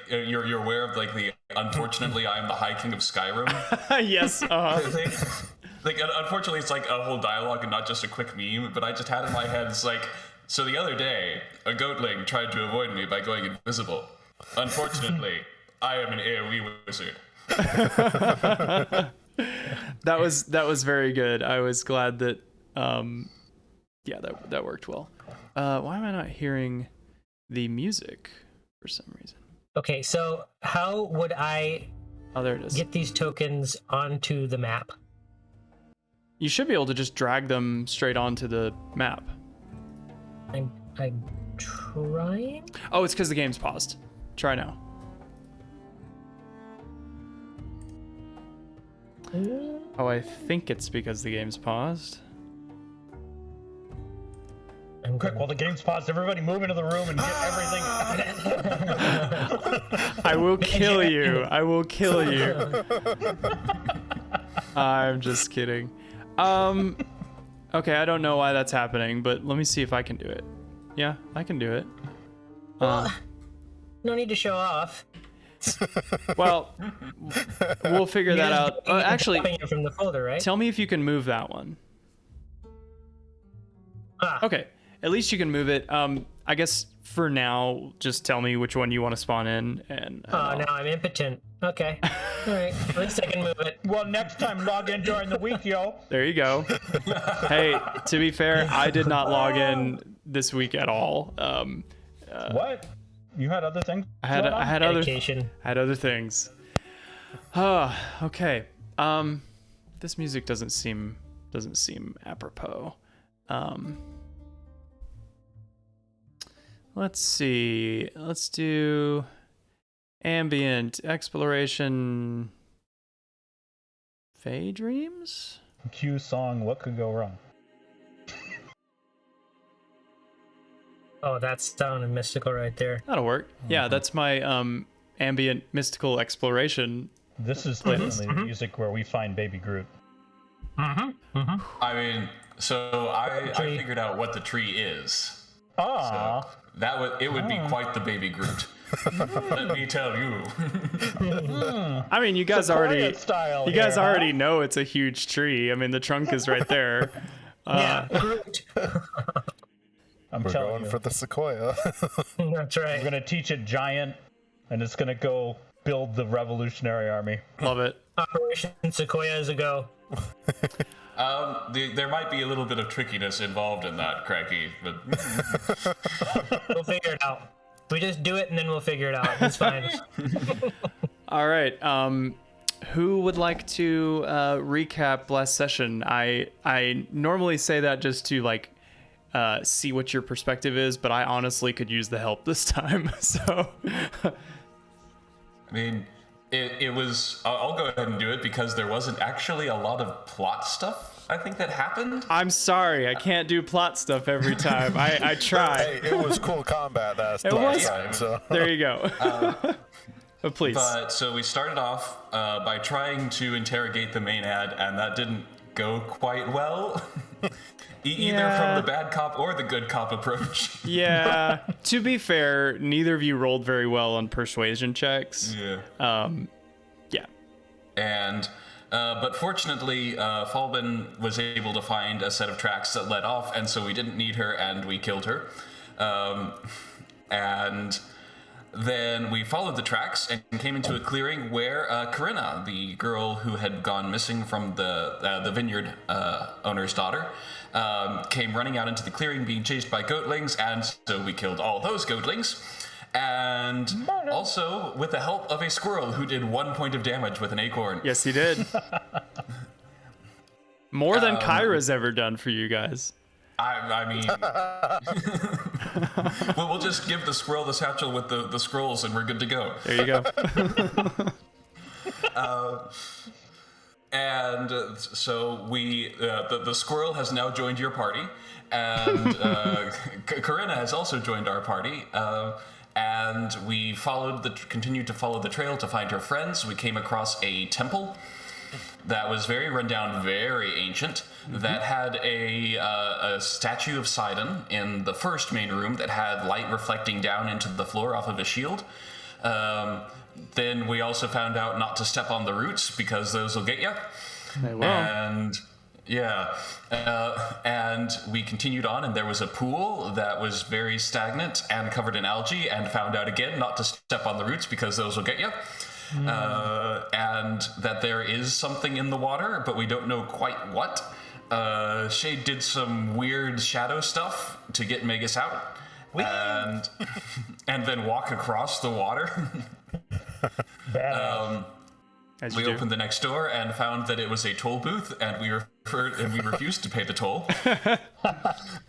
you're aware of like the unfortunately I am the High King of Skyrim Yes. thing? Like unfortunately it's like a whole dialogue and not just a quick meme, but I just had in my head it's like, so the other day a goatling tried to avoid me by going invisible. Unfortunately, I am an AoE wizard. That was very good. I was glad that that worked well. Why am I not hearing the music for some reason? Okay, so how would I There it is. get these tokens onto the map? You should be able to just drag them straight onto the map. I'm trying. Oh, it's because the game's paused. Try now. Oh, I think it's because the game's paused. I'm Quick, while the game's paused, everybody move into the room and get everything. I will kill you. I will kill you. I'm just kidding. Okay, I don't know why that's happening, but let me see if I can do it. Yeah, I can do it. Well, no need to show off. Well, we'll figure that out. Actually, Copying it from the folder, right? tell me if you can move that one. Okay, at least you can move it. I guess for now, just tell me which one you want to spawn in, and now I'm impotent. Okay. All right. At least I can move it. Well, next time log in during the week, yo. there you go. Hey, to be fair, I did not log in this week at all. What? You had other things? I had Dedication. other things. Okay. This music doesn't seem apropos. Let's see. Let's do ambient exploration. Fey Dreams? Q song, What Could Go Wrong? Oh, that's down and mystical right there. That'll work. Yeah, that's my ambient mystical exploration. This is definitely the music where we find Baby Groot. I mean, so I figured out what the tree is. Ah. So it would be quite the Baby Groot. Let me tell you. I mean, you guys already Style know it's a huge tree. I mean, the trunk is right there. Yeah, Groot. I'm We're telling going you. for the sequoia. That's right. We're gonna teach it giant, and it's gonna go build the Revolutionary Army. Love it. Operation Sequoia is a go. There might be a little bit of trickiness involved in that, Craigie, but We'll figure it out. We just do it and then we'll figure it out. It's fine. All right. Who would like to recap last session? I normally say that just to like see what your perspective is, but I honestly could use the help this time. So, I mean, it was. I'll go ahead and do it because there wasn't actually a lot of plot stuff, I think, that happened. I'm sorry, I can't do plot stuff every time. I try. Hey, it was cool combat last time. So. There you go. But please. But so we started off by trying to interrogate the main ad, and that didn't go quite well. Either from the bad cop or the good cop approach. Yeah. To be fair, neither of you rolled very well on persuasion checks. Yeah. Yeah. And but fortunately, Falben was able to find a set of tracks that led off, and so we didn't need her, and we killed her. And then we followed the tracks and came into a clearing where Corinna, the girl who had gone missing from the vineyard owner's daughter, came running out into the clearing being chased by goatlings, and so we killed all those goatlings. And also with the help of a squirrel who did 1 point of damage with an acorn. Yes, he did. More than Kyra's ever done for you guys. I mean, we'll just give the squirrel the satchel with the scrolls and we're good to go. There you go. And so the squirrel has now joined your party, and Corinna has also joined our party. And we continued to follow the trail to find her friends. We came across a temple that was very rundown, very ancient, that had a statue of Sidon in the first main room that had light reflecting down into the floor off of a shield. Then we also found out not to step on the roots because those will get you. They will. And and we continued on, and there was a pool that was very stagnant and covered in algae, and found out again not to step on the roots because those will get you. And that there is something in the water, but we don't know quite what. Shade did some weird shadow stuff to get Magus out, and then walk across the water. We opened the next door and found that it was a toll booth, and we refused to pay the toll.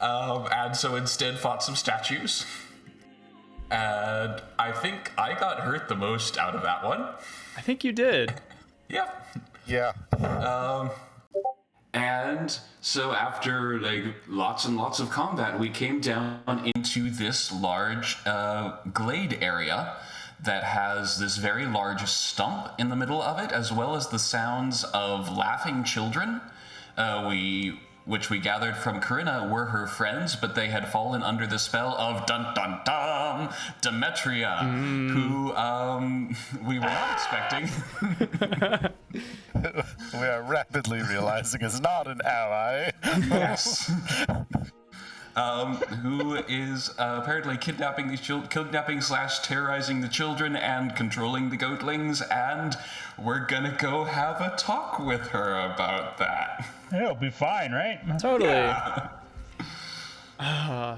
And so instead fought some statues. And I think I got hurt the most out of that one. I think you did. Yep. Yeah. And so after lots and lots of combat, we came down into this large glade area that has this very large stump in the middle of it, as well as the sounds of laughing children, which we gathered from Corinna were her friends, but they had fallen under the spell of dun-dun-dun, Demetria, who we were not expecting. We are rapidly realizing is not an ally. Yes. Who is apparently kidnapping these kidnapping/terrorizing the children and controlling the goatlings, and we're gonna go have a talk with her about that. It'll be fine, right? Totally. Yeah. I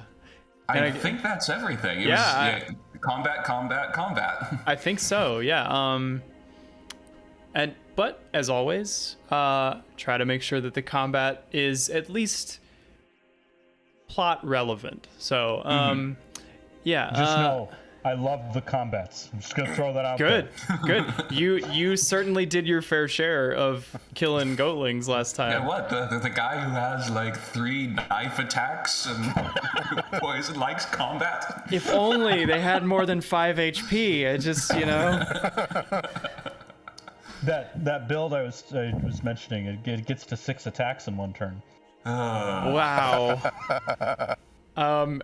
think that's everything. It was combat. I think so, yeah. But as always, try to make sure that the combat is at least plot relevant. So, yeah. Just know, I love the combats. I'm just gonna throw that out there. Good. You certainly did your fair share of killing goatlings last time. Yeah, what? The guy who has 3 knife attacks and poison likes combat? If only they had more than 5 HP. I just, That build I was mentioning, it gets to 6 attacks in one turn. Wow. I'm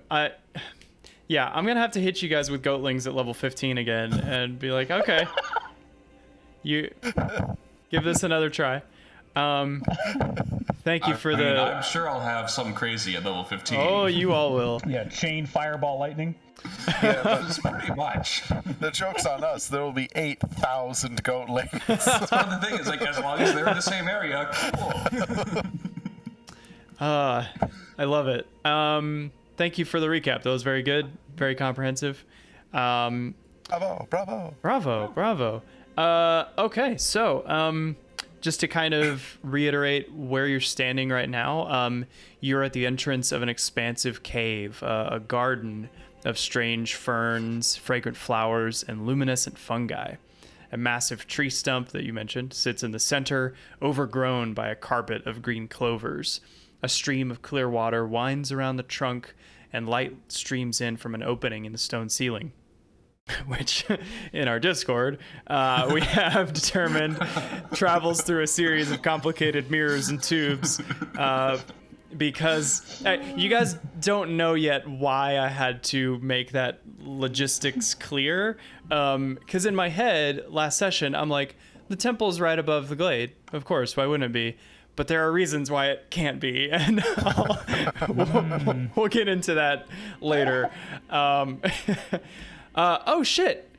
gonna have to hit you guys with goatlings at level 15 again and be like, okay, you give this another try. Thank you for I'm sure I'll have something crazy at level 15. Oh, you all will. Yeah, chain, fireball, lightning. Yeah, but That's pretty much. the joke's on us. There will be 8,000 goatlings. That's one of the things. As long as they're in the same area, cool. I love it. Thank you for the recap. That was very good, very comprehensive. Bravo. Okay, so just to kind of reiterate where you're standing right now, you're at the entrance of an expansive cave, a garden of strange ferns, fragrant flowers, and luminescent fungi. A massive tree stump that you mentioned sits in the center, overgrown by a carpet of green clovers. A stream of clear water winds around the trunk, and light streams in from an opening in the stone ceiling, which in our Discord we have determined travels through a series of complicated mirrors and tubes, because you guys don't know yet why I had to make that logistics clear, because in my head last session I'm like, the temple's right above the glade, of course, why wouldn't it be? But there are reasons why it can't be, and we'll get into that later. Oh shit!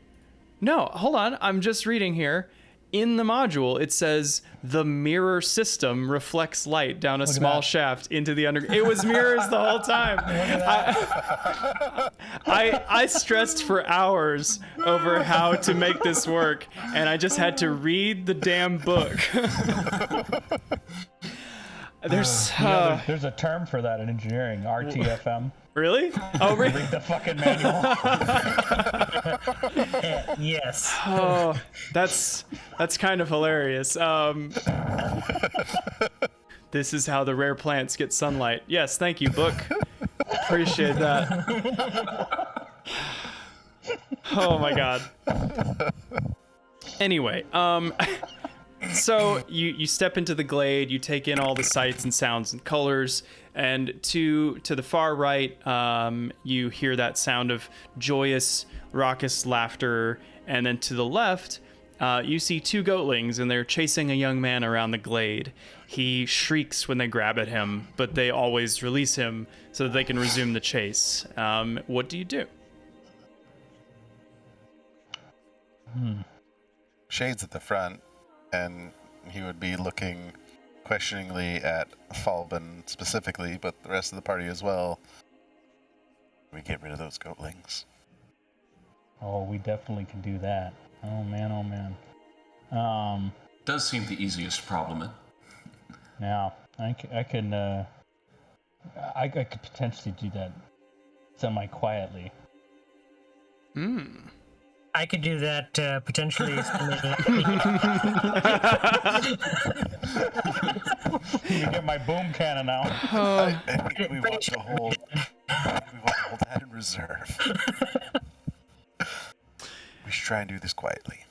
No, hold on. I'm just reading here. In the module, it says the mirror system reflects light down a small shaft into the underground. It was mirrors the whole time. I stressed for hours over how to make this work, and I just had to read the damn book. There's a term for that in engineering, RTFM. Really? Oh, really? Read the fucking manual. Yes. Oh, that's kind of hilarious. This is how the rare plants get sunlight. Yes, thank you, book. Appreciate that. Oh my god. Anyway, so you step into the glade, you take in all the sights and sounds and colors, and to the far right, you hear that sound of joyous, raucous laughter And then to the left, you see two goatlings, and they're chasing a young man around the glade. He shrieks when they grab at him, but they always release him so that they can resume the chase. What do you do? Shade's at the front, and he would be looking questioningly at Falbin specifically, but the rest of the party as well. We get rid of those goatlings. Oh, we definitely can do that. Oh man, oh man. Does seem the easiest problem. Now I could potentially do that semi-quietly. I could do that potentially. You get my boom cannon now. I think we want to hold that in reserve. We should try and do this quietly.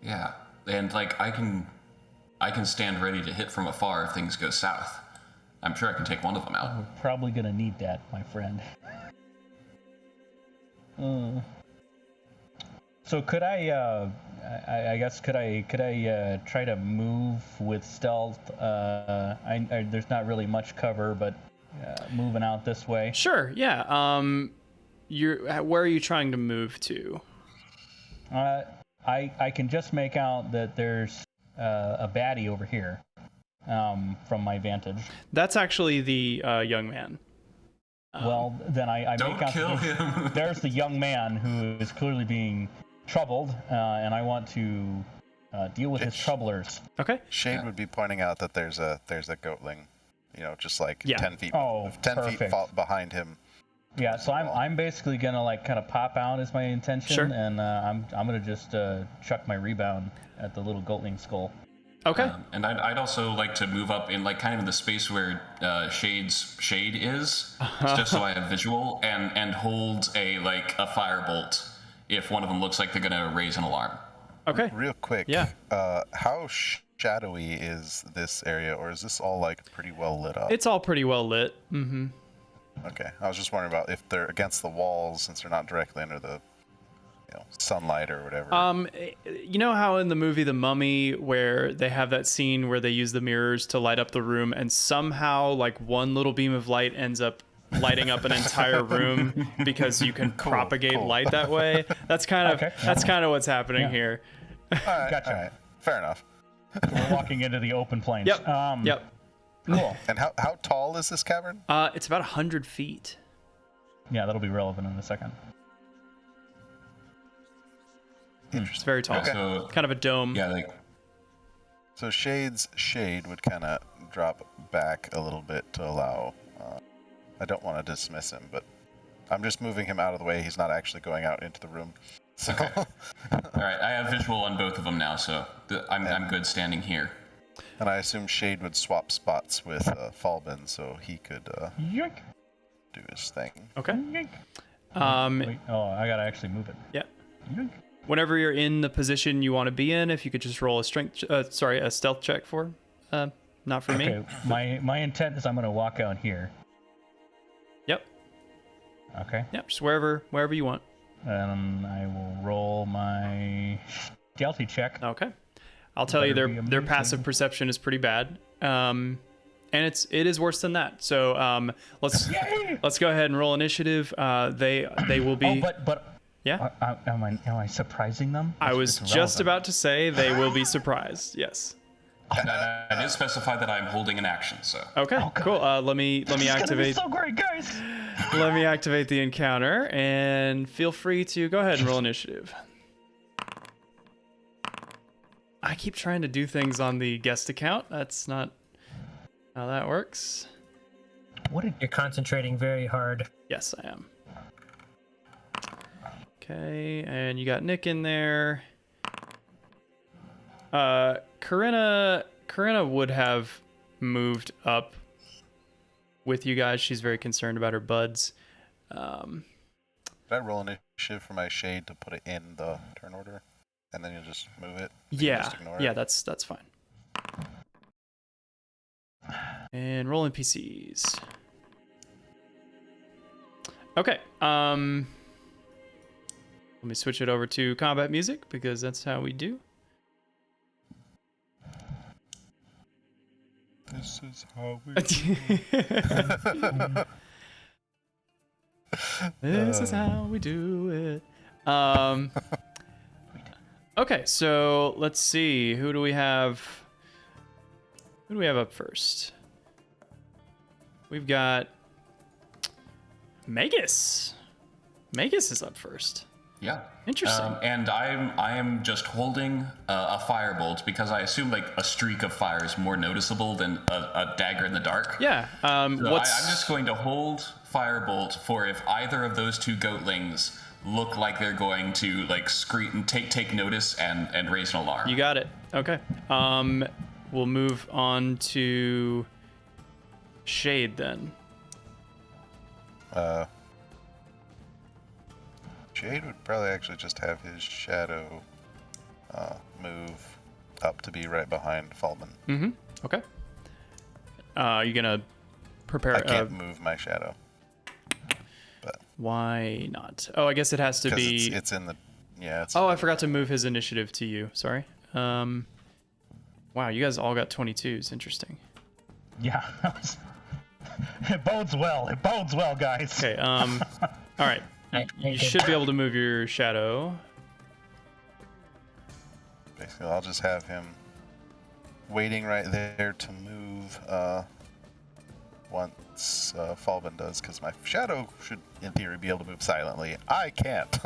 Yeah, and like I can stand ready to hit from afar if things go south. I'm sure I can take one of them out. We're probably gonna need that, my friend. So could I guess could I try to move with stealth? There's not really much cover, but moving out this way. Sure, yeah. Where are you trying to move to? I can just make out that there's a baddie over here from my vantage. That's actually the young man. Well, then I Don't make out kill him. there's the young man who is clearly being troubled, and I want to deal with his troublers. Okay. Shade would be pointing out that there's a goatling, just like Yeah. 10 feet, Oh, 10 feet perfect. behind him. Yeah, so I'm basically gonna like kind of pop out is my intention, Sure. and I'm gonna just chuck my rebound at the little goatling skull. Okay. And I'd also like to move up in like kind of in the space where Shade's shade is, just so I have visual, and hold a firebolt if one of them looks like they're gonna raise an alarm. Okay. Real quick, Yeah. How shadowy is this area, or is this all like pretty well lit up? It's all pretty well lit. Mm-hmm. Okay, I was just wondering about if they're against the walls, since they're not directly under the sunlight or whatever. You know how in the movie The Mummy, where they have that scene where they use the mirrors to light up the room, and somehow like one little beam of light ends up lighting up an entire room because you can propagate light that way. That's kind of what's happening here. All right, Gotcha. all right, fair enough. We're walking into the open plains. Yep. Yep. Cool. And how tall is this cavern? It's about 100 feet. Yeah, that'll be relevant in a second. It's very tall. Okay. So Kind of a dome. yeah, So Shade's shade would kind of drop back a little bit to allow. I don't want to dismiss him, but I'm just moving him out of the way. He's not actually going out into the room. So all right. I have visual on both of them now, so I'm good standing here. And I assume Shade would swap spots with Falbin, so he could Yoink. do his thing. Okay. Yoink. Wait, I gotta actually move it. Yeah. Yoink. Whenever you're in the position you want to be in, if you could just roll a stealth check for, not for me. Okay, my intent is I'm gonna walk out here. Yep. Okay. Yep. Just wherever you want. And I will roll my stealthy check. Okay. I'll tell you Better be their amazing. passive perception is pretty bad. And it is worse than that. So let's go ahead and roll initiative. They will be. Oh, but yeah. am I surprising them? I was It's just irrelevant. about to say they will be surprised. Yes. I did specify that I'm holding an action, so. Okay. Cool. Let me This is gonna be activate. so great, guys. Let me activate the encounter, and feel free to go ahead and roll initiative. I keep trying to do things on the guest account. That's not how that works. What did You're concentrating very hard. Yes, I am. Okay, and you got Nick in there. Corinna would have moved up with you guys. She's very concerned about her buds. Did I roll initiative for my Shade to put it in the turn order? And then you just move it? You can Yeah, just ignore yeah, it? that's fine. And roll NPCs. Okay. Let me switch it over to combat music because that's how we do. This is how we do. This is how we do it. Okay, so let's see. Who do we have? Who do we have up first? We've got Magus. Magus is up first. Yeah. Interesting. And I am just holding a firebolt because I assume like a streak of fire is more noticeable than a dagger in the dark. Yeah. So I'm just going to hold firebolt for if either of those two goatlings look like they're going to like scream and take notice and raise an alarm. You got it. Okay. We'll move on to Shade then. Shade would probably actually just have his shadow move up to be right behind Falman. Mm-hmm. Okay. You gonna prepare? I can't move my shadow. But Why not? Oh, I guess it has to be. It's in the. Yeah. It's Oh, I forgot to move his initiative to you. Sorry. Wow, you guys all got 22s. Interesting. Yeah. It bodes well. It bodes well, guys. Okay. All right. You should be able to move your shadow. Basically, I'll just have him waiting right there to move once Falban does, because my shadow should, in theory, be able to move silently. I can't.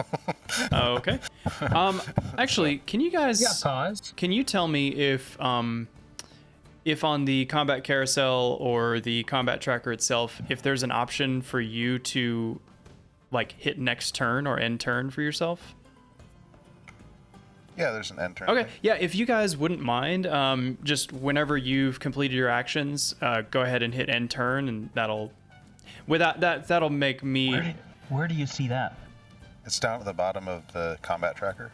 Okay. Actually, can you guys? Yeah, pause. Can you tell me if on the combat carousel or the combat tracker itself, if there's an option for you to like hit next turn or end turn for yourself? Yeah, there's an end turn. Okay, yeah, if you guys wouldn't mind, just whenever you've completed your actions, go ahead and hit end turn, and that'll make me. Where do you see that? It's down at the bottom of the combat tracker.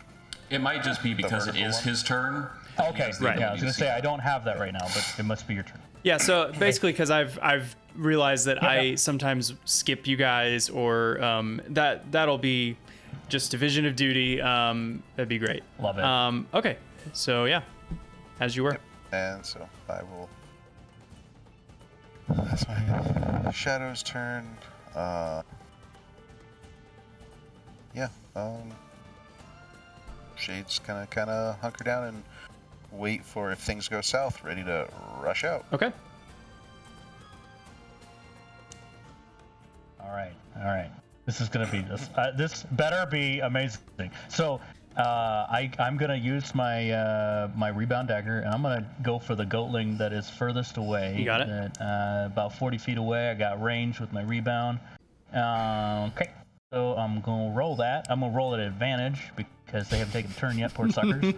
It might just be because it vertical is one? his turn. Okay, Right. Yeah, I was gonna say I don't have that right now, but it must be your turn. Yeah, so basically, because I've realized that Yeah. I sometimes skip you guys, or that'll be just division of duty. That'd be great. Love it. Okay, so yeah, as you were. And so I will. That's my shadow's turn. Yeah. Shade's gonna kind of hunker down and wait for if things go south, ready to rush out. Okay. All right. This is gonna be this better be amazing. So I'm gonna use my my rebound dagger, and I'm gonna go for the goatling that is furthest away. You got it. About 40 feet away. I got range with my rebound. Okay. So I'm gonna roll that. I'm gonna roll at advantage because they haven't taken a turn yet, poor suckers.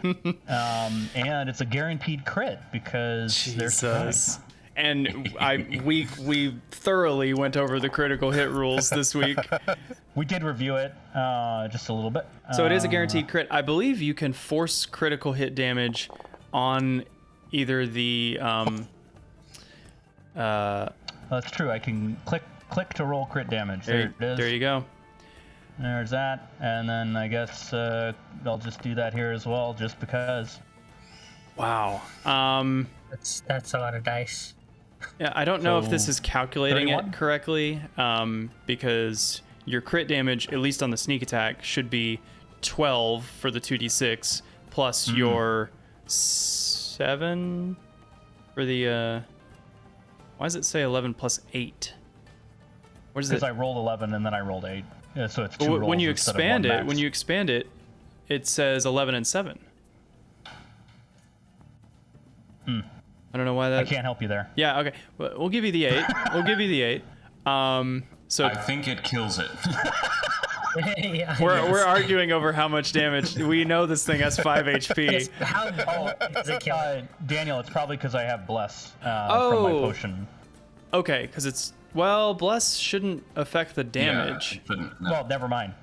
And it's a guaranteed crit because they're Jesus. And we thoroughly went over the critical hit rules this week. We did review it just a little bit. So it is a guaranteed crit. I believe you can force critical hit damage on either the That's true. I can click to roll crit damage. There it is. There you go. There's that, and then I guess I'll just do that here as well, just because. Wow. That's a lot of dice. Yeah, I don't know if this So, is calculating 31? it correctly, because your crit damage, at least on the sneak attack, should be 12 for the 2d6 plus your 7 for the. Why does it say 11 plus 8? What is it? Because I rolled 11 and then I rolled 8. Yeah, so it's two rolls When you instead of expand one it, max. when you expand it, it says 11 and 7. I don't know why that. I can't help you there. Yeah. Okay. We'll give you the 8. We'll give you the 8. So I think it kills it. Yeah, we're arguing over how much damage. We know this thing has 5 HP. yes. How does it kill it? Daniel, it's probably because I have bless from my Oh. potion. Okay, because it's bless shouldn't affect the damage. Yeah, it shouldn't, no. Well, never mind.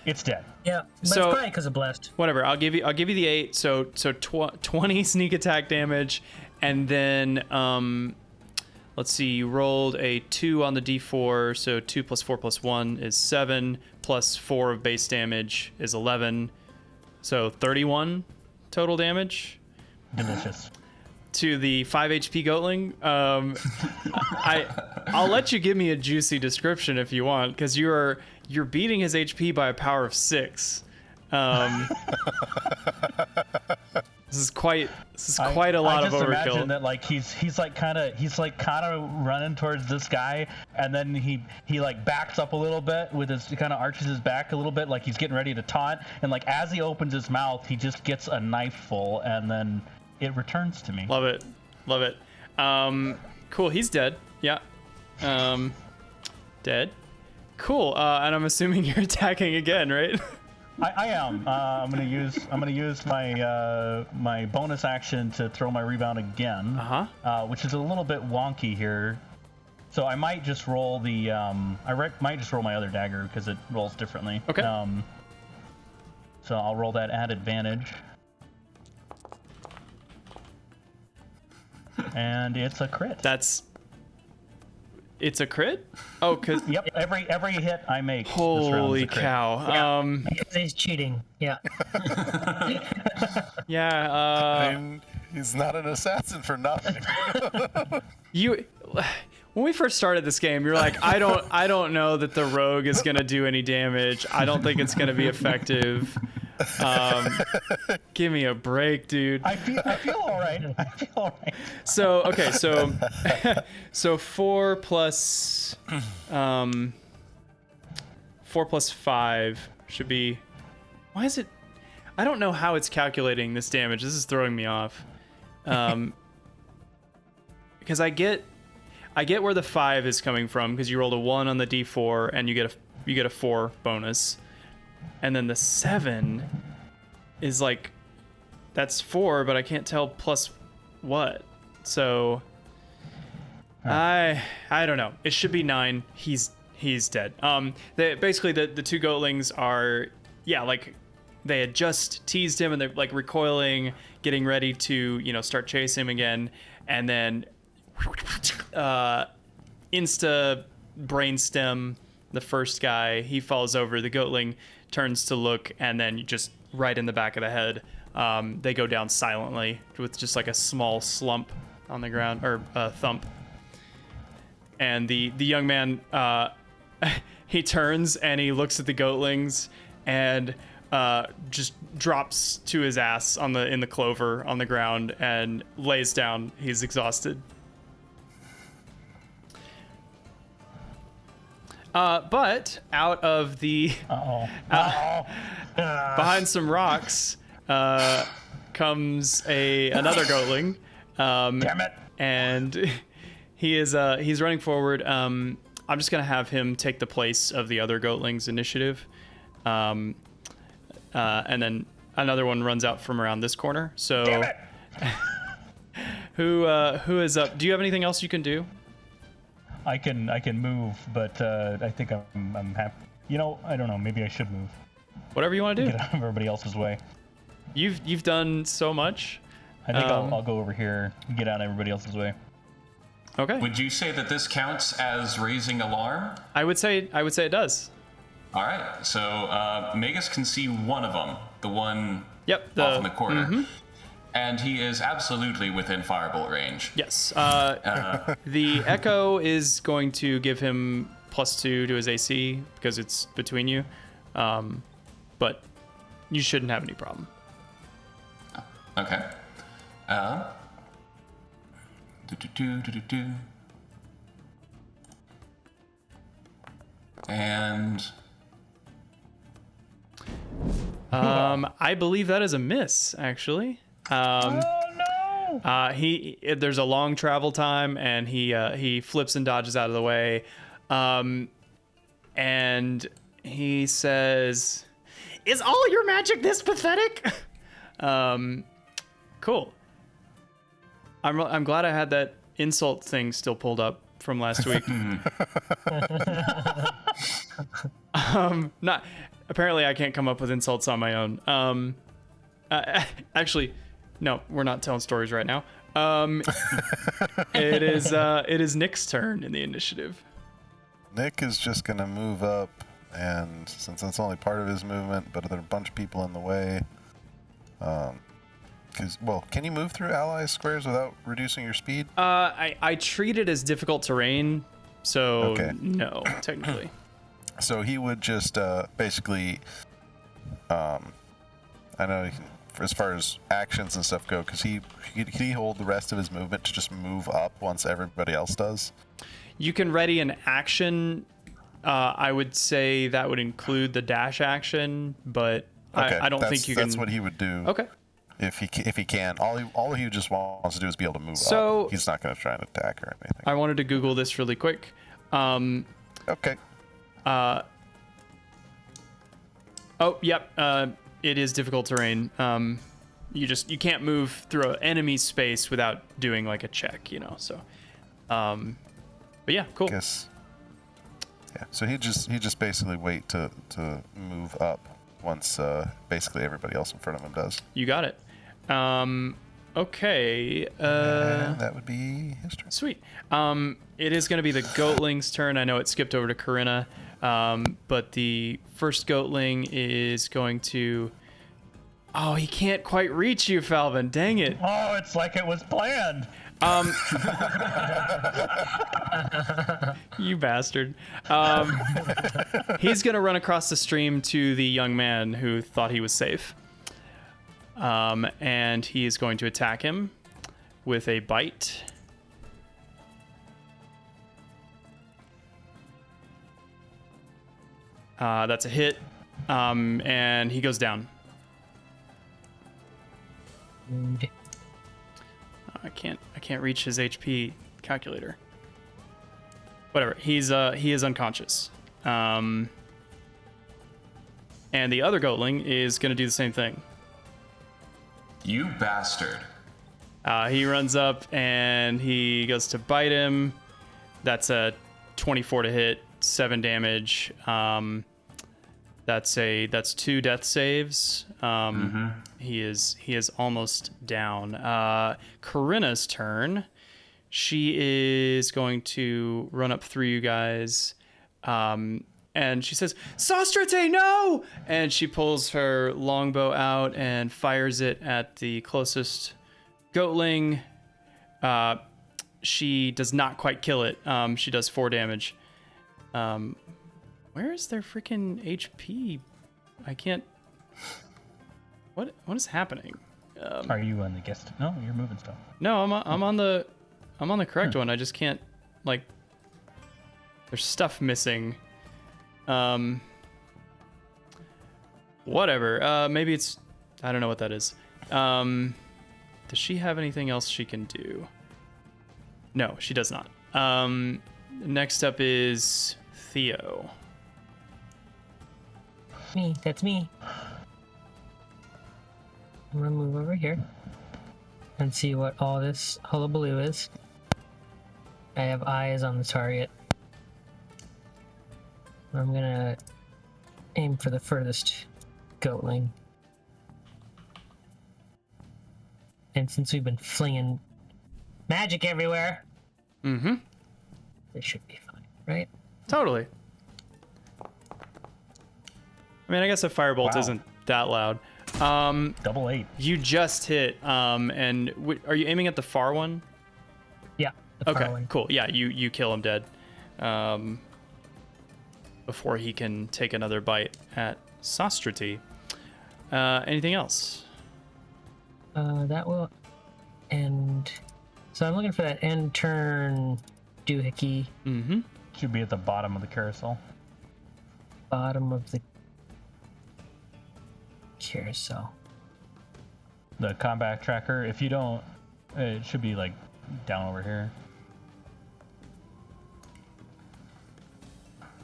It's dead. Yeah, but So- it's probably because of blessed. Whatever. I'll give you the 8. So 20 sneak attack damage, and then let's see. You rolled a 2 on the d4, so 2 plus 4 plus 1 is 7, plus 4 of base damage is 11. So 31 total damage. Delicious. To the 5 HP goatling. I'll let you give me a juicy description if you want, because you're beating his HP by a power of 6. This is quite a lot of overkill. I just imagine that like he's kind of running towards this guy, and then he like backs up a little bit with his kind of arches his back a little bit, like he's getting ready to taunt, and like as he opens his mouth, he just gets a knife full, and then it returns to me. Love it. Cool. He's dead. Yeah. Dead. Cool. And I'm assuming you're attacking again, right? I am. I'm gonna use my bonus action to throw my rebound again. Which is a little bit wonky here. So I might just roll the might just roll my other dagger because it rolls differently. Okay. So I'll roll that at advantage. And it's a crit. It's a crit? Oh, cause yep. Every hit I make. Holy cow! Yeah, because he's cheating. Yeah. Yeah. I mean, he's not an assassin for nothing. When we first started this game, you're like, I don't know that the rogue is gonna do any damage. I don't think it's gonna be effective. Give me a break, dude. I feel all right. So okay, so 4 plus 5 should be. Why is it? I don't know how it's calculating this damage. This is throwing me off. Because I get where the 5 is coming from, because you rolled a 1 on the d4 and you get a 4 bonus. And then the 7 is like, that's 4, but I can't tell plus what. So I don't know. It should be 9. He's dead. Basically the two goatlings are, yeah, like they had just teased him and they're like recoiling, getting ready to, start chasing him again, and then insta brainstem the first guy. He falls over. The goatling turns to look, and then just right in the back of the head, they go down silently with just like a small slump on the ground, or thump. And the young man, he turns and he looks at the goatlings and just drops to his ass in the clover on the ground and lays down. He's exhausted. But out of the behind some rocks comes another goatling. Damn it! And he's running forward. I'm just gonna have him take the place of the other goatling's initiative, and then another one runs out from around this corner. So, Damn it! who is up? Do you have anything else you can do? I can move, but I think I'm happy. I don't know. Maybe I should move. Whatever you want to do. Get out of everybody else's way. You've done so much. I think I'll go over here and get out of everybody else's way. Okay. Would you say that this counts as raising alarm? I would say it does. All right. So Magus can see one of them, the one off in the corner. Mm-hmm. And he is absolutely within firebolt range. Yes. The Echo is going to give him +2 to his AC because it's between you. But you shouldn't have any problem. Okay. And I believe that is a miss, actually. Oh no! There's a long travel time, and he flips and dodges out of the way, and he says, "Is all your magic this pathetic?" Cool. I'm glad I had that insult thing still pulled up from last week. Not apparently I can't come up with insults on my own. Actually, no, we're not telling stories right now. It is Nick's turn in the initiative. Nick is just gonna move up and since that's only part of his movement, but there are a bunch of people in the way. Can you move through ally squares without reducing your speed? I treat it as difficult terrain, so no, technically. So he would just basically, I know as far as actions and stuff go, because he hold the rest of his movement to just move up once everybody else does. You can ready an action. I would say that would include the dash action, but I don't think you can. That's what he would do. Okay. If he can, all he just wants to do is be able to move So up. He's not going to try and attack or anything. I wanted to Google this really quick. Okay. It is difficult terrain. You can't move through an enemy space without doing like a check, so but yeah, cool. Yeah, so he just basically wait to move up once basically everybody else in front of him does. You got it. Okay. And that would be his turn. Sweet. It is going to be the Goatling's turn. I know it skipped over to Corinna, but the first Goatling is going to... Oh, he can't quite reach you, Falvin. Dang it. Oh, it's like it was planned. You bastard. He's going to run across the stream to the young man who thought he was safe. And he is going to attack him with a bite. That's a hit. And he goes down. I can't reach his HP calculator. Whatever. He is unconscious. And the other Goatling is going to do the same thing. You bastard. He runs up and he goes to bite him. That's a 24 to hit, 7 damage. That's 2 death saves. He is almost down. Corinna's turn. She is going to run up through you guys. And she says, "Sostrate, no!" And she pulls her longbow out and fires it at the closest Goatling. She does not quite kill it. She does 4 damage. Where is their freaking HP? I can't... What is happening? Are you on the guest? No, you're moving stuff. No, I'm on the correct one. I just can't, like... There's stuff missing. Whatever. Maybe it's... I don't know what that is. Does she have anything else she can do? No, she does not. Next up is Theo. That's me. I'm gonna move over here and see what all this hullabaloo is. I have eyes on the target. I'm gonna aim for the furthest Goatling. And since we've been flinging magic everywhere, this should be fine, right? Totally. I mean, I guess a firebolt isn't that loud. Double 8. You just hit. And are you aiming at the far one? Yeah. The far Okay, one. cool. Yeah, you kill him dead. Before he can take another bite at Sostrate. Anything else? That will end. So I'm looking for that end turn doohickey. Should be at the bottom of the carousel. Bottom of the carousel. The combat tracker. If you don't, it should be like down over here.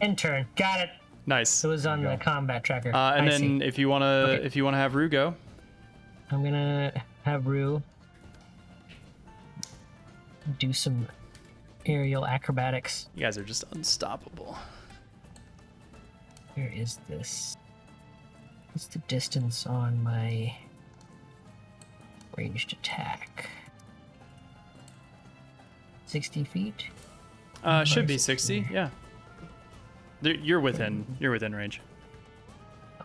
End turn. Got it. Nice. It was on the combat tracker. And I then see. if you wanna have Rue go. I'm gonna have Rue do some aerial acrobatics. You guys are just unstoppable. Where is this? What's the distance on my ranged attack? 60 feet? Should be 60. Yeah. You're within range.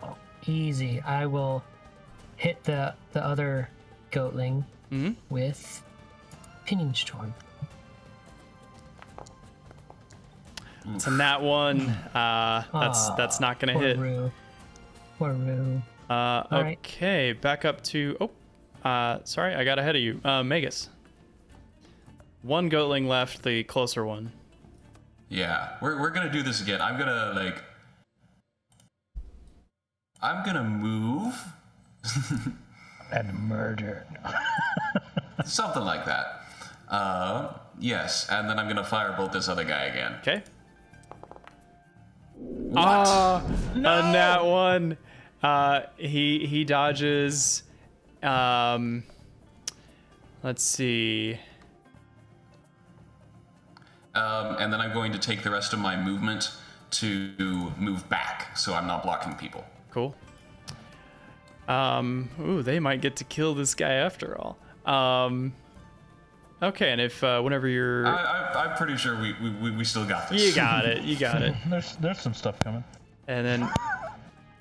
Oh, easy. I will hit the other goatling with Pinion Storm. It's a nat one. That's not gonna hit. Poor Rue. Right. Okay, back up to. Sorry, I got ahead of you. Magus. One goatling left, the closer one. Yeah, we're gonna do this again. I'm gonna move. And murder. Something like that. Yes, and then I'm gonna firebolt this other guy again. Okay. What? A nat one. He dodges. Let's see. And then I'm going to take the rest of my movement to move back, so I'm not blocking people. Cool. Ooh, they might get to kill this guy after all. Okay, and if whenever you're, I'm pretty sure we still got this. You got it. There's some stuff coming. And then,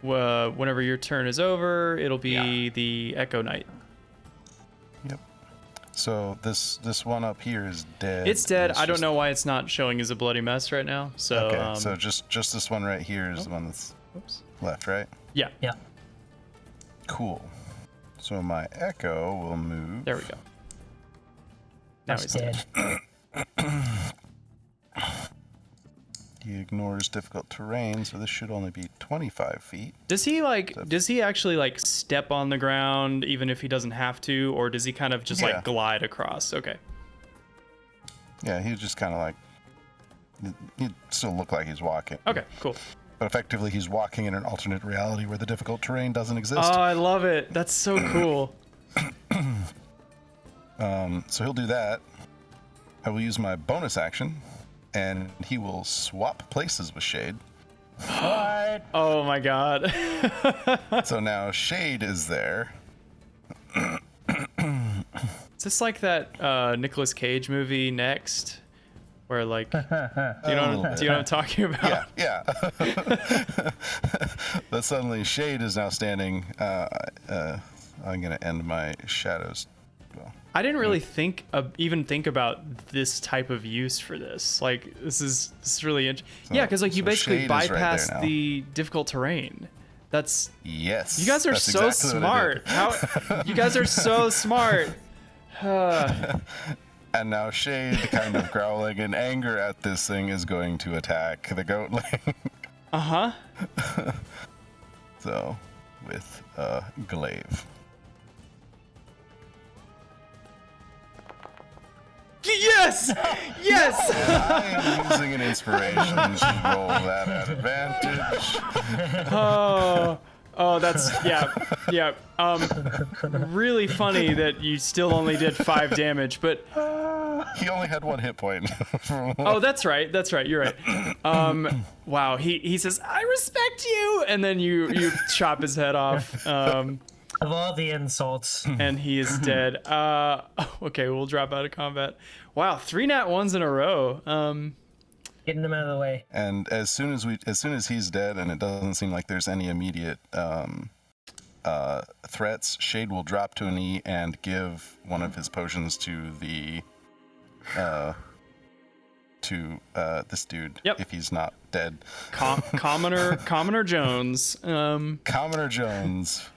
whenever your turn is over, it'll be the Echo Knight. Yep. So this one up here is dead. It's dead. I don't know why it's not showing as a bloody mess right now. So okay, so just this one right here is the one that's left, right? Yeah. Yeah. Cool. So my Echo will move. There we go. Now he's dead. He ignores difficult terrain, so this should only be 25 feet. Does he actually step on the ground even if he doesn't have to, or does he kind of just glide across? Okay. Yeah, he's just kind of he'd still look like he's walking. Okay, cool. But effectively, he's walking in an alternate reality where the difficult terrain doesn't exist. Oh, I love it. That's so cool. So he'll do that. I will use my bonus action, and he will swap places with Shade. What? Oh my god. So now Shade is there. Is this like that Nicolas Cage movie Next? Where do you know what I'm talking about? Yeah. But suddenly Shade is now standing. I'm gonna end my shadows. Well, I didn't really even think about this type of use for this. Like this is really interesting. Yeah, because you basically bypass the difficult terrain. That's yes. You guys are so smart. You guys are so smart. And now Shade, kind of growling in anger at this thing, is going to attack the goatling. Uh-huh. So, with glaive. Yes! Yes! I am using an inspiration to roll that at advantage. Oh, that's yeah. Really funny that you still only did 5 damage, but he only had 1 hit point. Oh, that's right. You're right. Wow. He says, "I respect you," and then you chop his head off. Of all the insults. And he is dead. Okay, we'll drop out of combat. Wow, 3 nat 1s in a row. Getting them out of the way. And as soon as he's dead, and it doesn't seem like there's any immediate threats, Shade will drop to a knee and give one of his potions to this dude. Yep. If he's not dead. Commoner Jones. Commoner Jones.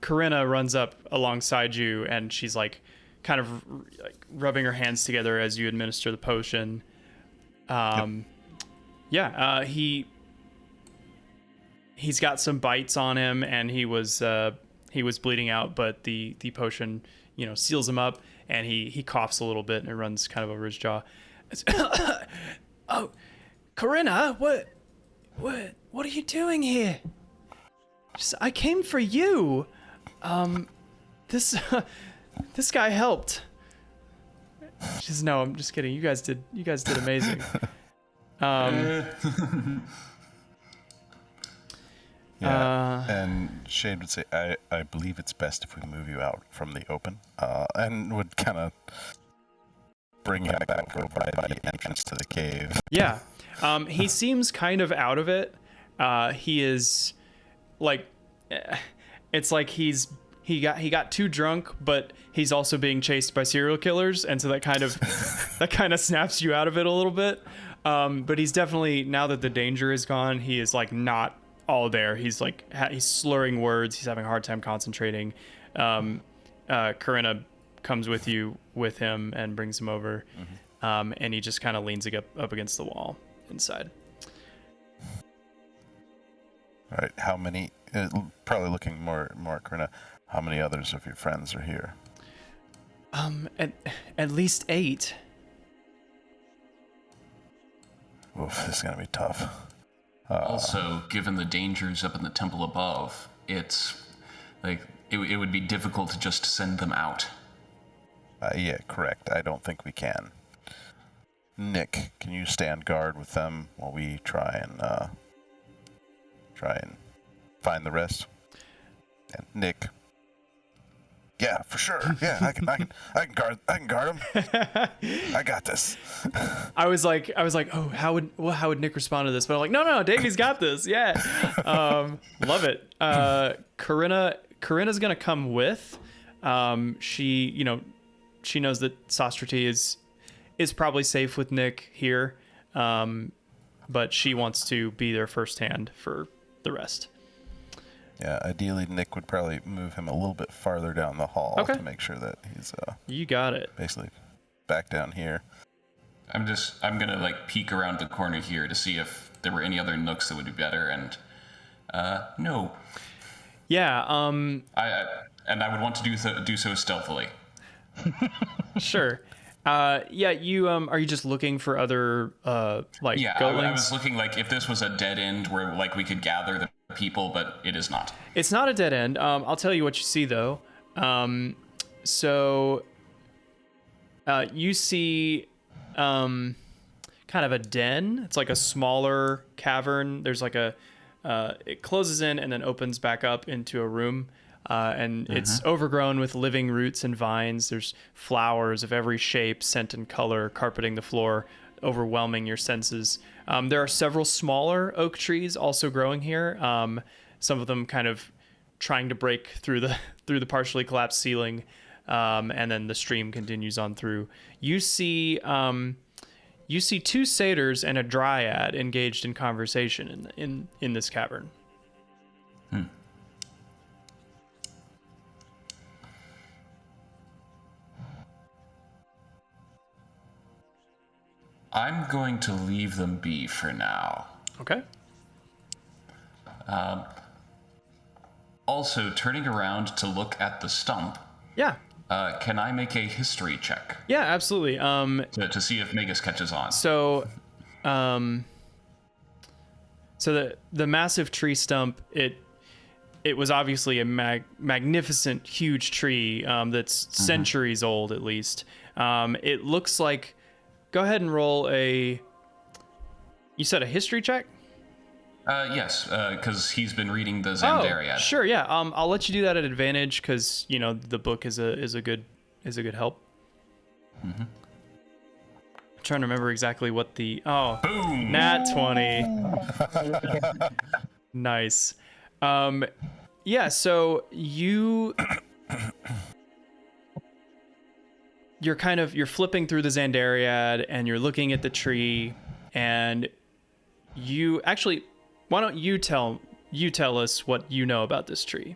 Corinna runs up alongside you, and she's kind of rubbing her hands together as you administer the potion. He's got some bites on him, and he was bleeding out, but the potion seals him up, and he coughs a little bit, and it runs kind of over his jaw. Oh, Corinna, what are you doing here? I came for you. This guy helped. She says, "No, I'm just kidding. You guys did amazing." And Shade would say, I believe it's best if we move you out from the open, and would kind of bring him back over by the entrance to the cave. Yeah. He seems kind of out of it. He is like, it's like he got too drunk, but he's also being chased by serial killers, and so that kind of snaps you out of it a little bit. But he's definitely, now that the danger is gone, he is like not all there. He's like he's slurring words. He's having a hard time concentrating. Corinna comes with him and brings him over, and he just kind of leans up against the wall inside. All right, how many? Probably looking more at Corinna. How many others of your friends are here? At least 8. Oof, this is gonna be tough. Also, given the dangers up in the temple above, it's like it would be difficult to just send them out. Yeah, correct. I don't think we can. Nick, can you stand guard with them while we try and find the rest? And Nick. Yeah, for sure. Yeah, I can guard him. I got this. I was like, oh, how would Nick respond to this? But I'm like, no, Davey's got this. Yeah, love it. Corinna's gonna come with. She knows that Sostrati is probably safe with Nick here, but she wants to be there firsthand for the rest. Yeah, ideally Nick would probably move him a little bit farther down the hall to make sure that he's you got it. Basically back down here. I'm gonna like peek around the corner here to see if there were any other nooks that would be better, and no. Yeah. I would want to do so stealthily. Sure. Yeah, you are you just looking for other like yeah, goatlings? I was looking like if this was a dead end where like we could gather the people, but it is not. It's not a dead end. I'll tell you what you see though. So you see kind of a den. It's like a smaller cavern. There's like it closes in and then opens back up into a room. And it's overgrown with living roots and vines. There's flowers of every shape, scent, and color carpeting the floor, overwhelming your senses. There are several smaller oak trees also growing here. Some of them kind of trying to break through the partially collapsed ceiling, and then the stream continues on through. You see 2 satyrs and a dryad engaged in conversation in this cavern. I'm going to leave them be for now. Okay. Also, turning around to look at the stump. Yeah. Can I make a history check? Yeah, absolutely. To see if Magus catches on. So the massive tree stump, it was obviously a magnificent, huge tree that's centuries old at least. It looks like. Go ahead and roll you said a history check? Yes, because he's been reading the Zandariad. Oh, sure, yeah. I'll let you do that at advantage because the book is a good help. I'm trying to remember exactly what Boom! Nat 20. Nice. Yeah. So you're flipping through the Zandariad and you're looking at the tree, and you actually, why don't you tell us what you know about this tree?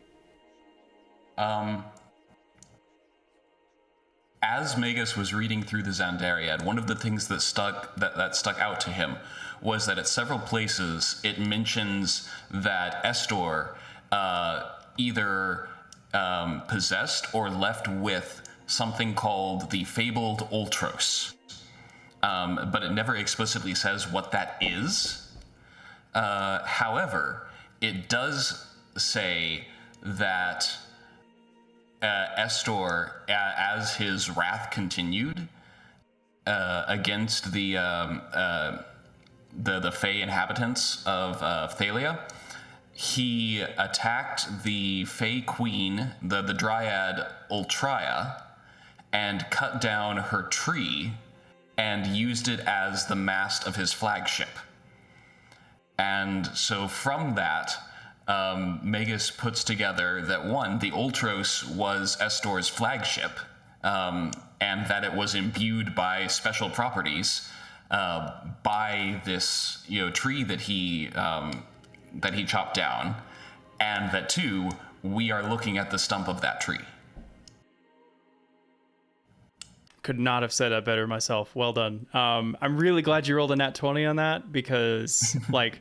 As Magus was reading through the Zandariad, one of the things that stuck out to him was that at several places it mentions that Estor either possessed or left with something called the fabled Ultros, but it never explicitly says what that is. However, it does say that Estor, as his wrath continued against the Fey inhabitants of Thalia, he attacked the Fey Queen, the Dryad Ultria, and cut down her tree and used it as the mast of his flagship. And so from that, Magus puts together that one, the Ultros was Estor's flagship, and that it was imbued by special properties by this tree that he chopped down, and that two, we are looking at the stump of that tree. Could not have said that better myself. Well done. I'm really glad you rolled a nat 20 on that because, like,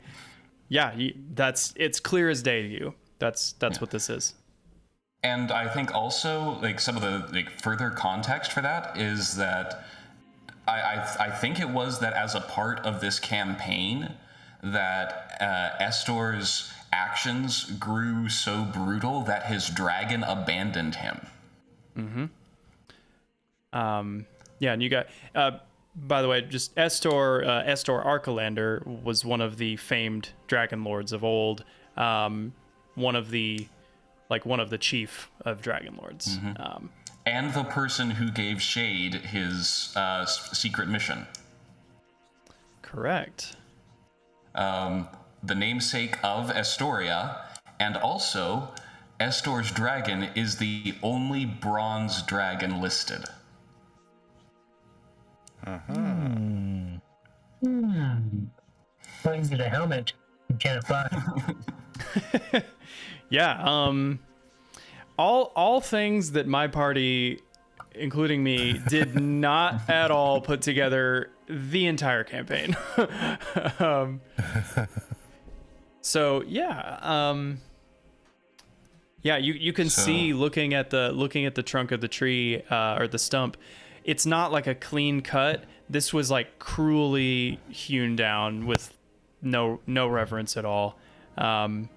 yeah, it's clear as day to you. That's what this is. And I think also, like, some of the further context for that is that I think it was that as a part of this campaign that Estor's actions grew so brutal that his dragon abandoned him. Mm-hmm. Yeah, and you got, by the way, just Estor Archelander was one of the famed Dragonlords of old. One of the chief of Dragonlords. Mm-hmm. And the person who gave Shade his secret mission. Correct. The namesake of Estoria, and also Estor's dragon is the only bronze dragon listed. Brings it a helmet. You can't fly. Yeah. All things that my party, including me, did not at all put together the entire campaign. So yeah. Yeah, you can see looking at the trunk of the tree or the stump. It's not like a clean cut. This was like cruelly hewn down with no reverence at all, and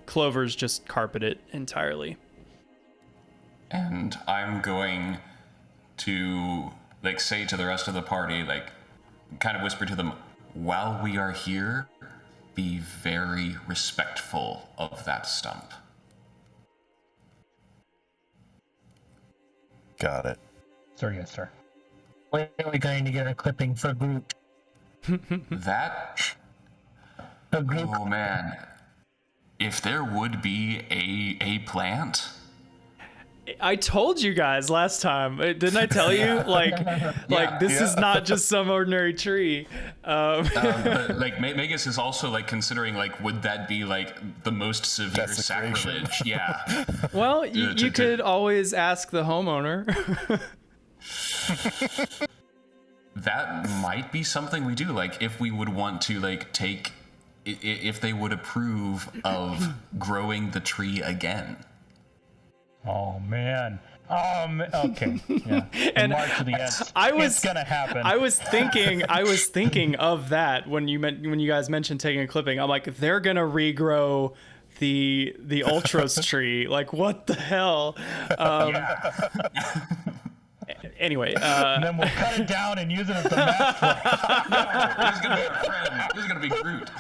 clovers just carpet it entirely. And I'm going to say to the rest of the party, kind of whisper to them, while we are here, be very respectful of that stump. Got it. Sorry, yes, sir. When are we going to get a clipping for Groot? That? A Groot? Oh man. If there would be a plant. I told you guys last time, didn't I tell you? This is not just some ordinary tree. But Magus is also considering would that be the most severe sacrilege? Yeah. Well, you could always ask the homeowner. That might be something we do. If we would want to take, if they would approve of growing the tree again. Oh man. Okay. Yeah. And March of the Ents. it's gonna happen. I was thinking of that when you guys mentioned taking a clipping. I'm like, they're gonna regrow the Ultros tree. What the hell? Anyway, and then we'll cut it down and use it as the mascot. No, he's gonna be our friend. He's gonna be Groot.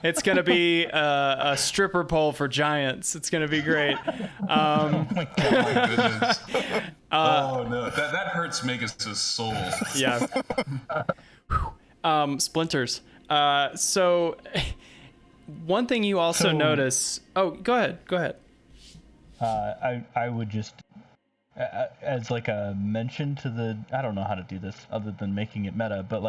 It's gonna be a stripper pole for giants. It's gonna be great. Oh my goodness. Oh no, that hurts Magus' soul. Yeah. Splinters. So one thing you also notice. Oh, go ahead. I would just, as a mention to the, I don't know how to do this other than making it meta, but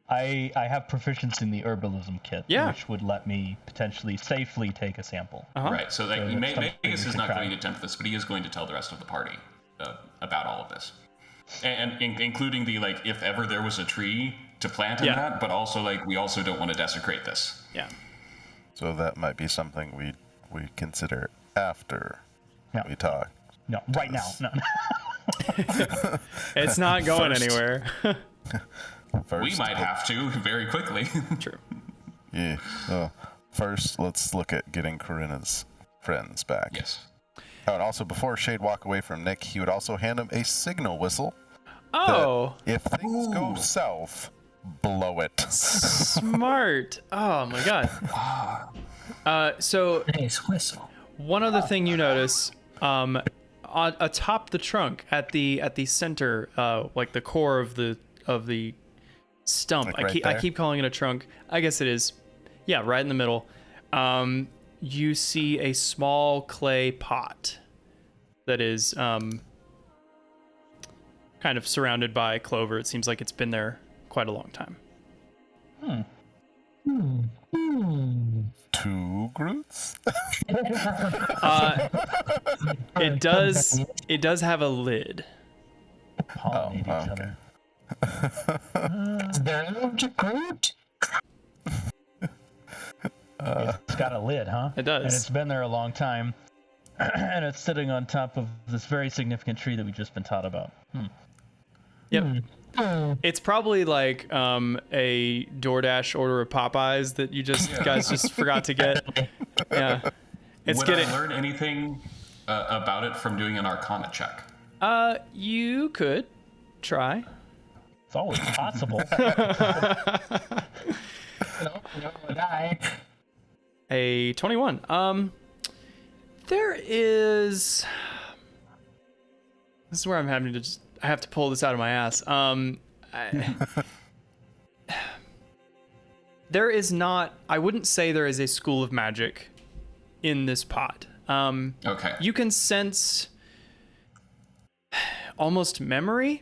I have proficiency in the herbalism kit, which would let me potentially safely take a sample. Uh-huh. Right, so Magus is not going to attempt this, but he is going to tell the rest of the party about all of this. And including the, if ever there was a tree to plant in that, but also, we also don't want to desecrate this. Yeah. So that might be something we consider after we talk. No, right now. No. It's not going anywhere. First, we might have to very quickly. True. Yeah. So first, let's look at getting Corinna's friends back. Yes. Oh, and also before Shade walk away from Nick, he would also hand him a signal whistle. Oh. If things go south, blow it. Smart. Oh my god. So Nice whistle. one other thing you notice Atop the trunk, at the center, like the core of the stump. Like right I there? keep calling it a trunk. I guess it is. Yeah, right in the middle. You see a small clay pot that is kind of surrounded by clover. It seems like it's been there quite a long time. Two Groots? It does have a lid. Pollinate each okay. other. Is there a Groot? It's got a lid, huh? It does. And it's been there a long time. And it's sitting on top of this very significant tree that we've just been taught about. Yep. It's probably like a DoorDash order of Popeyes that you guys just forgot to get. Yeah. It's Would getting. I learn anything about it from doing an Arcana check? You could try. It's always possible. No, die. A 21. There is. This is where I'm having to just. I have to pull this out of my ass. There is not. I wouldn't say there is a school of magic in this pot. Okay. You can sense almost memory,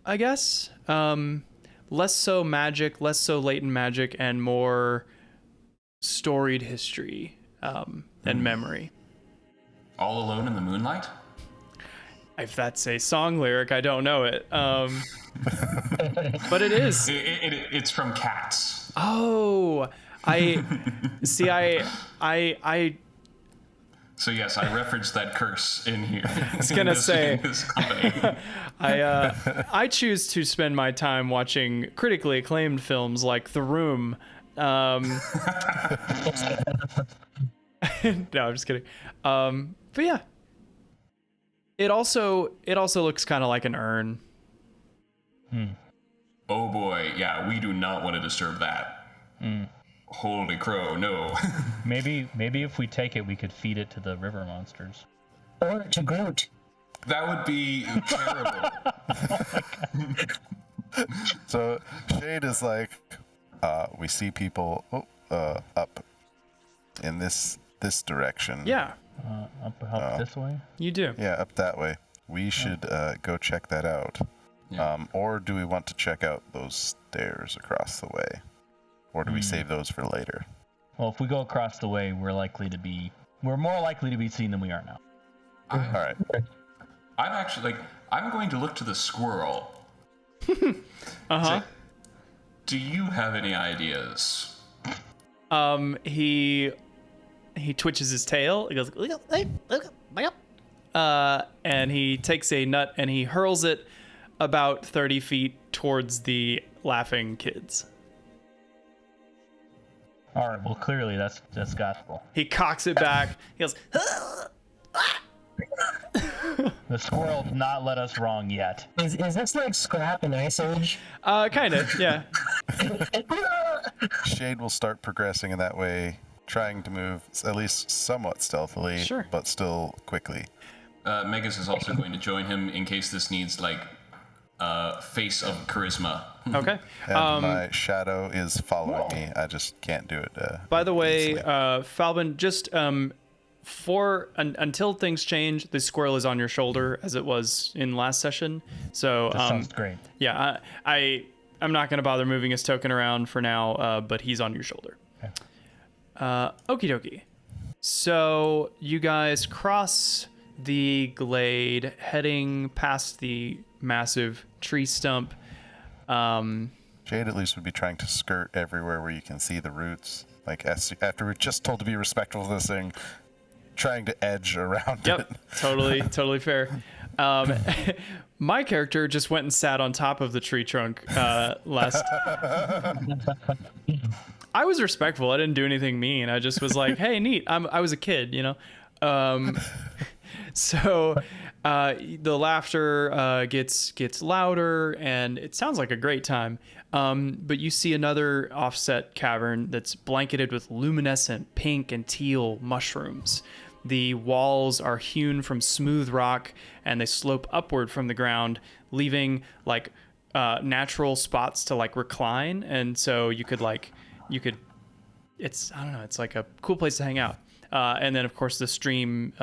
I guess. Less so magic, less so latent magic, and more storied history and memory. All alone in the moonlight? If that's a song lyric, I don't know it. But it is. It's from Cats. Oh, I see. I So yes, I referenced that curse in here. I was gonna say. in this company. I choose to spend my time watching critically acclaimed films like The Room. No, I'm just kidding. But yeah, it also looks kind of like an urn. Oh boy, yeah, we do not want to disturb that. Holy crow, no. Maybe if we take it, we could feed it to the river monsters. Or to Groot. That would be terrible. So Shade is like, we see people up in this direction. Yeah, Up this way? you do. Yeah, up that way. We should go check that out. Yeah. Or do we want to check out those stairs across the way? Or do we save those for later? Well, if we go across the way, we're more likely to be seen than we are now. All right. I'm going to look to the squirrel. Uh-huh. Do you have any ideas? He twitches his tail. He goes, and he takes a nut and he hurls it about 30 feet towards the laughing kids. All right. Well, clearly that's gospel. He cocks it back. He goes, The squirrel did not let us wrong yet. Is this like Scrap in Ice Age? kind of, yeah. Shade will start progressing in that way, trying to move at least somewhat stealthily, Sure. but still quickly. Megas is also going to join him in case this needs face of charisma. Okay. And my shadow is following me. I just can't do it. By the way, easily. Falbin, just until things change, the squirrel is on your shoulder as it was in last session. So That sounds great. yeah, I'm not gonna bother moving his token around for now, but he's on your shoulder. Okay. Okie dokie. So you guys cross the glade, heading past the massive tree stump. Jade at least would be trying to skirt everywhere where you can see the roots. Like after we're just told to be respectful of this thing, trying to edge around Yep, it. totally fair. My character just went and sat on top of the tree trunk last. I was respectful. I didn't do anything mean. I just was like, "Hey, neat." I was a kid, you know. So the laughter gets louder, and it sounds like a great time. But you see another offset cavern that's blanketed with luminescent pink and teal mushrooms. The walls are hewn from smooth rock, and they slope upward from the ground, leaving like natural spots to like recline. And so you could it's, I don't know, it's like a cool place to hang out. And then of course the stream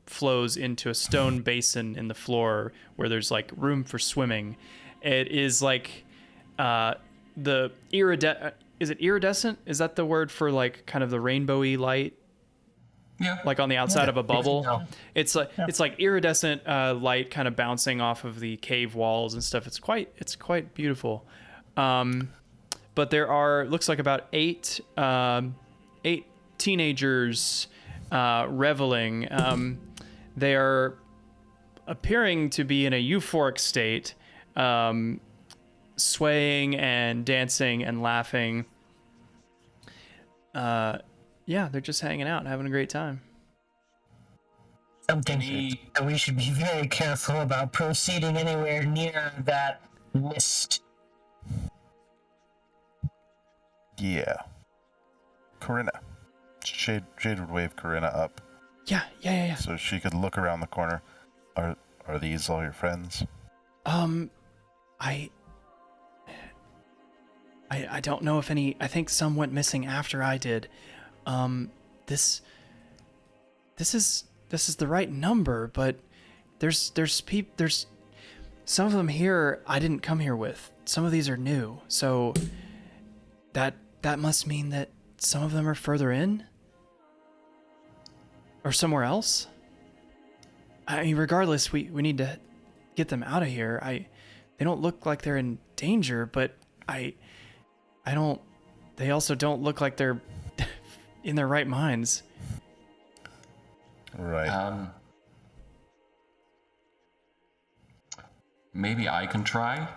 flows into a stone basin in the floor where there's like room for swimming. It is like the is it iridescent? Is that the word for like kind of the rainbowy light? Yeah. Like on the outside of a bubble. Yeah. It's like iridescent light kind of bouncing off of the cave walls and stuff. It's quite beautiful. But there are, looks like about eight teenagers reveling. They are appearing to be in a euphoric state, swaying and dancing and laughing. Yeah, they're just hanging out and having a great time. Something that we should be very careful about proceeding anywhere near that mist. Yeah. Corinna. Shade would wave Corinna up Yeah. so she could look around the corner. Are these all your friends? I don't know if any. I think some went missing after I did. This is the right number, but there's some of them here I didn't come here with. Some of these are new, so that must mean that some of them are further in or somewhere else. I mean, regardless, we need to get them out of here. They don't look like they're in danger, but they also don't look like they're in their right minds. Right. Maybe I can try.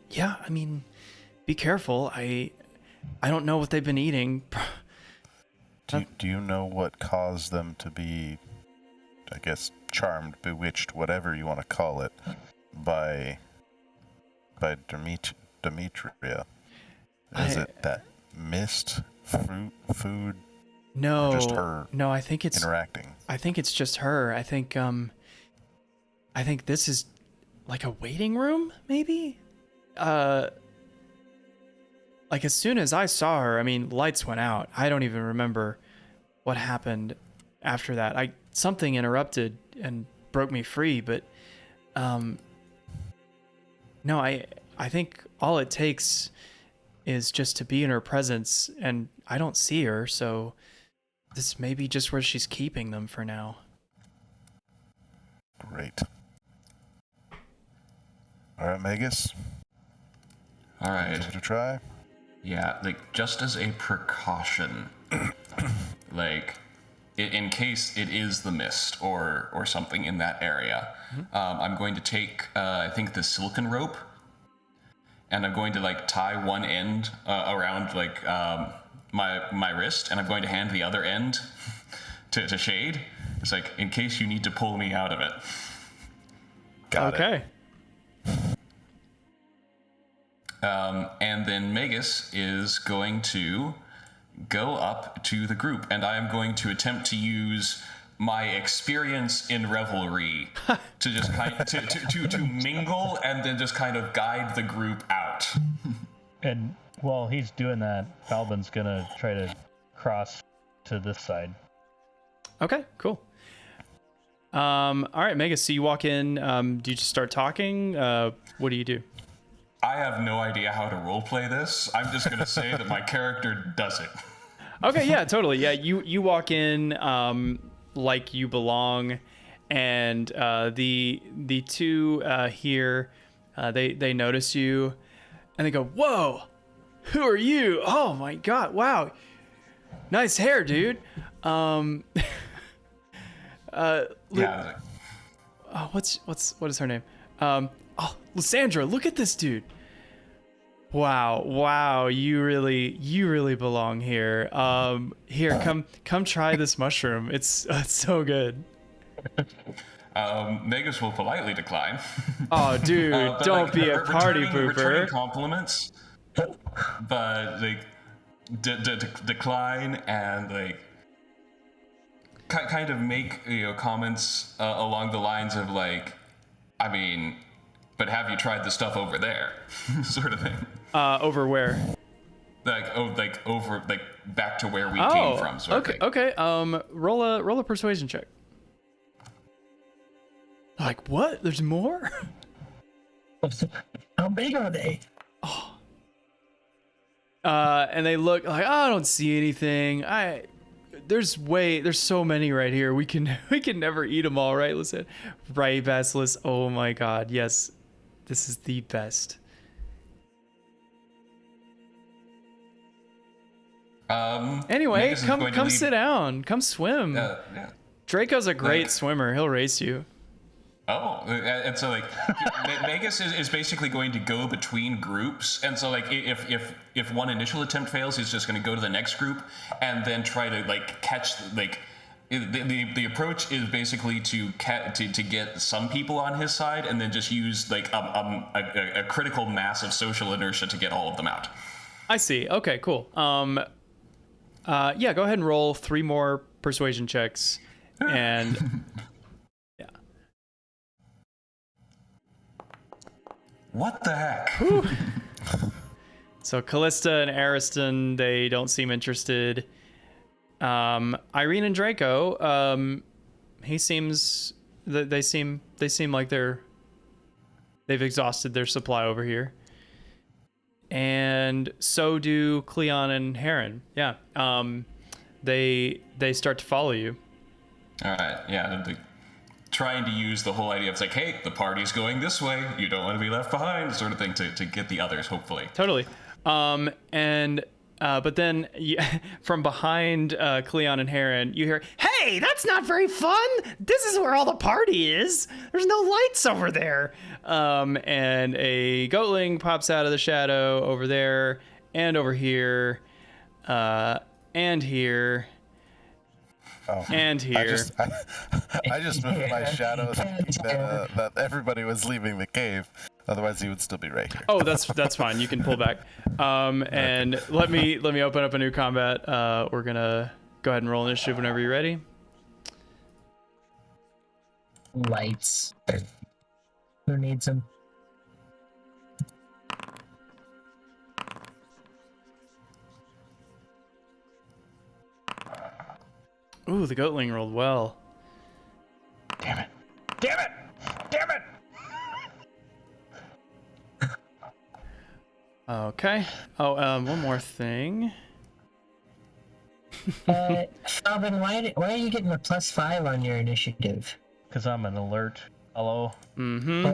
Yeah, I mean, be careful. I don't know what they've been eating. Do you know what caused them to be, I guess, charmed, bewitched, whatever you want to call it, by Demetria? Is it that mist, fruit, food? No, Or just her no, I think it's interacting? I think it's just her. I think this is like a waiting room, maybe? Like as soon as I saw her, I mean, lights went out. I don't even remember what happened after that. Something interrupted and broke me free, but no, I think all it takes is just to be in her presence, and I don't see her, so this may be just where she's keeping them for now. Great. All right, Magus. All right. Give it a try. Yeah, like just as a precaution, like in case it is the mist or something in that area, I'm going to take I think the silken rope, and I'm going to like tie one end around like my wrist, and I'm going to hand the other end to Shade. It's like in case you need to pull me out of it. Got it. Okay. And then Magus is going to go up to the group, and I am going to attempt to use my experience in revelry to just kind of, to mingle and then just kind of guide the group out. And while he's doing that, Balbin's gonna try to cross to this side. Okay, cool. All right, Magus, so you walk in, do you just start talking? What do you do? I have no idea how to roleplay this. I'm just gonna say that my character does it. Okay, yeah, totally. Yeah, you walk in like you belong, and the two here, they notice you, and they go, "Whoa, who are you? Oh my God, wow, nice hair, dude." Yeah. What is her name? Lysandra, look at this dude. Wow, you really belong here. Here, come try this mushroom. It's so good. Magus will politely decline. Oh, dude, don't like, be a party returning pooper. Compliments, but like decline and like kind of make comments along the lines of like, I mean, but have you tried the stuff over there, sort of thing. Over where? Over back to where we came from, sort of thing. Okay. Roll a persuasion check. Like what? There's more? How big are they? And they look like, I don't see anything. There's so many right here. We can never eat them all, right? Listen, right, Basilisk. Oh my God, yes, this is the best. Anyway, Magus is come going to lead- sit down. Come swim. Yeah. Draco's a great swimmer. He'll race you. Oh, and so like Magus is basically going to go between groups, and so like if one initial attempt fails, he's just going to go to the next group and then try to like catch like the approach is basically to get some people on his side and then just use like a critical mass of social inertia to get all of them out. I see. Okay, cool. Yeah, go ahead and roll 3 more persuasion checks, and yeah. What the heck? So Callista and Ariston, they don't seem interested. Irene and Draco, they seem like they've exhausted their supply over here. And so do Cleon and Heron. Yeah. They start to follow you. All right. Yeah. Trying to use the whole idea of like, hey, the party's going this way. You don't want to be left behind, sort of thing, to get the others, hopefully. Totally. But then from behind Cleon and Heron, you hear, "Hey, that's not very fun. This is where all the party is. There's no lights over there." And a goatling pops out of the shadow over there and over here, and here. Oh. And here. I just moved my shadow that everybody was leaving the cave. Otherwise, he would still be right here. Oh, that's fine. You can pull back. And let me open up a new combat. We're gonna go ahead and roll initiative whenever you're ready. Lights. Who needs them? Ooh, the goatling rolled well. Damn it! Damn it! Damn it! Okay. Oh, one more thing. Alvin, why are you getting a +5 on your initiative? Because I'm an alert. Hello? Mm-hmm.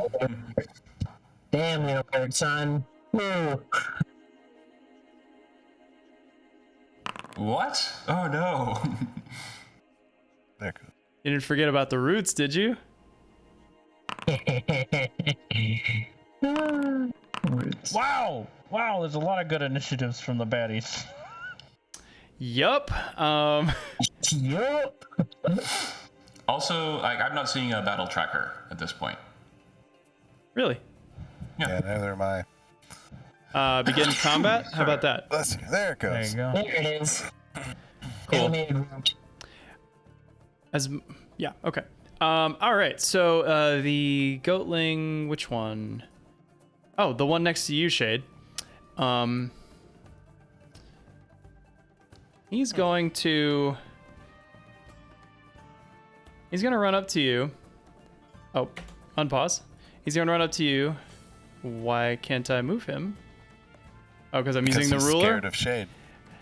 Damn, you alert, son. Woo. What? Oh no. There goes. You didn't forget about the roots, did you? Roots. Wow! Wow, there's a lot of good initiatives from the baddies. Yup. Yup. Also, I'm not seeing a battle tracker at this point. Really? Yeah, neither am I. Begin combat? How about that? There it There goes. you go. There it is. Cool. Animated root. Yeah, okay. All right, so the goatling, which one? Oh, the one next to you, Shade. He's going to run up to you. Oh, unpause. He's going to run up to you. Why can't I move him? Oh, because I'm using the He's ruler? scared of shade.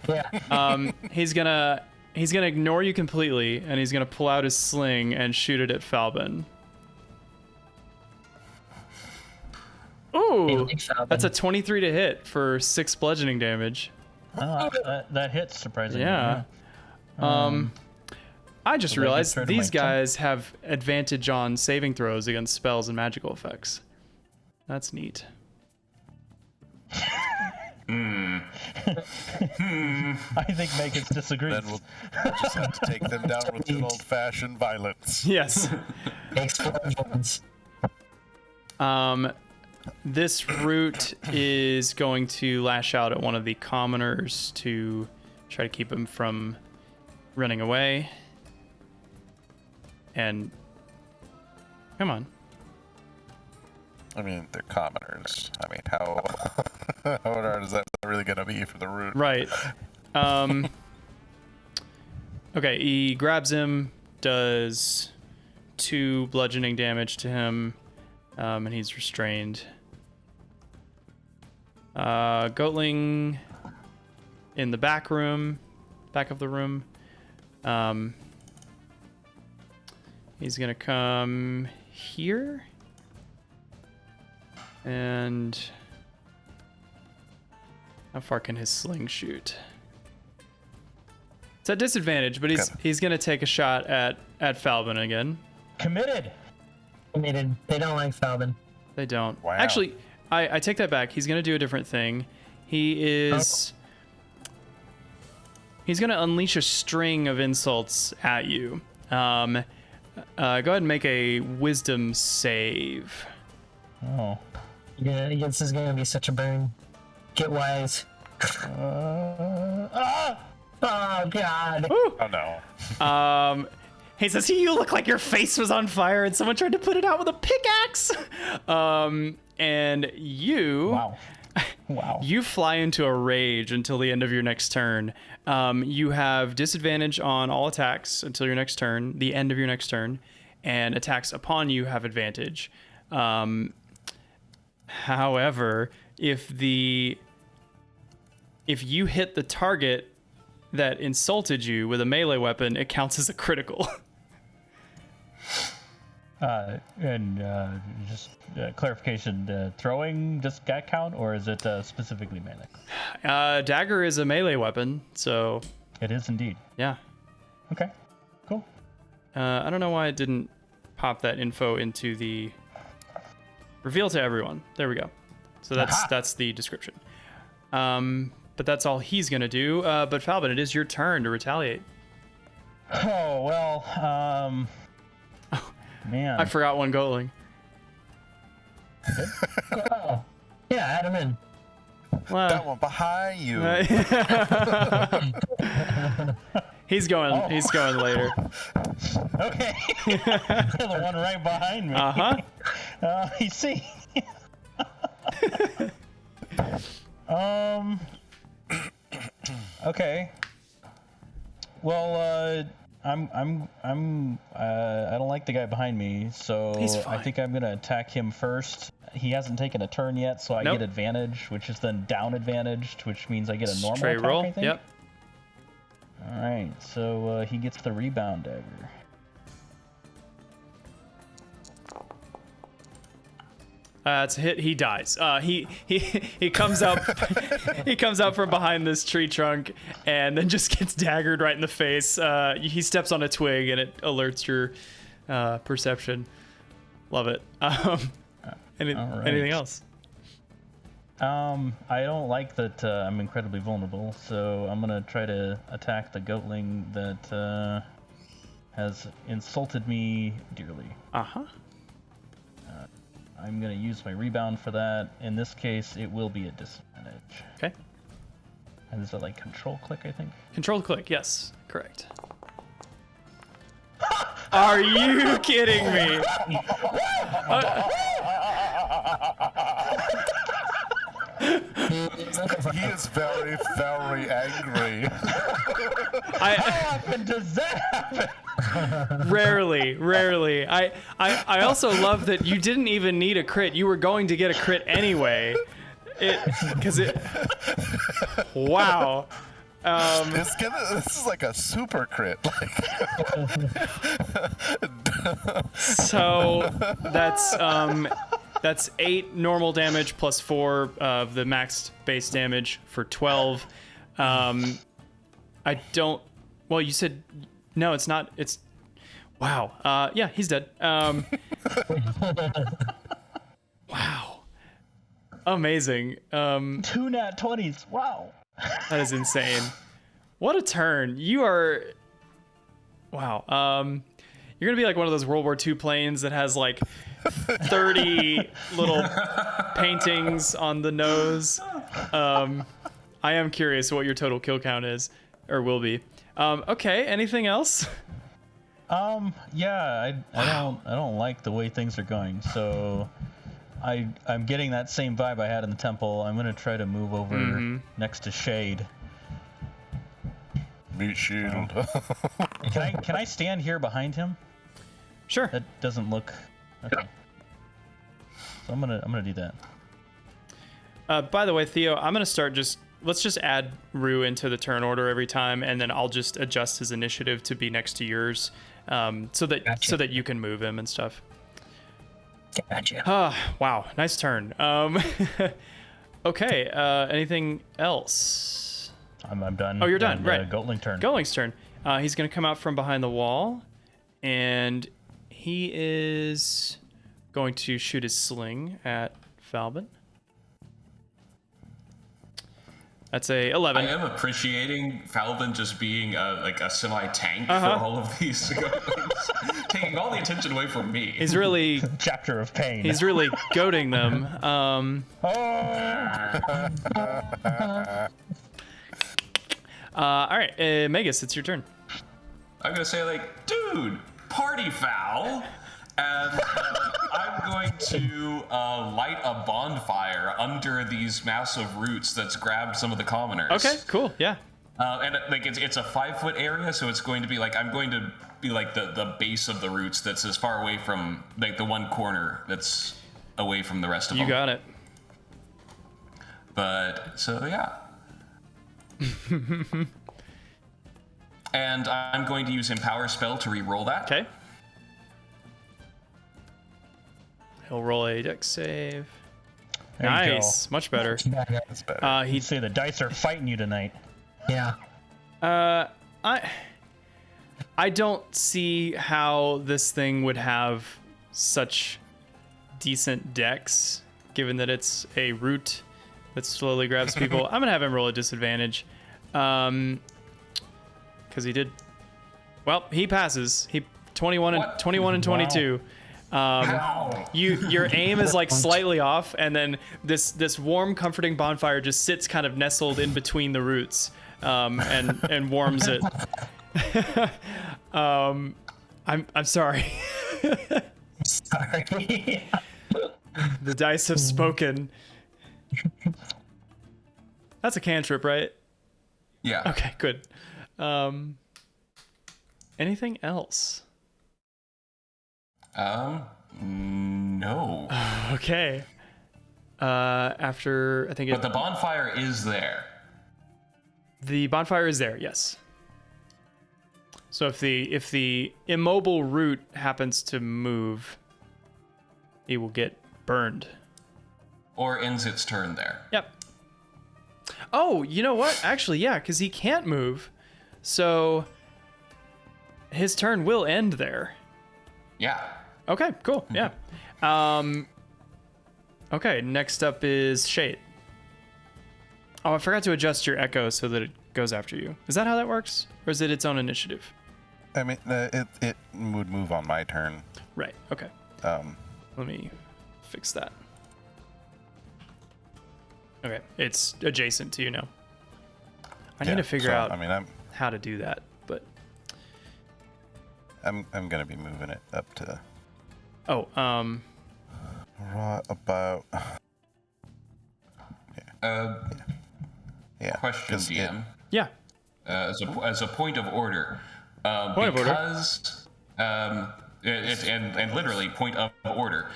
Yeah. He's gonna ignore you completely, and he's gonna pull out his sling and shoot it at Falbin. Ooh, that's a 23 to hit for 6 bludgeoning damage. Oh, that hits, surprisingly. Yeah. I just Well, realized turn to these my guys have advantage on saving throws against spells and magical effects. That's neat. I think Magus disagrees. Then we'll just have to take them down with good old-fashioned violence. Yes. Explosions. This root is going to lash out at one of the commoners to try to keep him from running away. and come on. I mean, they're commoners. I mean, how hard is that really gonna be for the root? Right. Okay, he grabs him, does 2 bludgeoning damage to him, and he's restrained. Goatling in the back of the room. He's gonna come here. And how far can his sling shoot? It's at disadvantage, but he's gonna take a shot at Falbin again. Committed. They don't like Falbin. They don't. Wow. Actually, I take that back. He's gonna do a different thing. He's gonna unleash a string of insults at you. Go ahead and make a wisdom save. Oh. Yeah, this is gonna be such a burn. Get wise. Oh God. Oh no. He says, "You look like your face was on fire and someone tried to put it out with a pickaxe." And you, Wow. you fly into a rage until the end of your next turn. You have disadvantage on all attacks until your next turn, the end of your next turn, and attacks upon you have advantage. However, if you hit the target that insulted you with a melee weapon, it counts as a critical. Just clarification, throwing does that count, or is it specifically melee? Dagger is a melee weapon, so It is indeed. yeah. Okay, cool. I don't know why it didn't pop that info into the reveal to everyone. There we go. So that's the description. But that's all he's gonna do. But Falbin, it is your turn to retaliate. Oh, well, man. I forgot one Goatling. Oh. Yeah, add him in. Well, That one behind you. he's going later. Okay. The one right behind me. Uh-huh. You see. Okay. Well, I don't like the guy behind me, so He's fine. I think I'm gonna attack him first. He hasn't taken a turn yet, so I Nope. get advantage, which is then down advantaged, which means I get a normal Straight attack, roll. I think. Yep. All right, so he gets the rebound dagger. It's a hit. He dies. He comes out. He comes out from behind this tree trunk and then just gets daggered right in the face. He steps on a twig and it alerts your perception. Love it. Anything else? I don't like that I'm incredibly vulnerable, so I'm gonna try to attack the goatling that has insulted me dearly. Uh-huh. I'm gonna use my rebound for that. In this case, it will be a disadvantage. Okay. And is it like control click, I think? Control click. Yes, correct. Are you kidding me? He is very, very angry. How often does that happen? Rarely. I also love that you didn't even need a crit. You were going to get a crit anyway. Wow. This is like a super crit. So that's 8 normal damage plus 4 of the max base damage for 12. I don't. Well, you said no. It's not. It's. Wow. Yeah, he's dead. Wow. Amazing. 2 nat 20s. Wow. That is insane. What a turn. You are. Wow. You're gonna be like one of those World War II planes that has like 30 little paintings on the nose. I am curious what your total kill count is, or will be. Okay, anything else? Yeah, I don't like the way things are going. So, I'm getting that same vibe I had in the temple. I'm gonna try to move over next to Shade. Meat shield. Can I stand here behind him? Sure. That doesn't look okay. So I'm gonna do that. By the way, Theo, I'm gonna start let's just add Rue into the turn order every time, and then I'll just adjust his initiative to be next to yours, so that you can move him and stuff. Gotcha. Wow, nice turn. Okay. Anything else? I'm done. Oh, you're done. And, Right. Goatling's turn. Goatling's turn. He's gonna come out from behind the wall, and he is going to shoot his sling at Falbin. That's a 11. I am appreciating Falvin just being a semi-tank for all of these goblins, taking all the attention away from me. He's really Chapter of pain. He's really goading them. All right, Magus, it's your turn. I'm gonna say dude, party foul, and I'm going to light a bonfire under these massive roots that's grabbed some of the commoners. Okay, cool, yeah. And it's a 5-foot area, so it's going to be I'm going to be the base of the roots that's as far away from the one corner that's away from the rest of them. You got it. But so yeah. And I'm going to use Empower spell to re-roll that. Okay. He'll roll a dex save. There you Nice, much better. That's better. He'd say the dice are fighting you tonight. Yeah. I don't see how this thing would have such decent dex, given that it's a root that slowly grabs people. I'm gonna have him roll a disadvantage, because he did. Well, he passes. He 21 and 22. Your aim is slightly off, and then this warm, comforting bonfire just sits kind of nestled in between the roots, and warms it. I'm sorry. Sorry. The dice have spoken. That's a cantrip, right? Yeah. Okay, good. Anything else? No. Okay. After I think But the bonfire is there. the bonfire is there, yes. So if the immobile root happens to move, it will get burned. Or ends its turn there. Yep. Oh, you know what? Actually, yeah, because he can't move. So his turn will end there. Yeah. Okay, cool. Yeah. Okay, next up is Shade. Oh, I forgot to adjust your echo so that it goes after you. Is that how that works? Or is it its own initiative? I mean, it would move on my turn. Right, okay. Let me fix that. Okay, it's adjacent to you now. I need to figure out how to do that, but... I'm gonna be moving it up to... Oh, about... Yeah. Question, DM. yeah. As a point of order. Point of order. Because, and literally point of order.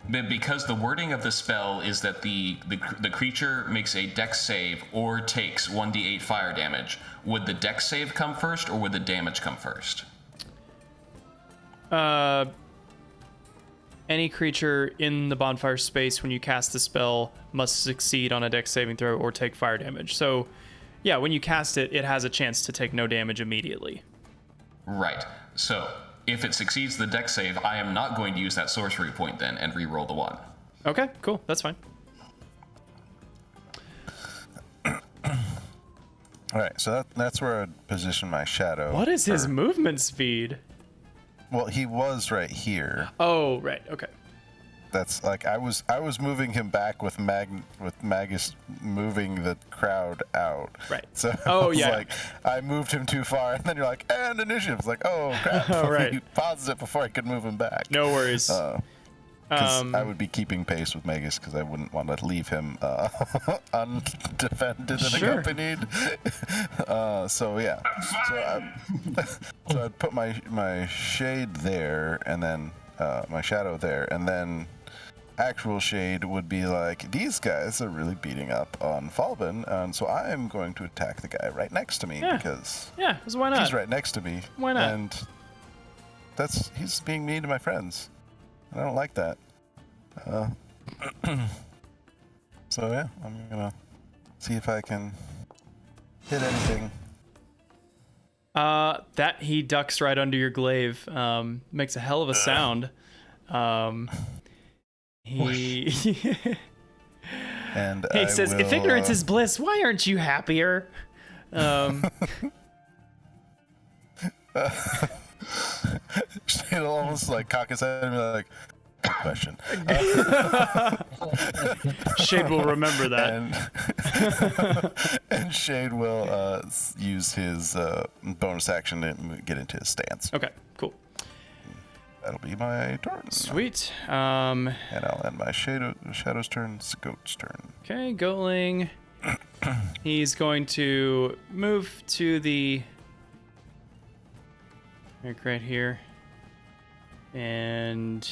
Because the wording of the spell is that the creature makes a dex save or takes 1d8 fire damage, would the dex save come first or would the damage come first? Any creature in the bonfire space when you cast the spell must succeed on a dex saving throw or take fire damage. So, yeah, when you cast it, it has a chance to take no damage immediately. Right. So, if it succeeds the dex save, I am not going to use that sorcery point then and re-roll the 1. Okay, cool. That's fine. All right, so that's where I'd position my shadow. What is his movement speed? Well, he was right here. Oh, right. Okay. that's like I was moving him back with Magus moving the crowd out. Right. So Oh, it's yeah. like I moved him too far, and then you're like, and initiative. It's like, oh crap. Oh, right. He paused it before I could move him back. No worries. 'Cause I would be keeping pace with Magus because I wouldn't want to leave him undefended and Sure. accompanied. So yeah. So I'd put my shade there, and then my shadow there, and then actual shade would be like, these guys are really beating up on Falbin, and so I am going to attack the guy right next to me because Yeah, 'cause why not? he's right next to me. Why not? And he's being mean to my friends. I don't like that. So yeah, I'm gonna see if I can hit anything. That he ducks right under your glaive. Makes a hell of a sound. He And he I says, will, "If ignorance is bliss, why aren't you happier?" It'll almost like cock his head and be like, good question. Shade will remember that. And Shade will use his bonus action to get into his stance. Okay, cool. That'll be my turn. Sweet. And I'll end my Shadow's turn. It's Goat's turn. Okay, Goatling. He's going to move to the right here. And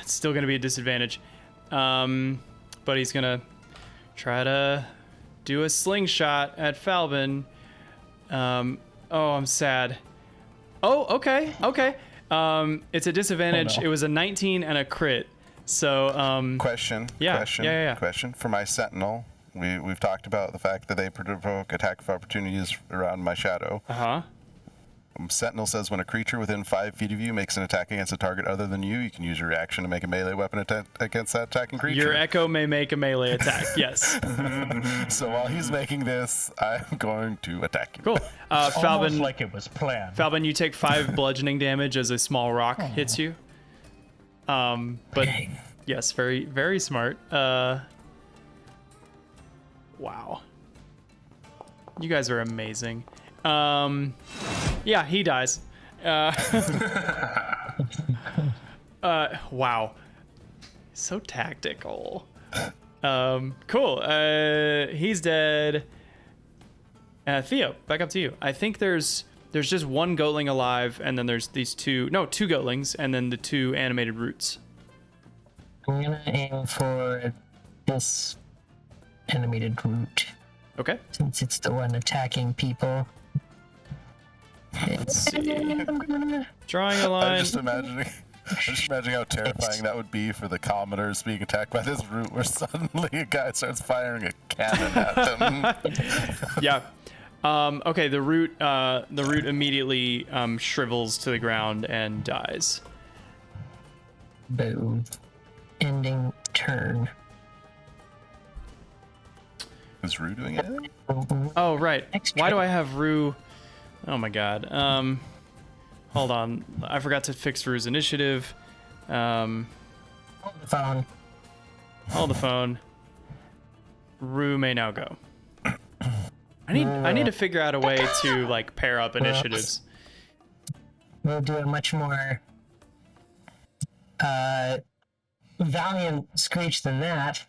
it's still going to be a disadvantage. But he's going to try to do a slingshot at Falbin. Oh, I'm sad. Oh, okay. It's a disadvantage. Oh, no. It was a 19 and a crit. So, Question. Question for my Sentinel. We've talked about the fact that they provoke attack of opportunities around my shadow. Uh-huh. Sentinel says when a creature within 5 feet of you makes an attack against a target other than you, you can use your reaction to make a melee weapon attack against that attacking creature. Your echo may make a melee attack. Yes. So while he's making this, I'm going to attack you. Cool. Almost Falbin, like it was planned. Falbin, you take 5 bludgeoning damage as a small rock hits you. But yes, very, very smart. Wow. You guys are amazing. Yeah, he dies. Wow. So tactical. Cool. He's dead. Theo, back up to you. I think there's just one goatling alive, and then there's these two goatlings, and then the 2 animated roots. I'm gonna aim for this animated root, Okay. since it's the one attacking people. Let's see. Drawing a I'm line. just imagining how terrifying that would be for the commoners being attacked by this root, where suddenly a guy starts firing a cannon at them. Yeah. Okay. The root immediately shrivels to the ground and dies. Boom. Ending turn. Is Rue doing anything? Oh right. Next Why do turn. I have Rue? Oh my god. Hold on. I forgot to fix Rue's initiative. Hold the phone. Hold the phone. Rue may now go. I need to figure out a way to like pair up initiatives. We'll do a much more valiant screech than that.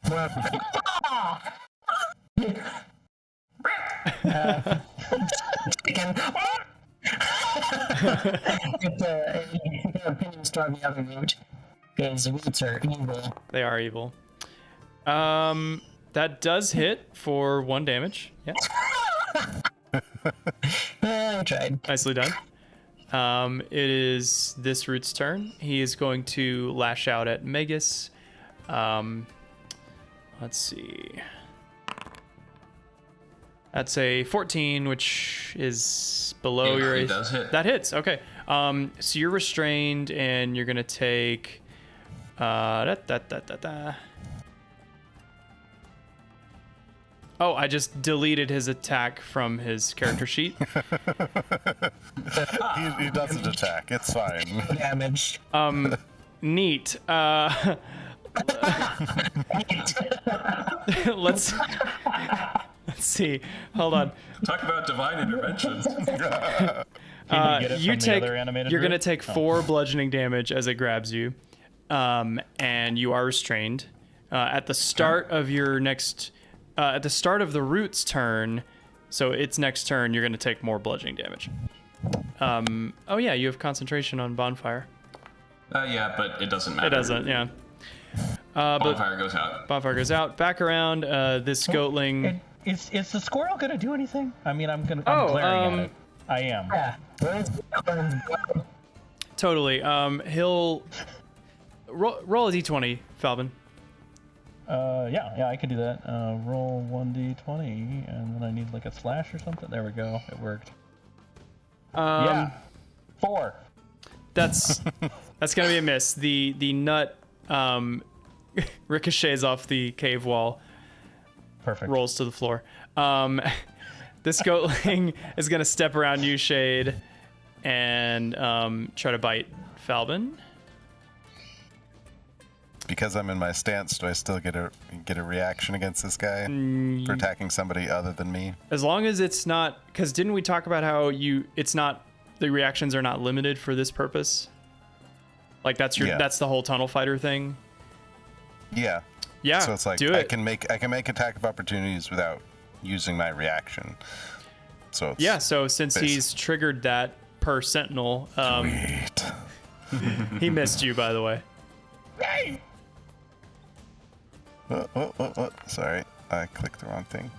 More again. Get the opinions toward the other root, because the roots are evil. They are evil. That does hit for 1 damage. Yeah. I tried. Nicely done. It is this root's turn. He is going to lash out at Megas. Let's see. That's a 14, which is below your. It does hit. That hits. Okay. So you're restrained, and you're gonna take. Oh, I just deleted his attack from his character sheet. He doesn't attack. It's fine. Damage. Neat. Let's see. Hold on. Talk about divine intervention. Can we get it from the other animated You're gonna group? take 4 bludgeoning damage as it grabs you, and you are restrained. At the start of your next, at the start of the root's turn, so its next turn, you're gonna take more bludgeoning damage. Oh yeah, you have concentration on bonfire. Yeah, but it doesn't matter. It doesn't, yeah. But Bonfire goes out. bonfire goes out. Back around, this goatling. Is the squirrel gonna do anything? I mean, I'm glaring at it. I am. Yeah. Totally. He'll roll a d20, Falvin. Yeah, I could do that. Roll 1d20, and then I need like a slash or something. There we go. It worked. Yeah. 4. That's gonna be a miss. The nut ricochets off the cave wall, Perfect. rolls to the floor. This goatling is gonna step around you, Shade, and try to bite Falvin. Because I'm in my stance, do I still get a reaction against this guy for attacking somebody other than me? As long as it's not, because didn't we talk about how the reactions are not limited for this purpose? Like that's the whole tunnel fighter thing. Yeah. Yeah. So it's like do I it. can make attack of opportunities without using my reaction. So it's Yeah. So since he's triggered that per sentinel, Sweet. he missed you, by the way. Sorry, I clicked the wrong thing.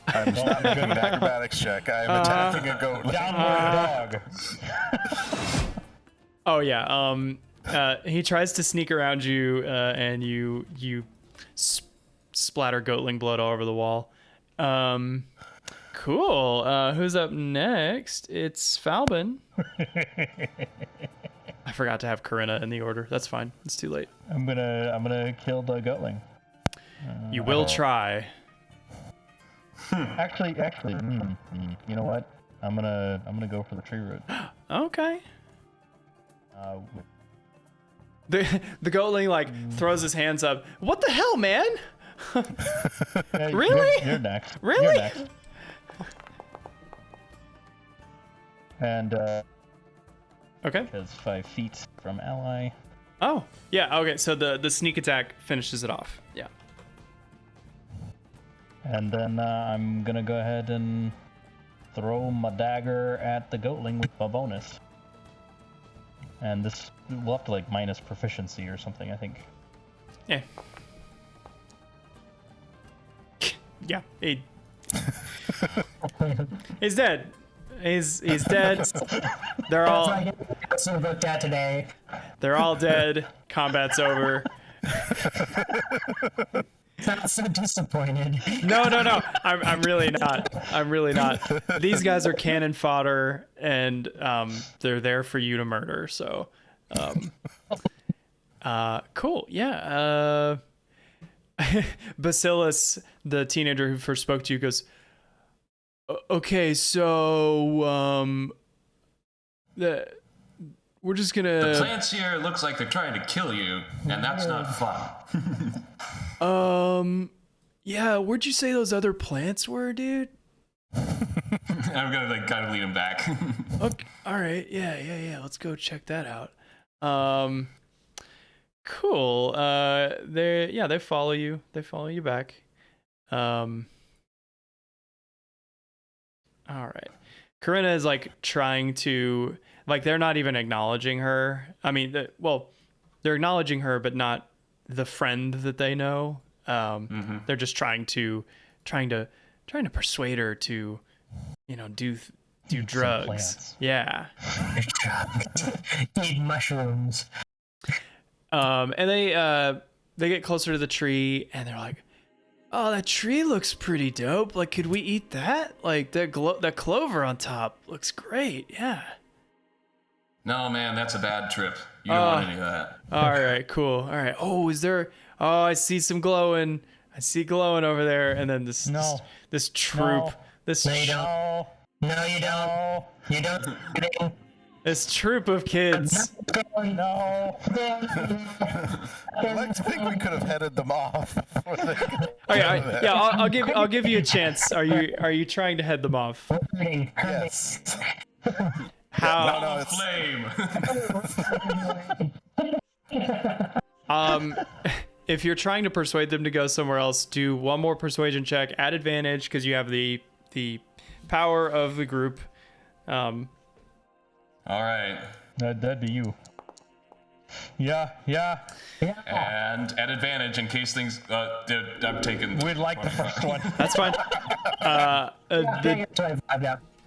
I'm not making an acrobatics check. I'm attacking a goat. Downward dog. Oh yeah. He tries to sneak around you, and you splatter goatling blood all over the wall. Cool. Who's up next? It's Falbin. I forgot to have Corinna in the order. That's fine. It's too late. I'm gonna kill the goatling. You will try. Actually, you know what? I'm gonna go for the tree root. Okay. With The goatling like throws his hands up. What the hell, man? Yeah, Really? You're next. Really? You're next. And Okay. because 5 feet from ally. Oh, yeah. Okay. So the sneak attack finishes it off. Yeah. And then I'm gonna go ahead and throw my dagger at the goatling with a bonus. And this will have to like minus proficiency or something, I think. Yeah. Yeah. He's dead. He's dead. They're all looked at today. they're all dead. Combat's over. Not so disappointed. No. I'm really not. These guys are cannon fodder, and they're there for you to murder. So, cool. Yeah. Bacillus, the teenager who first spoke to you, goes, "Okay, so we're just gonna." The plants here looks like they're trying to kill you, and that's not fun. Yeah, where'd you say those other plants were, dude? I'm gonna like kind of lead him back. Okay, all right, yeah. Let's go check that out. Cool. They follow you. They follow you back. All right. Corinna is like trying to they're not even acknowledging her. I mean, they're acknowledging her, but not the friend that they know. They're just trying to persuade her to, do drugs. plants. Yeah. Eat mushrooms. And they get closer to the tree and they're like, "Oh, that tree looks pretty dope. Like, could we eat that? Like, that clover on top looks great. Yeah." No, man, that's a bad trip. You don't want any of that. All right, cool. All right. Oh, is there? Oh, I see some glowing. I see glowing over there. And then this troop. No. This No, you don't. No. No, you don't. You don't. This troop of kids. No. I'd like to think we could have headed them off. Before they Okay, yeah, I'll give you a chance. Are you trying to head them off? Yes. How? No, Flame. If you're trying to persuade them to go somewhere else, do one more persuasion check at advantage because you have the power of the group. All right. That'd be you. Yeah. And at advantage in case things. I'm taking. We'd like the first one. That's fine. Yeah.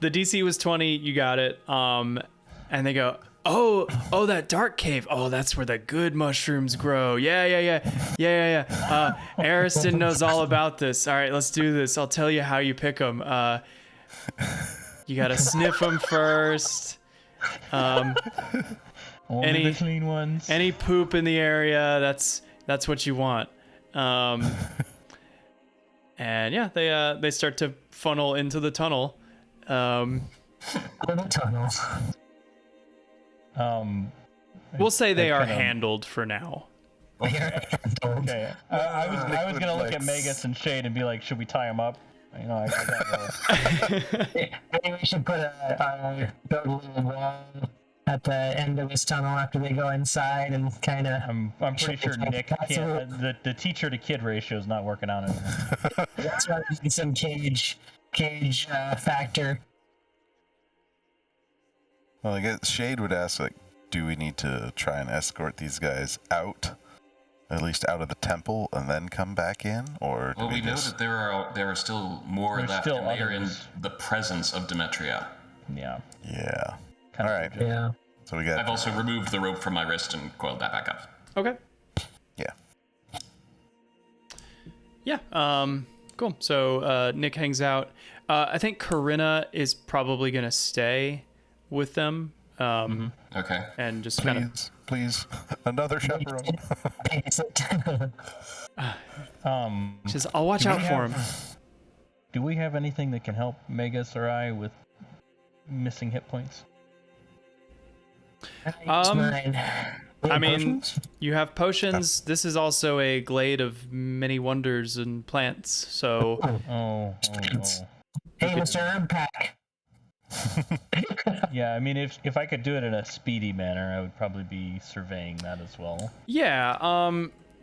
The DC was 20. You got it. And they go, oh, that dark cave. Oh, that's where the good mushrooms grow. Yeah. Ariston knows all about this. All right, let's do this. I'll tell you how you pick them. You gotta sniff them first. Only the clean ones. Any poop in the area, that's what you want. And yeah, they start to funnel into the tunnel. Tunnels. We'll say they are handled for now. Okay. I was gonna look at Magus and Shade and be like, should we tie him up? You know, I got Maybe we should put build a little wall at the end of this tunnel after they go inside and kind of. I'm pretty sure Nick can't. The teacher to kid ratio is not working out anymore. That's why we need some cage factor. Well, I guess Shade would ask, like, do we need to try and escort these guys out? At least out of the temple and then come back in? Or do Well, we know just... that there are still more There's left, still and they are in others. the presence of Demetria. Yeah. Yeah. Kinda All right. Yeah. So we got... I've also removed the rope from my wrist and coiled that back up. Okay. Yeah. Yeah. Cool. So Nick hangs out. I think Corinna is probably gonna stay with them. Okay. And just kind of. Please. Another chaperone. Just, I'll watch out for him. Do we have anything that can help Magus or I with missing hit points? I mean, you have potions. This is also a glade of many wonders and plants. So Oh. Hey, Mr. Herb Pack. Yeah, I mean, if I could do it in a speedy manner, I would probably be surveying that as well. yeah.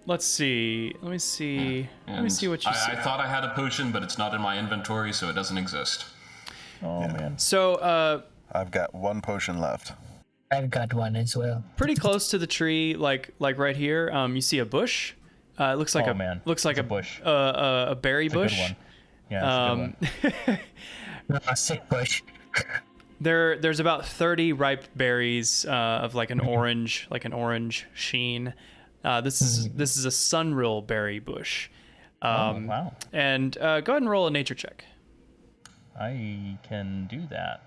Let's see. Let me see what you see. I thought I had a potion, but it's not in my inventory, so it doesn't exist. Oh man. So I've got one potion left. I've got one as well. pretty close to the tree, like right here. You see a bush. It looks like looks like It's a bush. a berry It's a bush. good one. Yeah, it's a good one. A sick bush. There's about 30 ripe berries of like an orange sheen. This is a sunrill berry bush. Wow. And go ahead and roll a nature check. I can do that.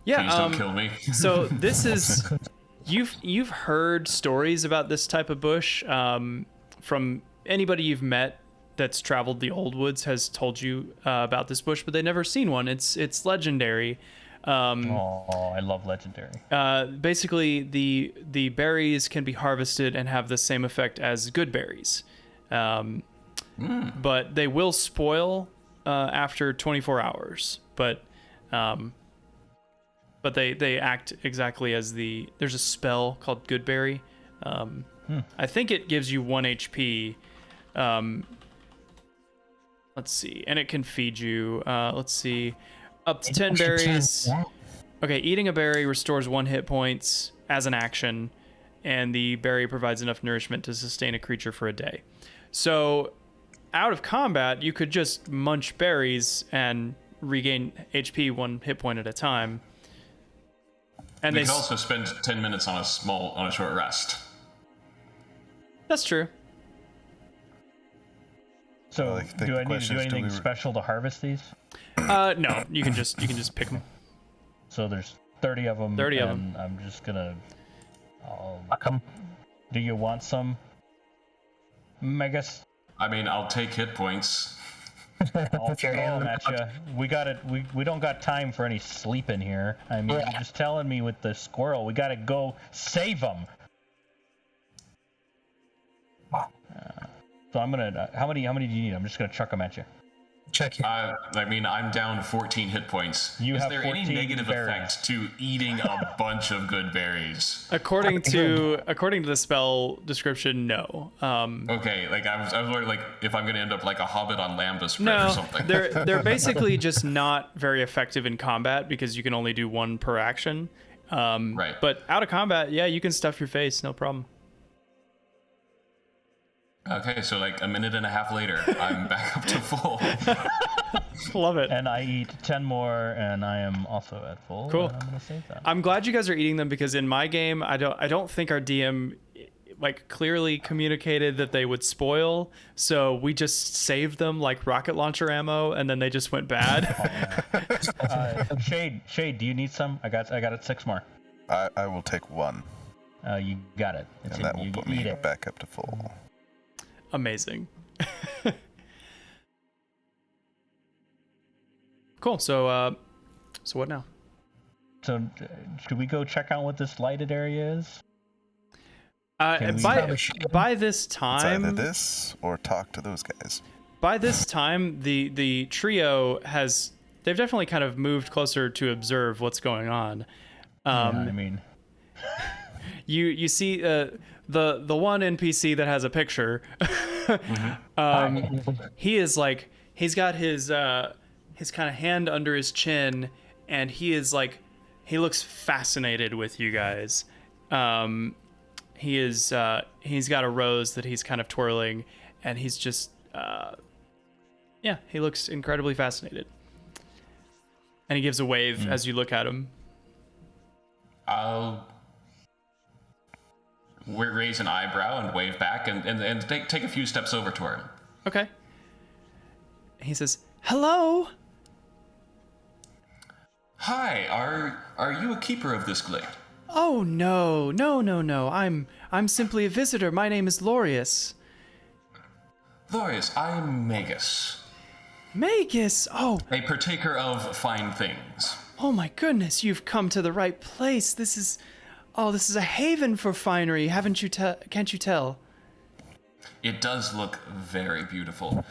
Yeah. Please don't kill me. So this is you've heard stories about this type of bush from anybody you've met that's traveled the old woods has told you about this bush, but they've never seen one. It's legendary. I love legendary. Basically, the berries can be harvested and have the same effect as good berries, but they will spoil after 24 hours. But they act exactly as there's a spell called Good Berry. I think it gives you 1 HP. Let's see, and it can feed you. Let's see, up to 10 berries. Okay, eating a berry restores 1 hit points as an action, and the berry provides enough nourishment to sustain a creature for a day. So, out of combat, you could just munch berries and regain HP 1 hit point at a time. And We could also spend 10 minutes on a short rest. That's true. So, I think do the I need to question do is, do anything we- special to harvest these? No, you can just pick them. So there's 30 of them. 30 of and I'm just gonna. Welcome. Do you want some? Magus? I mean, I'll take hit points. I'll If you're throw 'em in at the- you. We got it. We don't got time for any sleeping here. I mean, Yeah. you're just telling me with the squirrel. We gotta go save him. So I'm gonna. How many do you need? I'm just gonna chuck them at you. Check it. I mean, I'm down 14 hit points. You Is have there any 14 negative berries. effect to eating a bunch of good berries? According to the spell description, no. Okay, like I was worried, like if I'm gonna end up like a hobbit on Lambda spread or No, something. they're basically just not very effective in combat because you can only do one per action. Right. But out of combat, yeah, you can stuff your face, no problem. Okay, so like a minute and a half later, I'm back up to full. Love it. And I eat 10 more, and I am also at full. Cool. And I'm gonna save that. I'm glad you guys are eating them because in my game, I don't think our DM like clearly communicated that they would spoil, so we just saved them like rocket launcher ammo, and then they just went bad. Shade, do you need some? I got it 6 more. I will take one, You got it. It's and that will you put eat me it. back up to full. Amazing. Cool. So what now? So, should we go check out what this lighted area is? Can we- By this It's either time, this or talk to those guys. by this time, the trio they've definitely kind of moved closer to observe what's going on. I mean, You see the one NPC that has a picture. He is like he's got his kind of hand under his chin, and he is like he looks fascinated with you guys. He's got a rose that he's kind of twirling, and he's just he looks incredibly fascinated. And he gives a wave as you look at him. I'll raise an eyebrow and wave back and take a few steps over to her. Okay. He says, "Hello." Hi, are you a keeper of this glade? Oh no. I'm simply a visitor. My name is Lorius. Lorius, I'm Magus, Magus. Oh a partaker of fine things. my goodness, you've come to the right place. This is a haven for finery. Can't you tell? It does look very beautiful.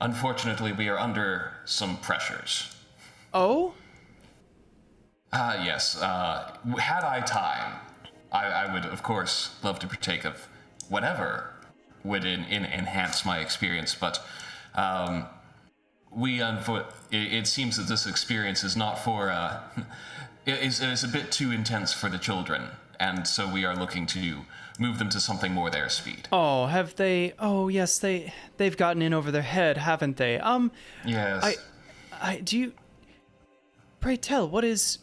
Unfortunately, we are under some pressures. Oh? Yes. Had I time, I would, of course, love to partake of whatever would enhance my experience, but it seems that this experience is not for... is a bit too intense for the children, and so we are looking to move them to something more their speed. Oh, have they? Oh, yes, they've gotten in over their head, haven't they? Yes. Do you? Pray tell, what is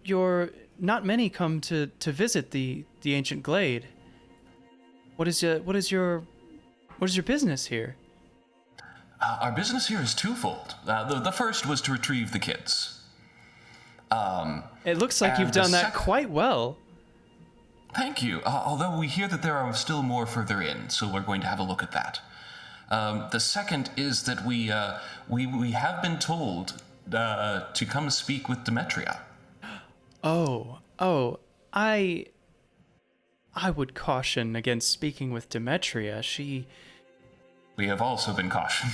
your? Not many come to visit the ancient glade. What is your business here? Our business here is twofold. The first was to retrieve the kids. It looks like and you've the done that sec- quite well. Thank you. Although we hear that there are still more further in, so we're going to have a look at that. The second is that we have been told to come speak with Demetria. Oh, I would caution against speaking with Demetria. We have also been cautioned.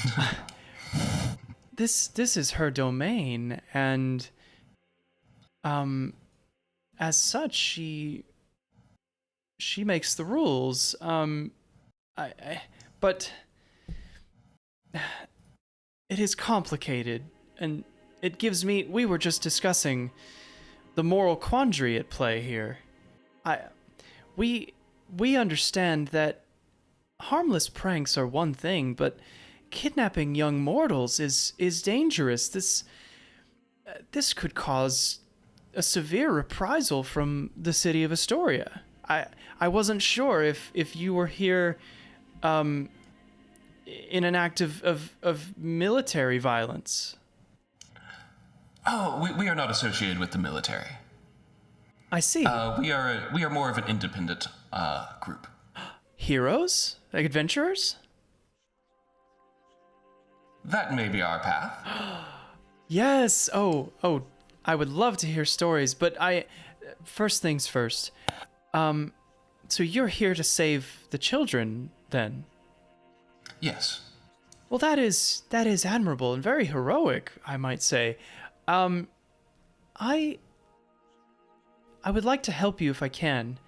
This is her domain, and as such, she makes the rules. But it is complicated, and it gives me. We were just discussing the moral quandary at play here. We understand that harmless pranks are one thing, but kidnapping young mortals is dangerous. This could cause a severe reprisal from the city of Astoria. I wasn't sure if you were here in an act of military violence. Oh, we are not associated with the military. I see. We are more of an independent group. Heroes? Like adventurers? that may be our path. Yes. Oh, I would love to hear stories, but first things first. So you're here to save the children, then? Yes. Well, that is admirable and very heroic, I might say. I would like to help you if I can.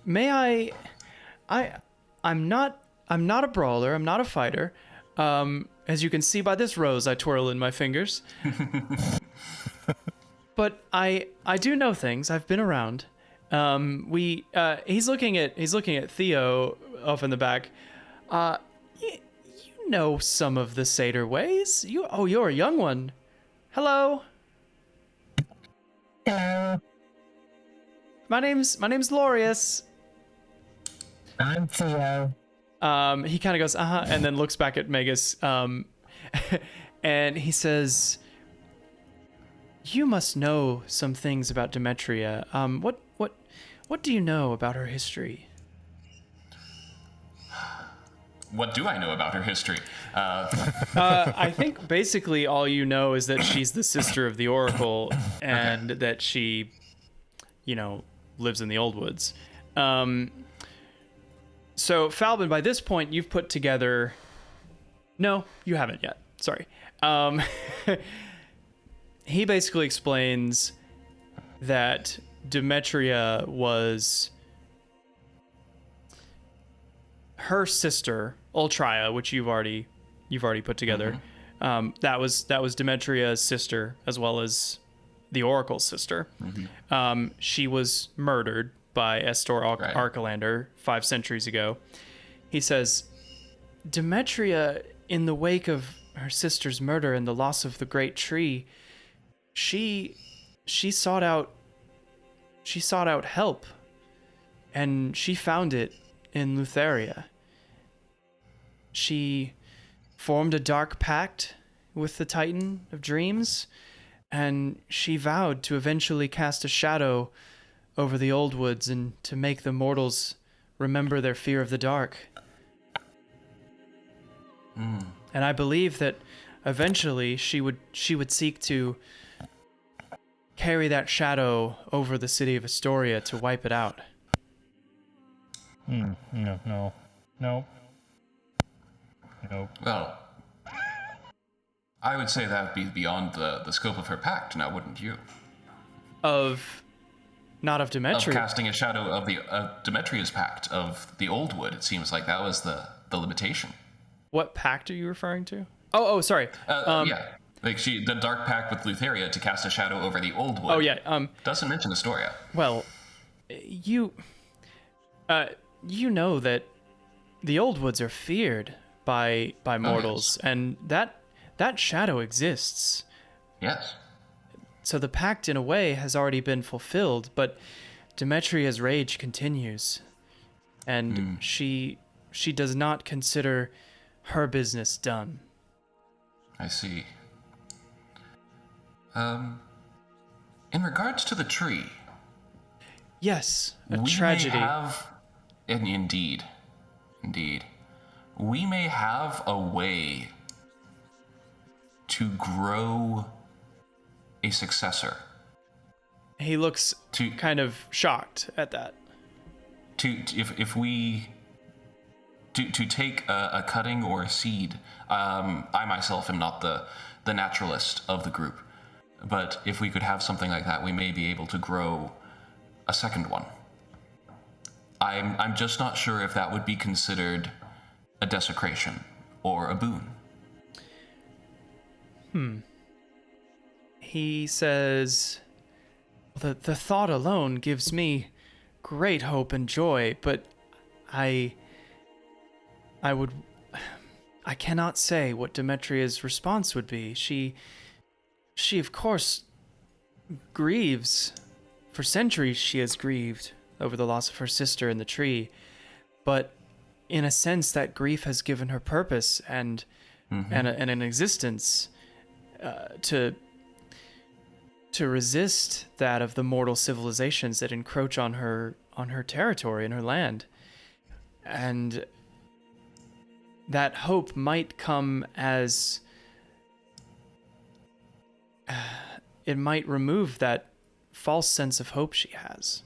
May I? I'm not a brawler. I'm not a fighter. As you can see by this rose I twirl in my fingers. But I do know things. I've been around. He's looking at Theo off in the back. You know some of the satyr ways. You're a young one. Hello. Hello. My name's Lorius. I'm Theo. He kind of goes, and then looks back at Magus, and he says, "You must know some things about Demetria. What do you know about her history?" What do I know about her history? I think basically all you know is that she's the sister of the Oracle, and that she, lives in the Old Woods. So, Falbin, by this point, you've put together... No, you haven't yet. Sorry. He basically explains that Demetria was her sister, Ultria, which you've already put together. Mm-hmm. That was Demetria's sister, as well as the Oracle's sister. Mm-hmm. She was murdered by Estor Archelander 5 centuries ago. He says, Demetria, in the wake of her sister's murder and the loss of the great tree, she sought out help, and she found it in Lutheria. She formed a dark pact with the Titan of Dreams, and she vowed to eventually cast a shadow over the Old Woods and to make the mortals remember their fear of the dark. And I believe that eventually she would seek to carry that shadow over the city of Astoria to wipe it out. No. Well, I would say that would be beyond the scope of her pact, now wouldn't you? Not of Demetria. Of casting a shadow of the Demetria's pact of the Old Wood. It seems like that was the limitation. What pact are you referring to? Oh, sorry. Yeah, like the dark pact with Lutheria to cast a shadow over the Old Wood. Oh yeah. Doesn't mention Astoria. Well, you know that the Old Woods are feared by mortals, yes. And that shadow exists. Yes. So the pact, in a way, has already been fulfilled, but Demetria's rage continues, and she does not consider her business done. I see. In regards to the tree... Yes, a tragedy. Indeed. We may have a way to grow a successor. He looks kind of shocked at that. To take a cutting or a seed. I myself am not the naturalist of the group, but if we could have something like that, we may be able to grow a second one. I'm just not sure if that would be considered a desecration or a boon. He says, the thought alone gives me great hope and joy, but I cannot say what Demetria's response would be. She of course grieves. For centuries she has grieved over the loss of her sister in the tree, but in a sense that grief has given her purpose and an existence to resist that of the mortal civilizations that encroach on her territory and her land. And that hope might come as it might remove that false sense of hope she has,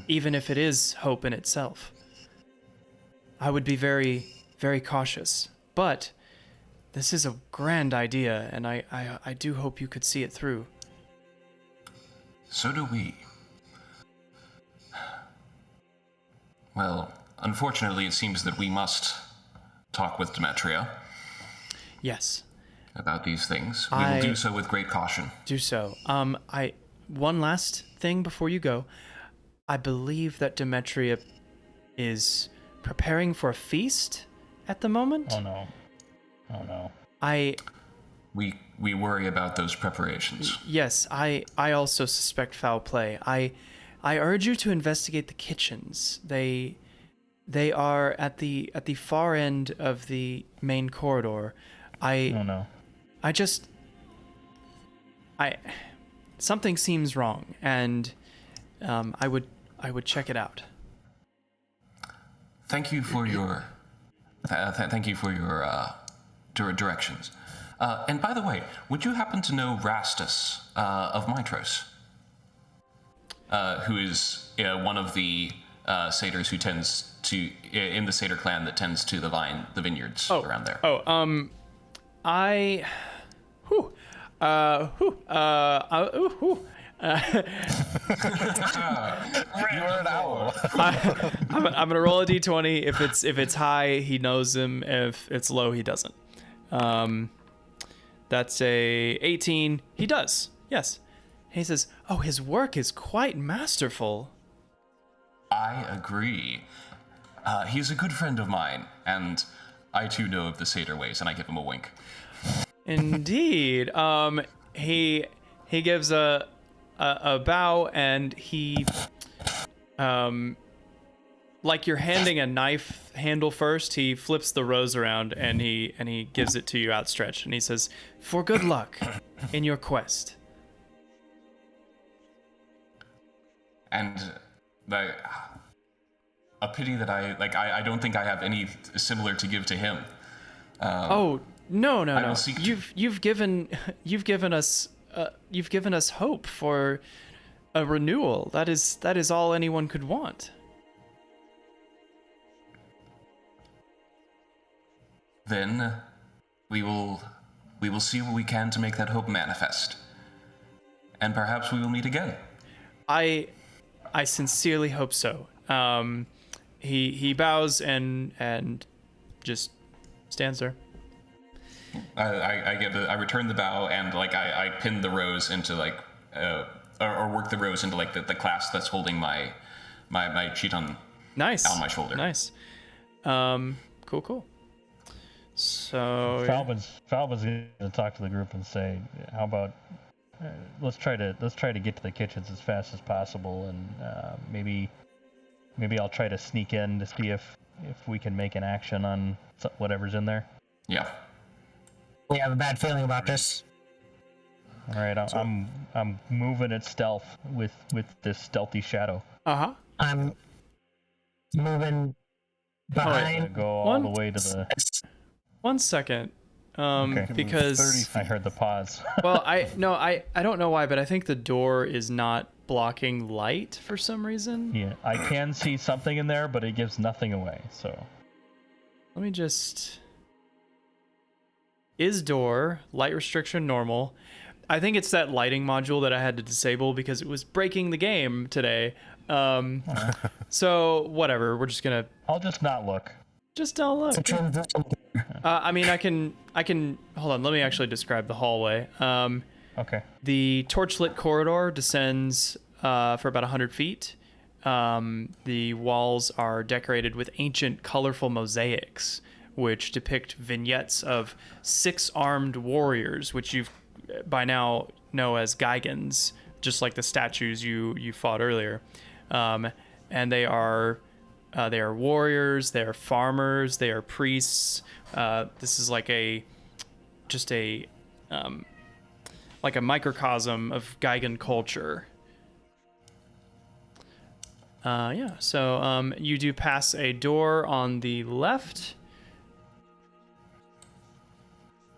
even if it is hope in itself. I would be very, very cautious, but this is a grand idea, and I do hope you could see it through. So do we. Well, unfortunately, it seems that we must talk with Demetria Yes, about these things. We will do so with great caution. do so. One last thing before you go. I believe that Demetria is preparing for a feast at the moment. Oh no. Oh no. We worry about those preparations. Yes, I also suspect foul play. I urge you to investigate the kitchens. They are at the far end of the main corridor. Oh no. Something seems wrong, and I would check it out. Thank you for your directions. And by the way, would you happen to know Rastus of Mitros, who is one of the satyrs who tends to in the satyr clan that tends to the vineyards around there? You're an owl. I'm gonna roll a d20. If it's high, he knows him. If it's low, he doesn't. That's a 18. He does. Yes. He says, "Oh, his work is quite masterful." I agree. He's a good friend of mine, and I too know of the satyr ways, and I give him a wink. Indeed. He gives a bow, and he like you're handing a knife handle first, he flips the rose around and he gives it to you outstretched, and he says, "For good luck in your quest." And a pity that I don't think I have any similar to give to him. Oh, no. will seek to- You've given us hope for a renewal. That is all anyone could want. Then we will see what we can to make that hope manifest. And perhaps we will meet again. I sincerely hope so. He bows and just stands there. I return the bow, and I pin the rose into or work the rose into the clasp that's holding my chiton Nice. on my shoulder. Nice. Cool. So Falvin's gonna talk to the group and say, "How about let's try to get to the kitchens as fast as possible, and maybe I'll try to sneak in to see if we can make an action on whatever's in there." Yeah. We have a bad feeling about this. All right, I'm moving at stealth with this stealthy shadow. Uh-huh. I'm moving I'm gonna behind. go all the way to the. 1 second. Okay. Because 30 feet. I heard the pause. well, I don't know why, but I think the door is not blocking light for some reason. Yeah, I can see something in there, but it gives nothing away. So Let me just... Is door, light restriction normal. I think it's that lighting module that I had to disable because it was breaking the game today. So, whatever, we're just gonna... I'll just not look. Just don't look. It's a transition. I mean, I can... Hold on, let me actually describe the hallway. Okay. The torchlit corridor descends for about 100 feet. The walls are decorated with ancient, colorful mosaics, which depict vignettes of 6 armed warriors, which you've by now know as Geigans, just like the statues you fought earlier. And they are warriors, they are farmers, they are priests. This is like a microcosm of Geigan culture. So you do pass a door on the left,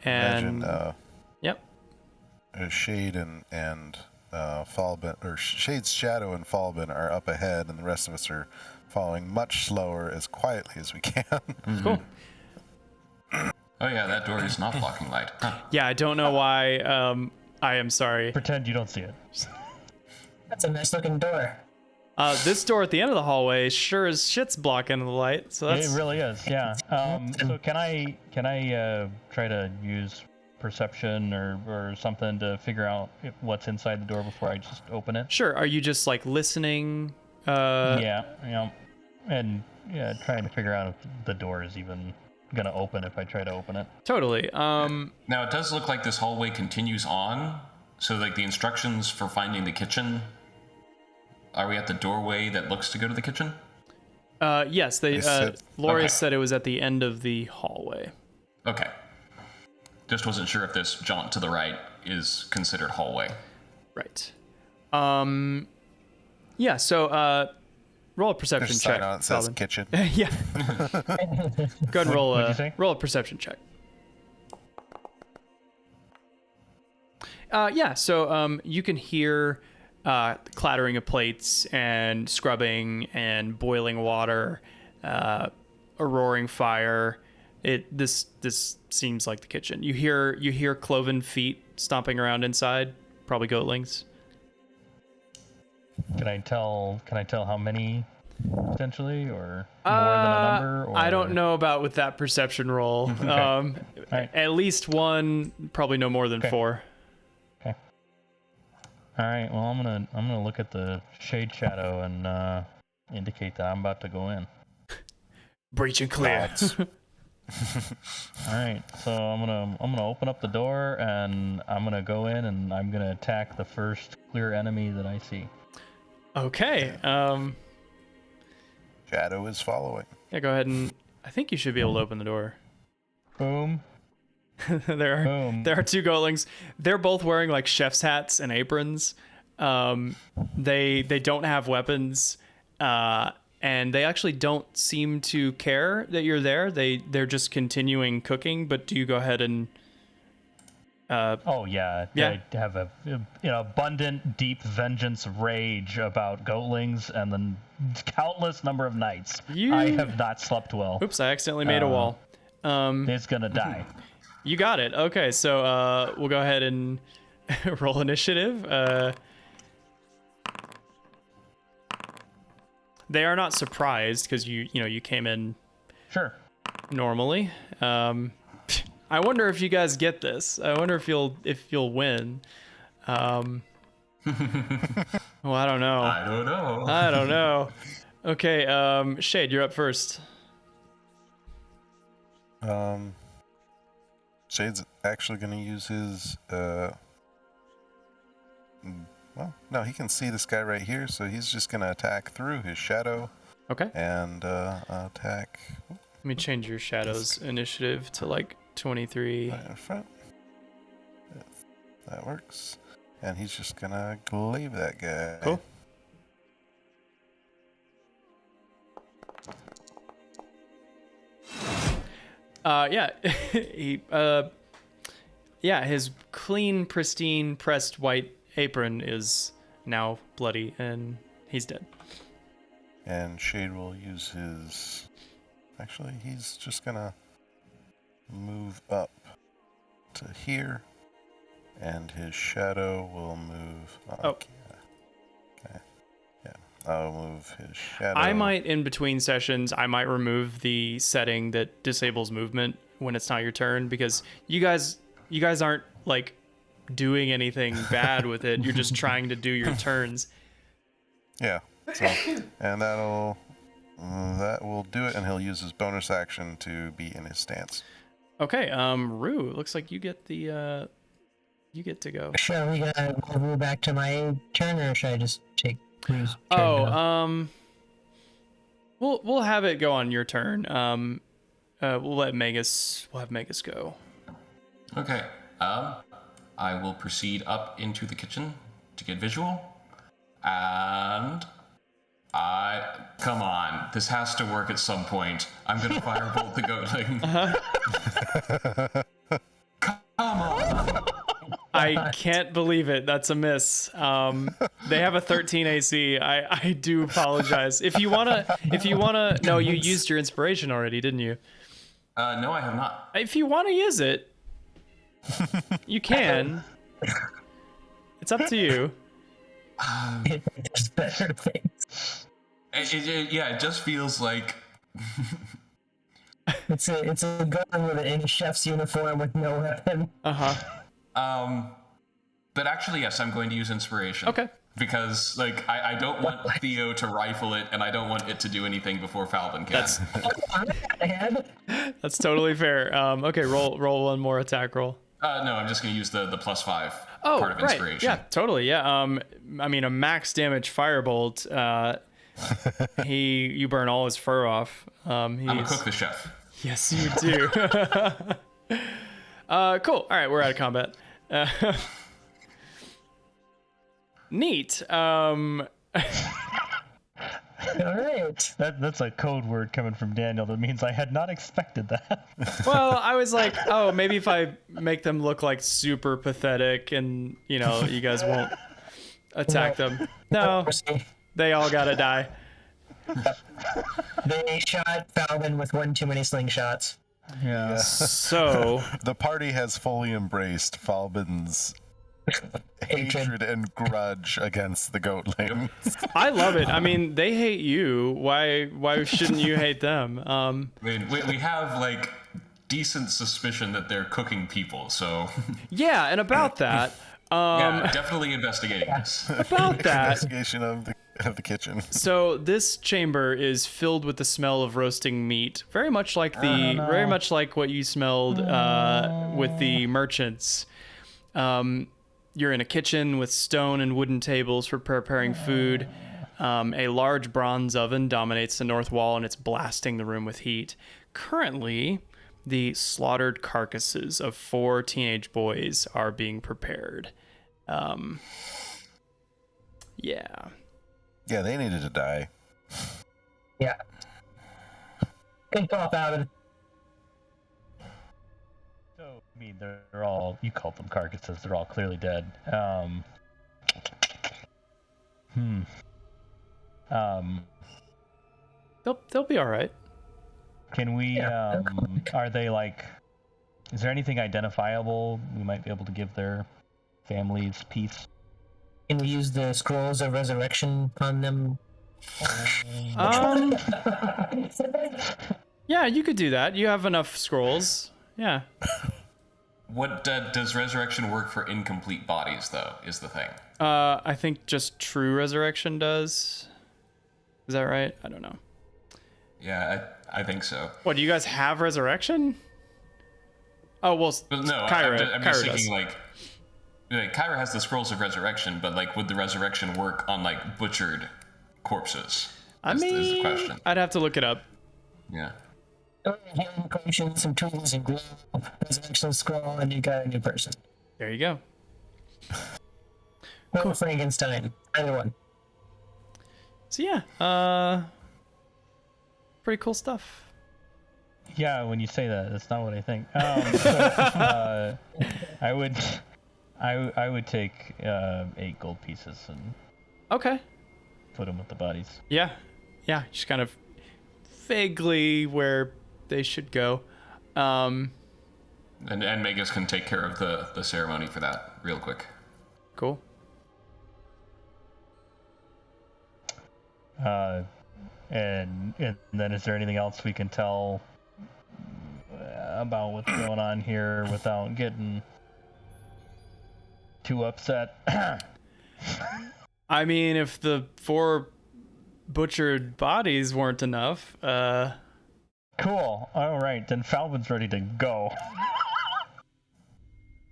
And Imagine yep. Shade and Falbin, or Shade's shadow and Falbin are up ahead, and the rest of us are following much slower, as quietly as we can. Cool. Oh yeah, that door is not blocking light. Huh. Yeah, I don't know why. I am sorry. Pretend you don't see it. That's a nice looking door. This door at the end of the hallway sure as shit's blocking the light. So that's It really is, yeah. So can I try to use perception or something to figure out what's inside the door before I just open it? sure. Are you just like listening? Yeah, and trying to figure out if the door is even gonna open if I try to open it. Totally. Now it does look like this hallway continues on. So like the instructions for finding the kitchen. Are we at the doorway that looks to go to the kitchen? Yes. Laurie said it was at the end of the hallway. Okay. Just wasn't sure if this jaunt to the right is considered hallway. Right. Yeah. So roll a perception There's a check. sign on it says Falbin. kitchen. Yeah. Go ahead and What'd you say? roll a perception check. Yeah, so you can hear clattering of plates and scrubbing and boiling water, a roaring fire. This seems like the kitchen. You hear cloven feet stomping around inside, probably goatlings. Can I tell how many potentially, or more than a number? Or... I don't know about with that perception roll. Right. At least one, probably no more than Okay. 4. Okay. All right. Well, I'm gonna look at the shade shadow and indicate that I'm about to go in. Breach and clear. All right. So I'm gonna open up the door and I'm gonna go in and I'm gonna attack the first clear enemy that I see. Okay. Shadow is following. Yeah, go ahead and I think you should be able to open the door. Boom. there Boom. are 2 goatlings. They're both wearing like chef's hats and aprons. They don't have weapons, and they actually don't seem to care that you're there. They're just continuing cooking. But do you go ahead and? Oh yeah. Yeah. I have a abundant, deep vengeance rage about goatlings and the countless number of nights I have not slept well. Oops! I accidentally made a wall. It's gonna die. You got it. Okay, so we'll go ahead and roll initiative. They are not surprised because you came in Sure. normally. I wonder if you guys get this. I wonder if you'll win. Well, I don't know. I don't know. Okay, Shade, you're up first. Shade's actually going to use his, well, no, he can see this guy right here, so he's just going to attack through his shadow Okay. and attack Let me change your Shadow's initiative to like 23. right in front. That works. And he's just going to glaive that guy. Cool. Yeah, his clean, pristine, pressed white apron is now bloody, and he's dead. And Shade will use his... Actually, he's just going to move up to here. And his shadow will move... Okay. Yeah, I'll move his shadow. I might, in between sessions, I might remove the setting that disables movement when it's not your turn, because you guys aren't like doing anything bad with it. You're just trying to do your turns. Yeah. So, and that will do it, and he'll use his bonus action to be in his stance. Okay, Rue, it looks like you get the you get to go. Sure, we gotta move back to my turn, or should I just take Rue's turn now? We'll have it go on your turn. We'll have Magus go. Okay. I will proceed up into the kitchen to get visual. And come on, this has to work at some point. I'm gonna firebolt the goatling. Come on. I can't believe it. That's a miss. They have a 13 AC. I do apologize. If you wanna, no, you used your inspiration already, didn't you? No, I have not. If you wanna use it, you can. It's up to you. There's better things. It just feels like. It's a gun in a chef's uniform with no weapon. But actually, yes, I'm going to use inspiration. Okay. Because I don't want Theo to rifle it, and I don't want it to do anything before Falvin can. That's totally fair. Okay, roll one more attack roll. No, I'm just going to use the +5 Oh, part of right. inspiration. Yeah, totally. Yeah. I mean, a max damage firebolt. You burn all his fur off. I'm a cook the chef. Yes, you do. Cool. All right, we're out of combat. Neat. All right. That's a code word coming from Daniel that means I had not expected that. Well, I was like, oh, maybe if I make them look like super pathetic and, you guys won't attack them. No, they all gotta die. They shot Falvin with one too many slingshots. Yeah. So The party has fully embraced Falbin's hatred and grudge against the goatlings. I love it. I mean, they hate you. Why shouldn't you hate them? I mean, we have decent suspicion that they're cooking people, so Yeah, and about that, yeah, definitely investigating this. about that. Investigation of the kitchen. So this chamber is filled with the smell of roasting meat, very much like what you smelled with the merchants. You're in a kitchen with stone and wooden tables for preparing food. A large bronze oven dominates the north wall, and it's blasting the room with heat. Currently, the slaughtered carcasses of 4 teenage boys are being prepared. Yeah. Yeah, they needed to die. Yeah. Good call, Falvin. So, I mean, they're all, you called them carcasses, they're all clearly dead. They'll be all right. Can we, are they is there anything identifiable we might be able to give their families peace? Can we use the scrolls of resurrection on them? Yeah, you could do that. You have enough scrolls. Yeah. What does resurrection work for incomplete bodies, though, is the thing. I think just true resurrection does. Is that right? I don't know. Yeah, I think so. What, do you guys have resurrection? Oh, well, But no, Kyra, I'm just Kyra thinking does. Kyra has the scrolls of resurrection, but would the resurrection work on butchered corpses? Is the question. I'd have to look it up. Yeah. Healing potions, some tools, and glue, resurrection scroll, and you got a new person. There you go. Or Frankenstein. Either one. So yeah, pretty cool stuff. Yeah, when you say that, that's not what I think. I would take 8 gold pieces and Okay. put them with the bodies. Yeah, just kind of vaguely where they should go. And Magus can take care of the ceremony for that real quick. Cool. And then is there anything else we can tell about what's going on here without getting too upset? I mean, if the 4 butchered bodies weren't enough, Cool. All right, then Falvin's ready to go.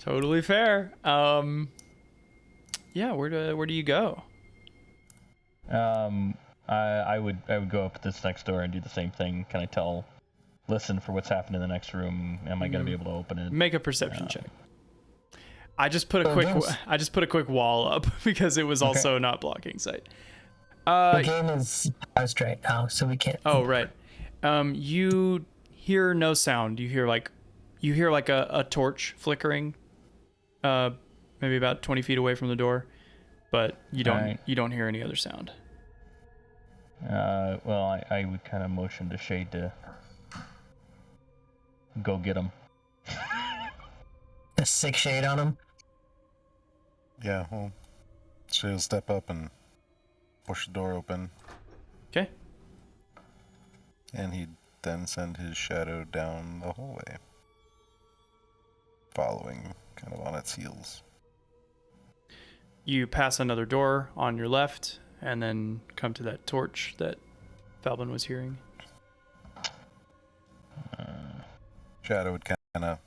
totally fair. Yeah, where do you go? I would go up this next door and do the same thing. Can I listen for what's happening in the next room? Am I gonna be able to open it? Make a perception check. I just put a quick wall up because it was also not blocking sight. The game is paused right now, so we can't. Oh, right. You hear no sound. You hear like a torch flickering maybe about 20 feet away from the door, but you don't Alright. you don't hear any other sound. Well, I would kind of motion to Shade to go get him. A sick shade on him. Yeah, well, she'll step up and push the door open, Okay. and he'd then send his shadow down the hallway, following kind of on its heels. You pass another door on your left, and then come to that torch that Falbin was hearing. Shadow would kind of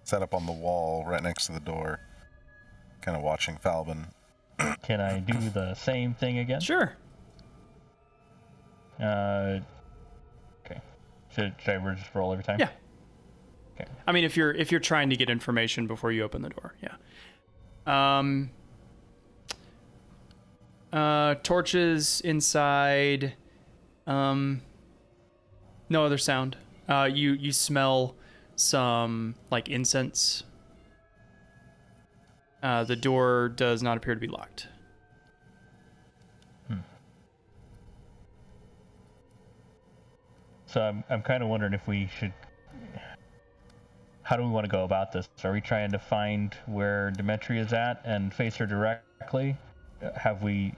set up on the wall right next to the door, kind of watching Falbin. Can I do the same thing again? Sure. Okay. Should I just roll every time? Yeah. Okay. I mean, if you're trying to get information before you open the door, yeah. Torches inside. No other sound. You smell some like incense. The door does not appear to be locked. So I'm kind of wondering if we should. How do we want to go about this? Are we trying to find where Demetria is at and face her directly? Have we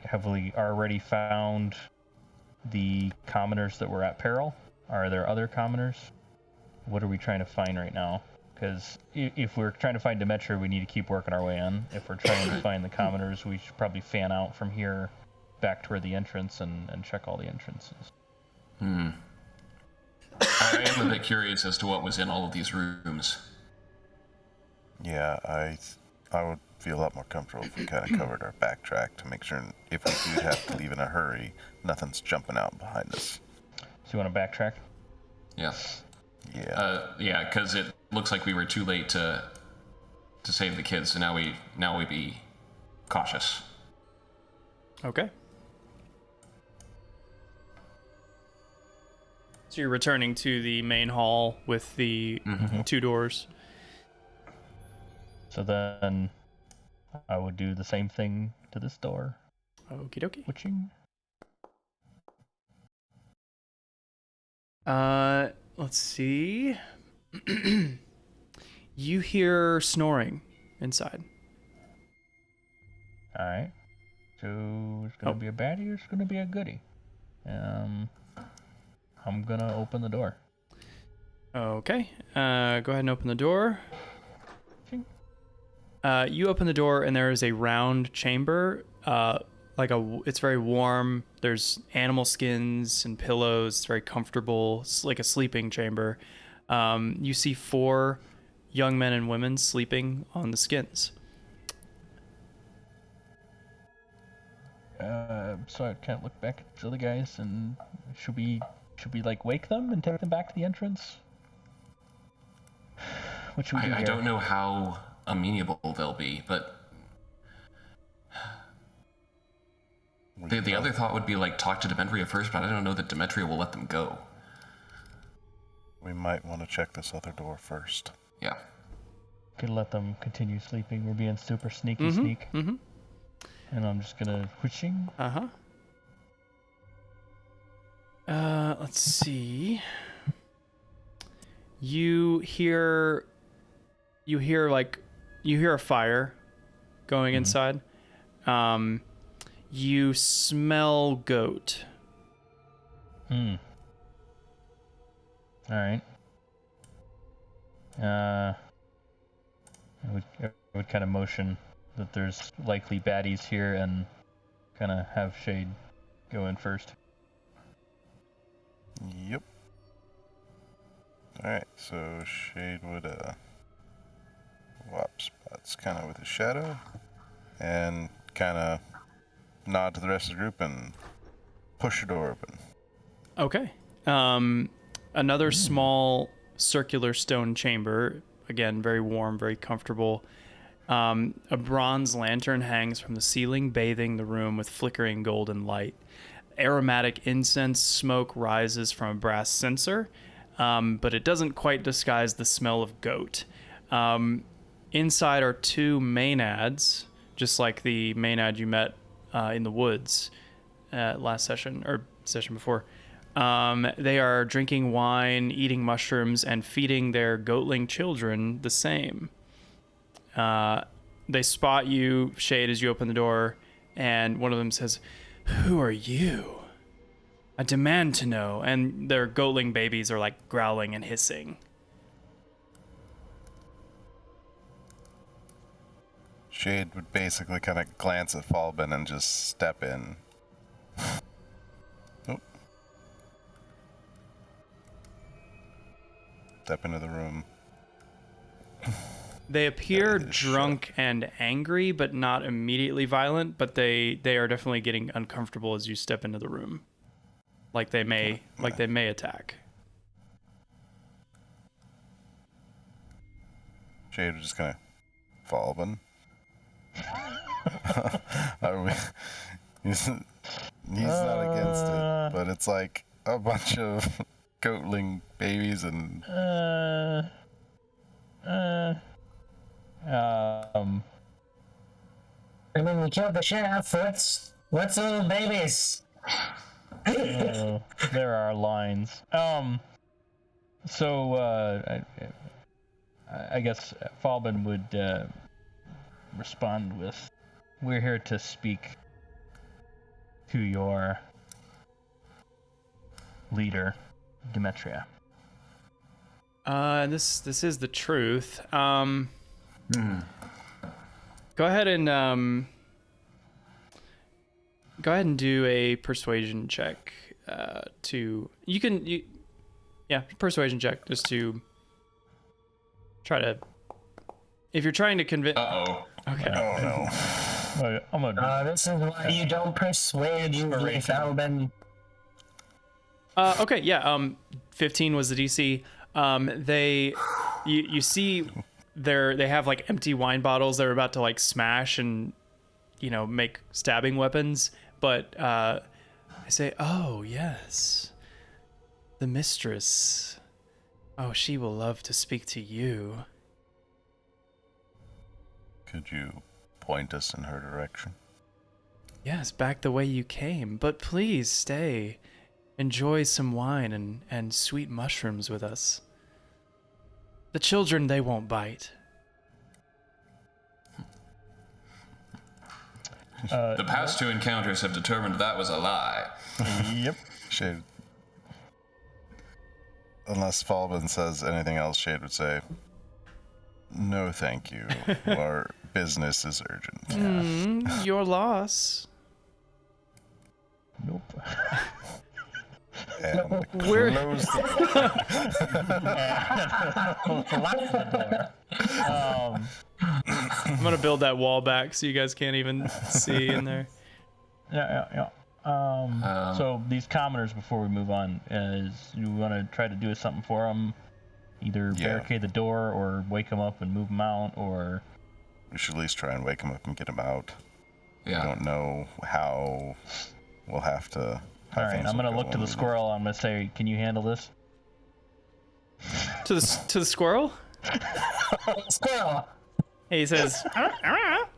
already found the commoners that were at peril? Are there other commoners? What are we trying to find right now? Because if we're trying to find Demetria, we need to keep working our way in. If we're trying to find the commoners, we should probably fan out from here back toward the entrance and check all the entrances. I am a bit curious as to what was in all of these rooms. Yeah, I would feel a lot more comfortable if we kind of covered our backtrack to make sure if we do have to leave in a hurry, nothing's jumping out behind us. So you want to backtrack? Yeah. Yeah. Yeah, because it looks like we were too late to save the kids, so now we be cautious. Okay. So you're returning to the main hall with the two doors. So then I would do the same thing to this door. Okie dokie. Switching. Let's see. You hear snoring inside. Alright. So it's gonna be a baddie or it's gonna be a goodie? I'm gonna open the door. Okay. Go ahead and open the door. Ching. You open the door and there is a round chamber. It's very warm. There's animal skins and pillows. It's very comfortable. It's like a sleeping chamber. You see 4 young men and women sleeping on the skins. So I can't look back at the other guys and should we like wake them and take them back to the entrance? What should we do I here? don't know how amenable they'll be, but the other thought would be like talk to Demetria first, but I don't know that Demetria will let them go. We might want to check this other door first. Yeah. Could let them continue sleeping. We're being super sneaky sneak. Mm-hmm. And I'm just gonna whooshing. Uh-huh. Let's see. You hear a fire going inside. You smell goat. All right. I would kind of motion that there's likely baddies here and kind of have Shade go in first. Yep. Alright, so Shade would swap spots kind of with his shadow and kind of nod to the rest of the group and push the door open. Okay. Another small circular stone chamber. Again, very warm, very comfortable. A bronze lantern hangs from the ceiling, bathing the room with flickering golden light. Aromatic incense smoke rises from a brass censer, but it doesn't quite disguise the smell of goat. inside are 2 maenads, just like the maenad you met in the woods last session, or session before. They are drinking wine, eating mushrooms, and feeding their goatling children the same. They spot you, Shade, as you open the door, and one of them says, "Who are you? I demand to know." And their goatling babies are like growling and hissing. Shade would basically kind of glance at Falbin and just step in. Oh. Step into the room. They appear drunk and angry, but not immediately violent, but they are definitely getting uncomfortable as you step into the room. Like they may attack. Shade would just kind of Falbin. He's not against it, but it's like a bunch of goatling babies and I mean, we killed the sheriff. What's little babies? There are lines. So I guess Falbin would respond with, "We're here to speak to your leader, Demetria." This is the truth. Go ahead and do a persuasion check. Persuasion check just to try to. If you're trying to convince. Uh-oh. Okay. oh no. I'm gonna. This is why you don't persuade usually, Falbin. Okay, yeah. 15 was the DC. You see, they have like empty wine bottles they're about to like smash and, make stabbing weapons. But I say, "Oh yes, the mistress. Oh, she will love to speak to you." Could you point us in her direction? Yes, back the way you came. But please stay. Enjoy some wine and sweet mushrooms with us. The children, they won't bite. The past 2 encounters have determined that was a lie. Yep. Shade. Unless Falbin says anything else, Shade would say, "No, thank you. Our business is urgent." Your loss. Nope. And We're- close the Lock the door. I'm gonna build that wall back so you guys can't even see in there. Yeah. So these commoners, before we move on, is you want to try to do something for them? Either barricade the door or wake them up and move them out, or... We should at least try and wake him up and get him out. Yeah. I don't know how. We'll have to. All right, I'm going to look to the squirrel. I'm going to say, "Can you handle this?" To the squirrel? Squirrel. He says, I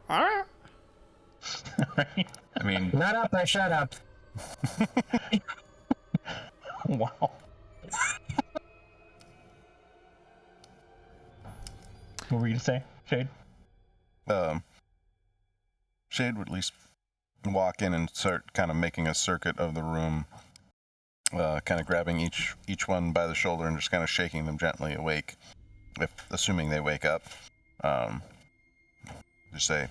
mean, Not up or shut up. Wow. What were you going to say, Shade? Shade would at least walk in and start kind of making a circuit of the room, kind of grabbing each one by the shoulder and just kind of shaking them gently awake, assuming they wake up. Just say,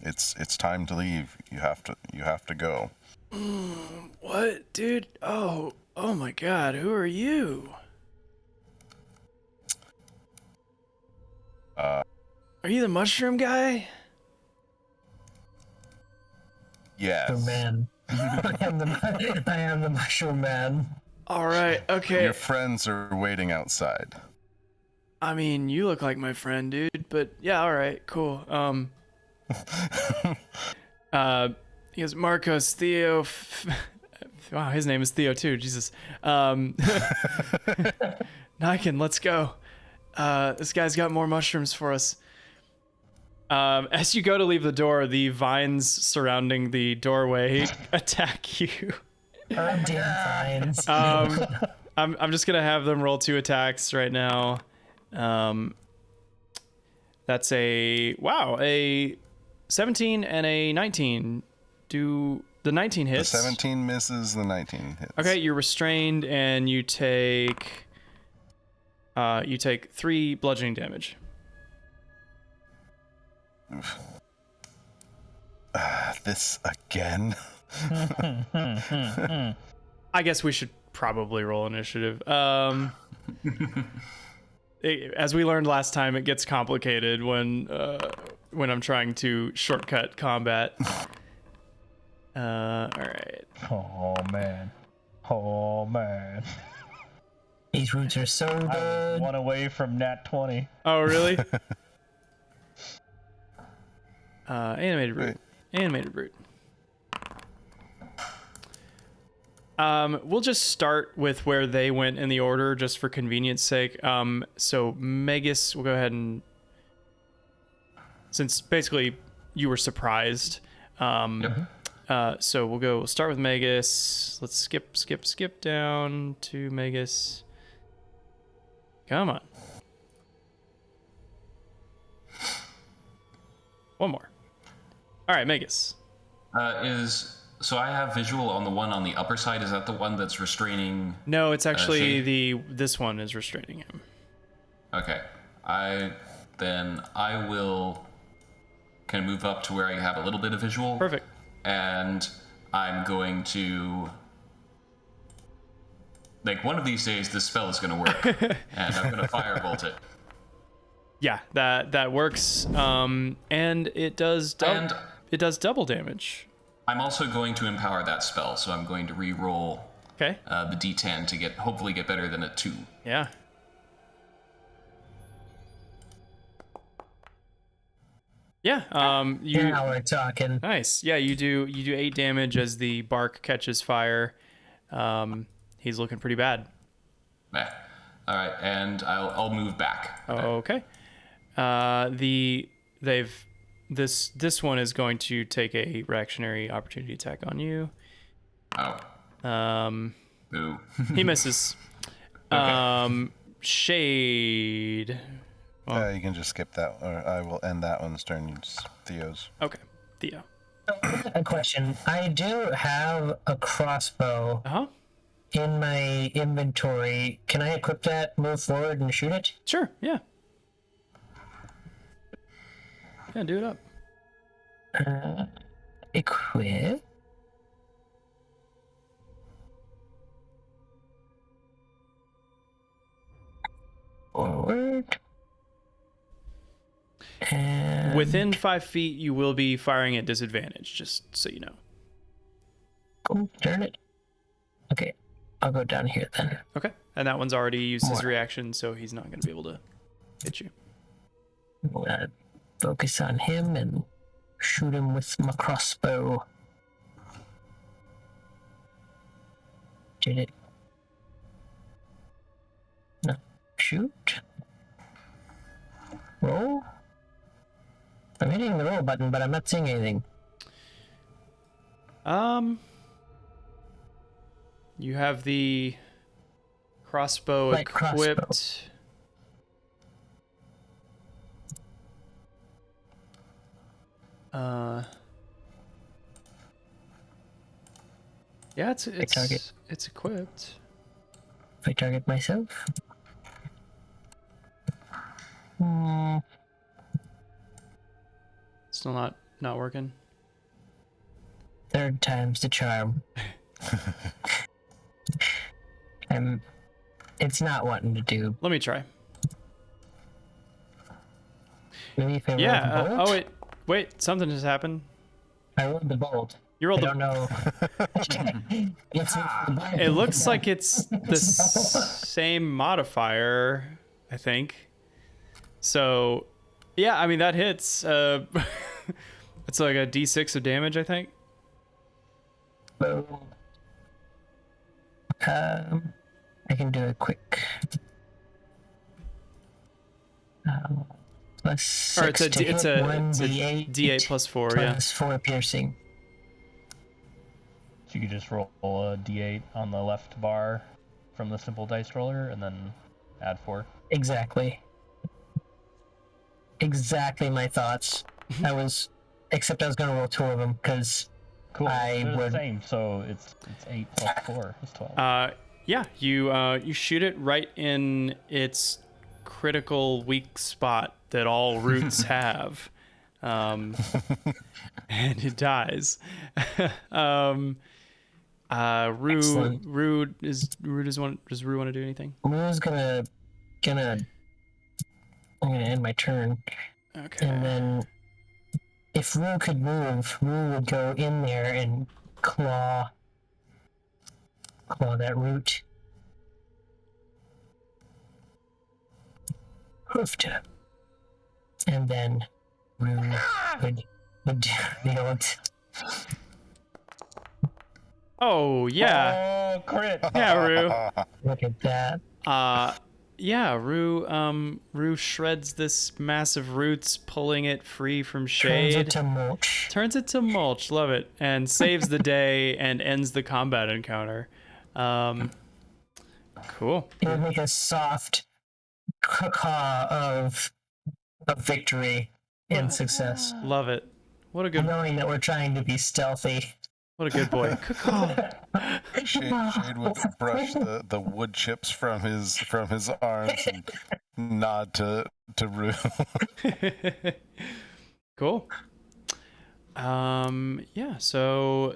"It's time to leave. You have to go." "What, dude? Oh my God, who are you? Are you the mushroom guy?" Yes. Man. I am the mushroom man. All right, okay. Your friends are waiting outside. I mean, you look like my friend, dude, but yeah, all right, cool. He goes, "Marcos, Theo." Wow, his name is Theo too, Jesus. Niken, let's go. This guy's got more mushrooms for us. As you go to leave the door, the vines surrounding the doorway attack you. Oh, damn vines. I'm just gonna have them roll 2 attacks right now. That's a 17 and a 19. Do the 19 hits? The 17 misses, the 19 hits. Okay, you're restrained and you take 3 bludgeoning damage. Oof. This again? I guess we should probably roll initiative. As we learned last time, it gets complicated when I'm trying to shortcut combat. All right. Oh man. These roots are so I was good. 1 away from nat 20. Oh, really? Animated root. Right. Animated root. We'll just start with where they went in the order, just for convenience sake. So Magus, we'll go ahead and, since basically you were surprised, so we'll start with Magus. Let's skip down to Magus. Come on. One more. All right, Magus. So I have visual on the one on the upper side. Is that the one that's restraining? No, it's actually Shade? this one is restraining him. Okay. I will kind of move up to where I have a little bit of visual. Perfect. And I'm going to, like, one of these days this spell is going to work, and I'm going to firebolt it. Yeah, that works. And it does double damage. I'm also going to empower that spell, so I'm going to re-roll Okay. the D10 to hopefully get better than a 2. Yeah. Yeah. Now we're talking. Nice. Yeah, you do 8 damage as the bark catches fire. He's looking pretty bad. Yeah. All right, and I'll move back. Okay. This one is going to take a reactionary opportunity attack on you. Oh. Boo. He misses. Okay. Shade. You can just skip that, or I will end that one's turn. It's Theo's. Okay. Theo. A question. I do have a crossbow Uh-huh. in my inventory. Can I equip that, move forward, and shoot it? Sure, yeah. Yeah, do it up. Equip. Forward. And Within 5 feet, you will be firing at disadvantage, just so you know. oh, darn it. Okay, I'll go down here then. Okay. And that one's already used his More. reaction, so he's not going to be able to hit you. I'm gonna focus on him and shoot him with my crossbow. Did it? No. Shoot. Roll. I'm hitting the roll button, but I'm not seeing anything. You have the crossbow Light crossbow. equipped. Yeah, target. it's equipped. If I target myself. Still not working. Third time's the charm. It's not wanting to do. Let me try. Maybe if I roll Yeah. the bolt. Wait. Something just happened. I rolled the bolt. You rolled I don't know. It looks like it's the same modifier, I think. So, yeah, I mean that hits. It's like a D6 of damage, I think. Boom. I can do a quick. plus 6 Or it's a to hit, it's 1d8 D8 plus 4, yeah. plus 4 piercing. So you could just roll a d8 on the left bar from the simple dice roller, and then add 4. Exactly. Exactly my thoughts. Except I was gonna roll 2 of them because Cool. I They're would. the same, so it's 8 plus 4 is 12. Yeah, you shoot it right in its critical weak spot that all roots have, and it dies. Excellent. Does Rue want to do anything? Rue's gonna. I'm gonna end my turn, Okay. and then if Rue could move, Rue would go in there and claw that root. Hoofed. And then Rue would do the old. Oh yeah, Oh, crit! yeah, Rue. Look at that. Yeah, Rue shreds this mass of roots, pulling it free from Turns shade. it to mulch. Turns it to mulch, love it, and saves the day and ends the combat encounter. Cool. It would make a soft caw of victory and success, Love it. What a good knowing that we're trying to be stealthy. What a good boy. Shade would brush the wood chips from his arms and nod to Rue. Cool. Yeah, so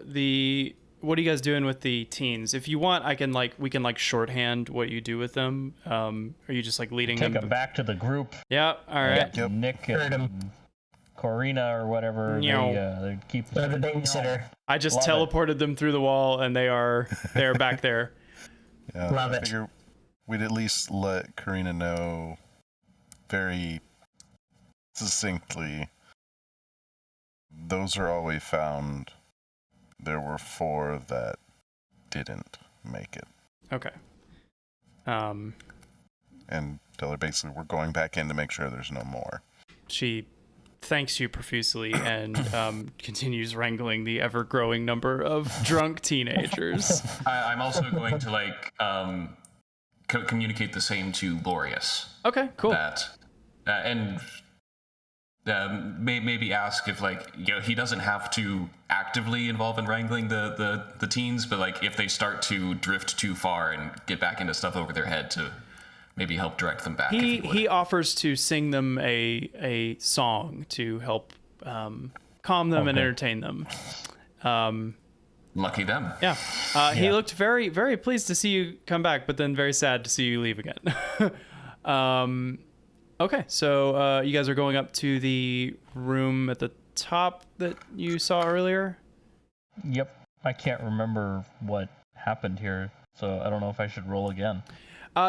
what are you guys doing with the teens? If you want, we can shorthand what you do with them. Are you just leading Take them? them back to the group. Yeah, all right. Yep. Nick Heard him. and Corina or whatever, they keep The babysitter. I just Love it. teleported them through the wall and they're back there. Yeah, Love I it. figure we'd at least let Karina know very succinctly. Those are all we found. There were 4 that didn't make it. Okay. And tell her basically we're going back in to make sure there's no more. She thanks you profusely and continues wrangling the ever-growing number of drunk teenagers. I'm also going to communicate the same to Glorious. Okay, cool. That and maybe ask if he doesn't have to actively involve in wrangling the teens, but if they start to drift too far and get back into stuff over their head, to maybe help direct them back. He offers to sing them a song to help calm them and entertain them. Lucky them. Yeah. He looked very, very pleased to see you come back, but then very sad to see you leave again. Okay, so you guys are going up to the room at the top that you saw earlier? Yep. I can't remember what happened here, so I don't know if I should roll again.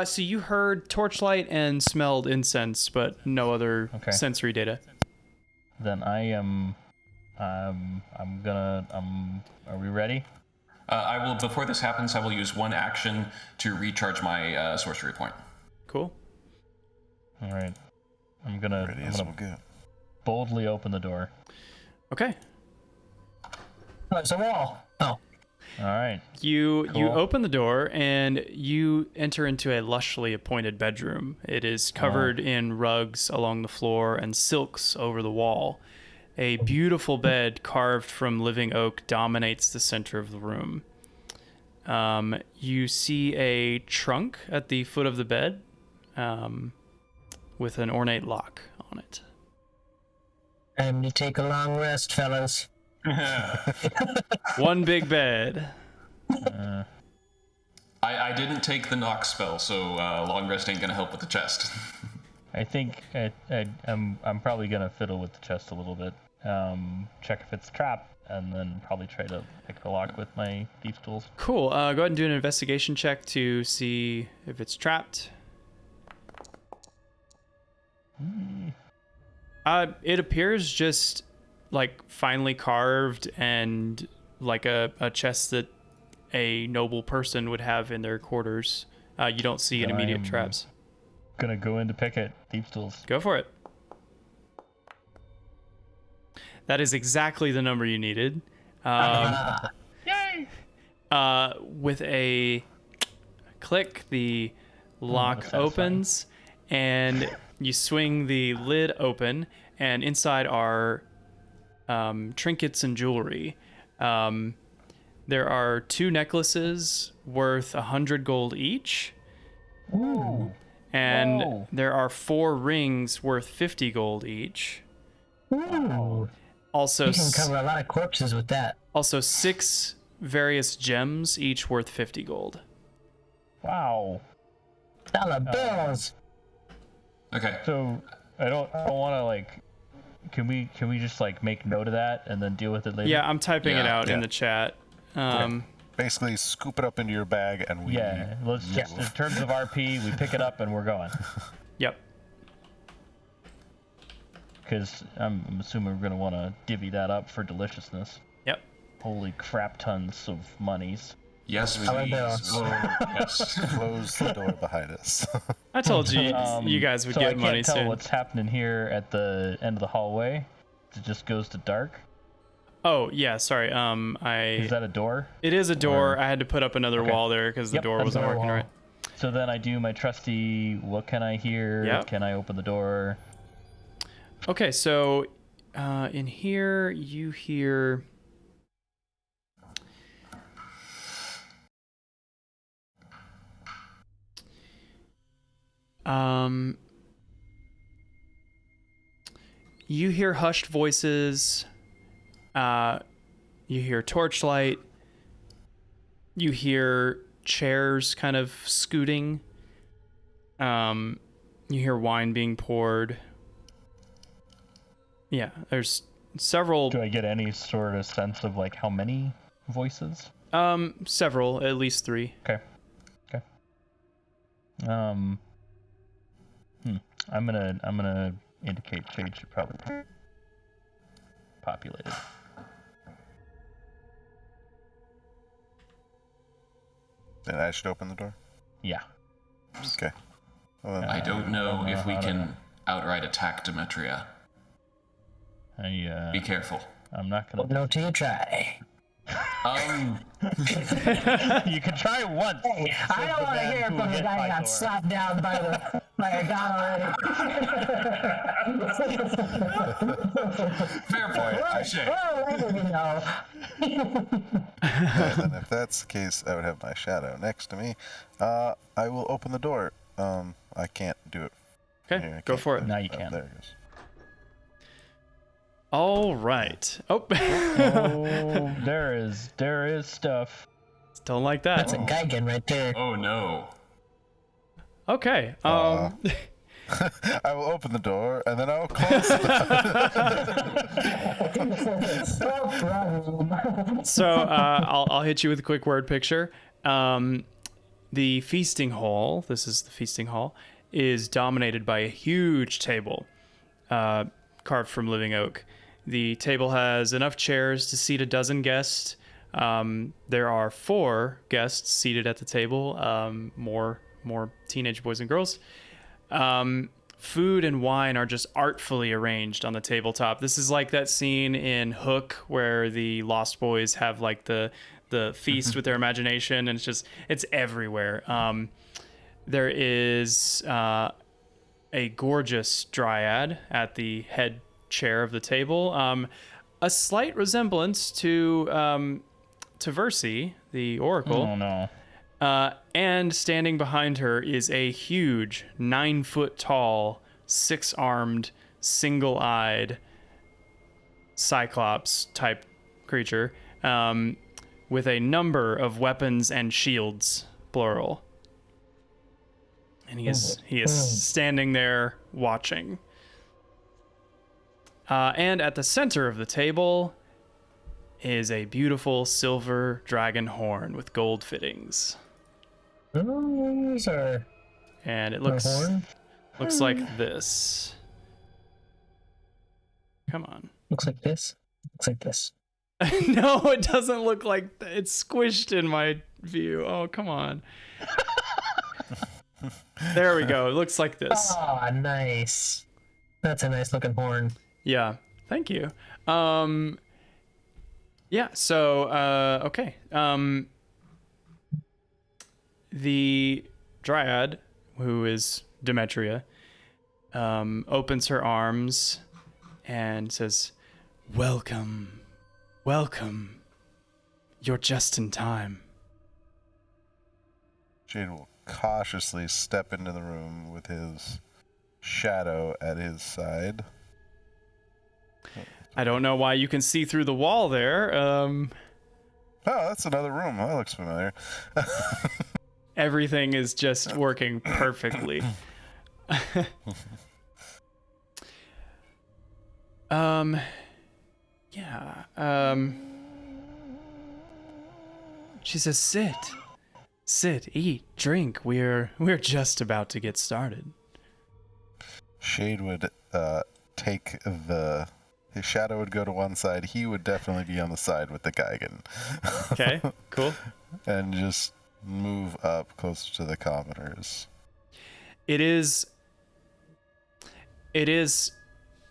So you heard torchlight and smelled incense, but no other sensory data. Then I am. Are we ready? I will. Before this happens, I will use one action to recharge my sorcery point. Cool. All right. I'm gonna boldly open the door. Okay. Oh, it's a wall. Oh. All right. You Cool. open the door and you enter into a lushly appointed bedroom. It is covered in rugs along the floor and silks over the wall. A beautiful bed carved from living oak dominates the center of the room. You see a trunk at the foot of the bed with an ornate lock on it. Time to take a long rest, fellas. One big bed. I didn't take the knock spell, so long rest ain't gonna help with the chest. I think I'm probably gonna fiddle with the chest a little bit. Check if it's trapped, and then probably try to pick the lock with my thief tools. Cool. Go ahead and do an investigation check to see if it's trapped. It appears just finely carved and like a chest that a noble person would have in their quarters. You don't see immediate traps. Gonna go in to pick it. Thief tools. Go for it. That is exactly the number you needed. Yay! With a click, the lock satisfying. opens, and you swing the lid open, and inside are trinkets and jewelry. There are 2 necklaces worth 100 gold each. Ooh. And Whoa. there are 4 rings worth 50 gold each. Ooh. Also, You can cover a lot of corpses with that. also 6 various gems, each worth 50 gold. Wow. Dollar bills. Okay. So I don't want to like. Can we just like make note of that and then deal with it later? Yeah, I'm typing it Yeah, out in yeah. the chat. Basically, scoop it up into your bag and we. Yeah. Let's just in terms of RP, we pick it up and we're going. Yep. Because I'm assuming we're gonna want to divvy that up for deliciousness. Yep. Holy crap, tons of monies. Yes, Dollar please. bills. Oh, yes. Close the door behind us. I told you you guys would So I get can't money tell soon. what's happening here at the end of the hallway. It just goes to dark. Oh yeah, sorry. Is that a door? It is a door. or- I had to put up another Okay. wall there because the Yep, door that's wasn't another working wall. right. So then I do my trusty. What can I hear? Yep. Can I open the door? Okay, so in here you hear. You hear hushed voices. You hear torchlight. You hear chairs kind of scooting. You hear wine being poured. Yeah, there's several. Do I get any sort of sense of like how many voices? Several, at least 3. Okay. Okay. I'm gonna indicate Jade should probably be populated. Then I should open the door. Yeah. Okay. Well, then, I don't know if we I don't can outright attack Demetria. Be careful. I'm not gonna. No till you try. You can try once. Hey, I don't want to hear from the guy who got slapped down by a god already. Fair point. Touche. Oh, later, you know. then if that's the case, I would have my shadow next to me. I will open the door. I can't do it. Okay, Here, I go can't for do it. Now you can. There it goes. All right. Oh, Oh, there is stuff. don't like that. That's a Geigen right there. Oh no. Okay. I will open the door and then I will close it. So I'll hit you with a quick word picture. The feasting hall. This is the feasting hall. Is dominated by a huge table, carved from living oak. The table has enough chairs to seat a dozen guests. There are 4 guests seated at the table. More teenage boys and girls. Food and wine are just artfully arranged on the tabletop. This is like that scene in Hook where the Lost Boys have like the feast with their imagination, and it's everywhere. There is a gorgeous dryad at the head chair of the table. A slight resemblance to Versi, the Oracle. Oh no. And standing behind her is a huge 9-foot tall, 6-armed, single-eyed Cyclops type creature, with a number of weapons and shields, plural. And he is standing there watching. And at the center of the table is a beautiful silver dragon horn with gold fittings. Those are And it a looks horn. like this. Come on. Looks like this. Looks like this. No, it doesn't look like it's squished in my view. Oh, come on. There we go. It looks like this. Oh, nice. That's a nice looking horn. Yeah. Thank you. Yeah, so, okay. The Dryad, who is Demetria, opens her arms and says, "Welcome, welcome. You're just in time." Shade will cautiously step into the room with his shadow at his side. I don't know why you can see through the wall there. Oh, that's another room. That looks familiar. Everything is just working perfectly. Yeah. She says, sit, eat, drink. We're just about to get started. Shade would take his shadow would go to one side. He would definitely be on the side with the Geigen. Okay, cool. And just move up closer to the commoners. It is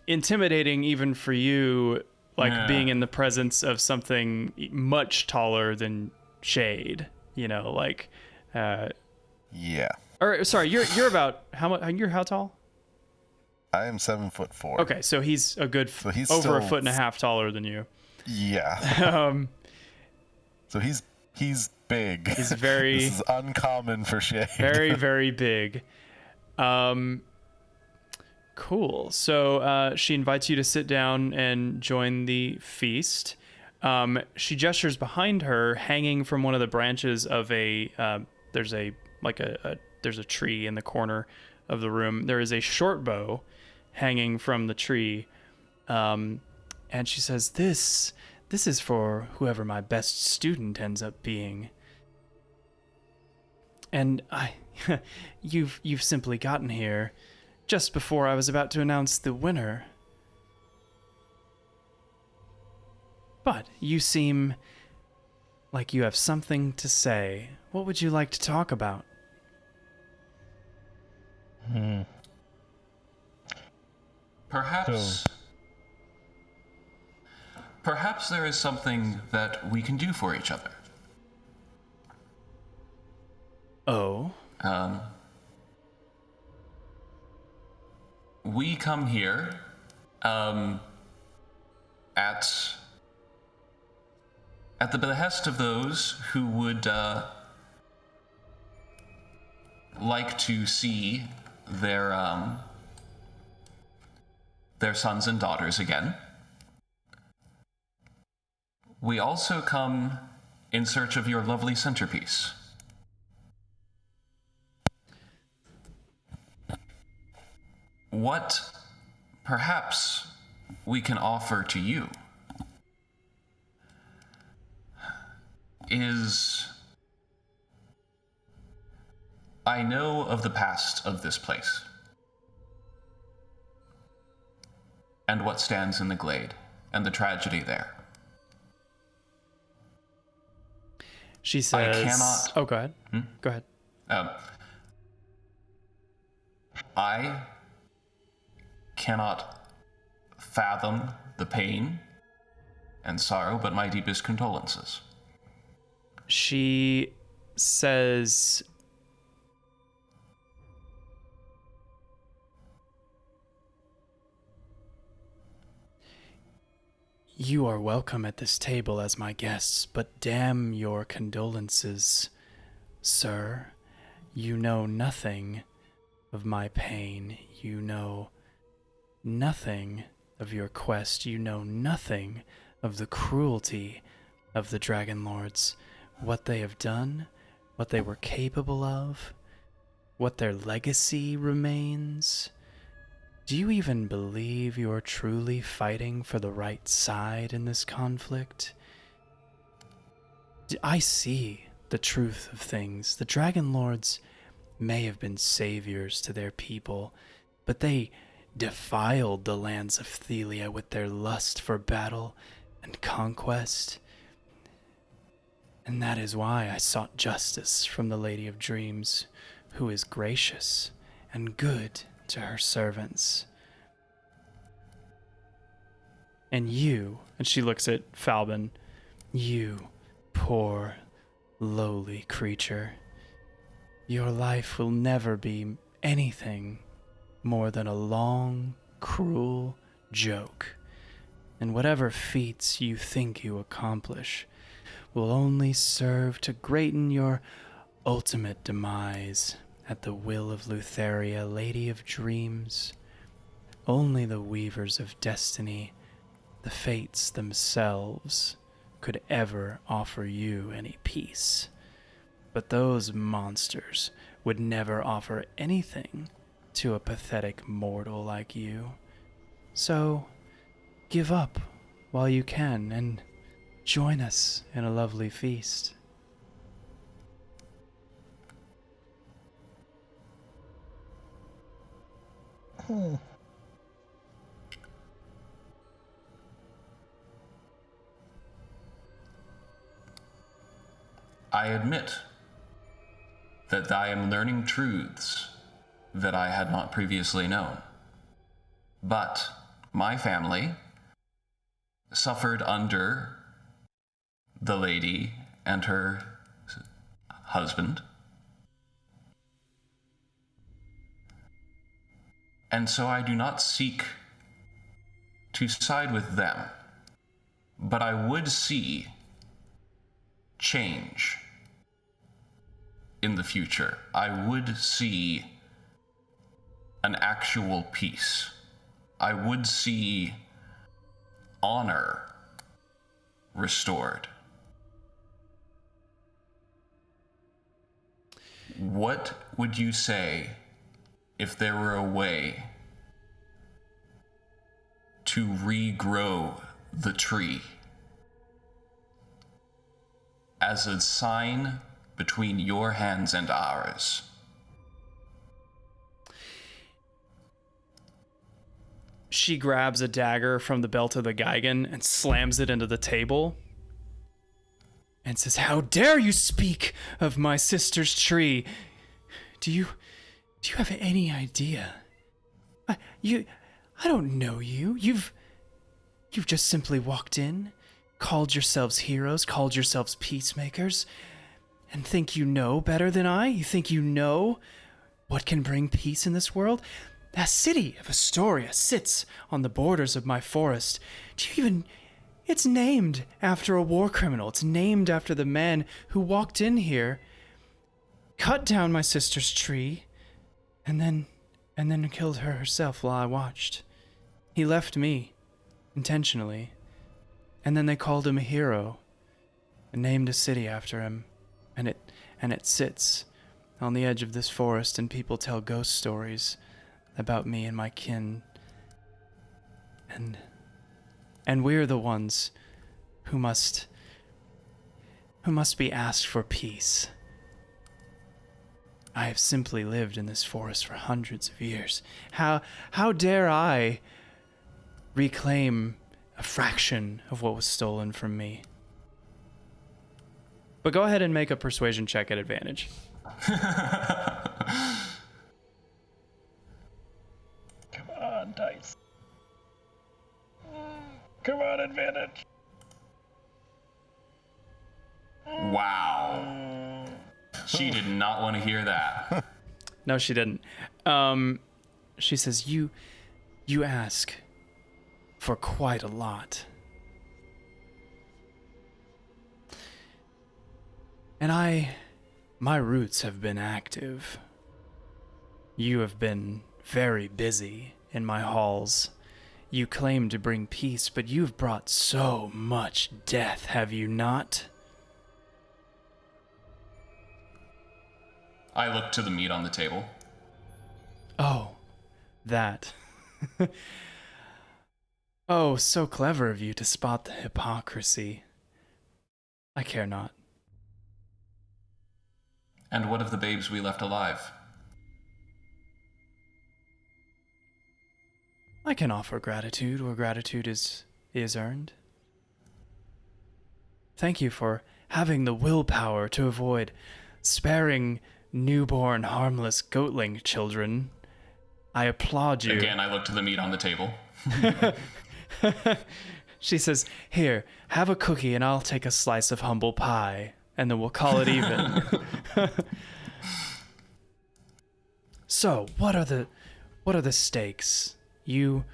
intimidating even for you, like being in the presence of something much taller than Shade. You know, like. Yeah. Or sorry, you're about how much? You're how tall? I am 7'4". Okay, so he's a good he's over still, a foot and a half taller than you. Yeah. So he's big. He's very. This is uncommon for Shade. Very, very big. Cool. So she invites you to sit down and join the feast. She gestures behind her, hanging from one of the branches of a. There's a tree in the corner of the room. There is a short bow hanging from the tree, and she says, "This is for whoever my best student ends up being." And you've simply gotten here just before I was about to announce the winner. But you seem like you have something to say. What would you like to talk about? Perhaps there is something that we can do for each other. Oh? We come here at the behest of those who would like to see their sons and daughters again. We also come in search of your lovely centerpiece. What perhaps we can offer to you is, I know of the past of this place and what stands in the glade and the tragedy there. She says... I cannot... Oh, go ahead. Go ahead. I cannot fathom the pain and sorrow, but my deepest condolences. She says... You are welcome at this table as my guests, but damn your condolences, sir. You know nothing of my pain. You know nothing of your quest. You know nothing of the cruelty of the Dragonlords, what they have done, what they were capable of, what their legacy remains. Do you even believe you're truly fighting for the right side in this conflict? I see the truth of things. The Dragonlords may have been saviors to their people, but they defiled the lands of Thelia with their lust for battle and conquest. And that is why I sought justice from the Lady of Dreams, who is gracious and good to her servants. And you, and she looks at Falbin, you poor, lowly creature. Your life will never be anything more than a long, cruel joke. And whatever feats you think you accomplish will only serve to greaten your ultimate demise at the will of Lutheria, Lady of Dreams. Only the weavers of destiny, the fates themselves, could ever offer you any peace. But those monsters would never offer anything to a pathetic mortal like you. So, give up while you can and join us in a lovely feast. I admit that I am learning truths that I had not previously known. But my family suffered under the lady and her husband. And so I do not seek to side with them, but I would see change in the future. I would see an actual peace. I would see honor restored. What would you say if there were a way to regrow the tree as a sign between your hands and ours? She grabs a dagger from the belt of the Gigan and slams it into the table and says, "How dare you speak of my sister's tree? Do you have any idea? I don't know you. You've just simply walked in, called yourselves heroes, called yourselves peacemakers, and think you know better than I? You think you know what can bring peace in this world? That city of Astoria sits on the borders of my forest. It's named after a war criminal. It's named after the man who walked in here, cut down my sister's tree, and then killed her herself while I watched. He left me, intentionally, and then they called him a hero, and named a city after him, and it sits on the edge of this forest, and people tell ghost stories about me and my kin, and we're the ones who must be asked for peace. I have simply lived in this forest for hundreds of years. How dare I reclaim a fraction of what was stolen from me? But go ahead and make a persuasion check at advantage. Come on, dice. Come on, advantage. Wow. She did not want to hear that. No, she didn't. She says, you ask for quite a lot. And my roots have been active. You have been very busy in my halls. You claim to bring peace, but you've brought so much death, have you not? I look to the meat on the table. Oh, that. Oh, so clever of you to spot the hypocrisy. I care not. And what of the babes we left alive? I can offer gratitude where gratitude is earned. Thank you for having the willpower to avoid sparing newborn, harmless goatling children. I applaud you. Again, I look to the meat on the table. She says, "Here, have a cookie and I'll take a slice of humble pie, and then we'll call it even." So, what are the stakes? You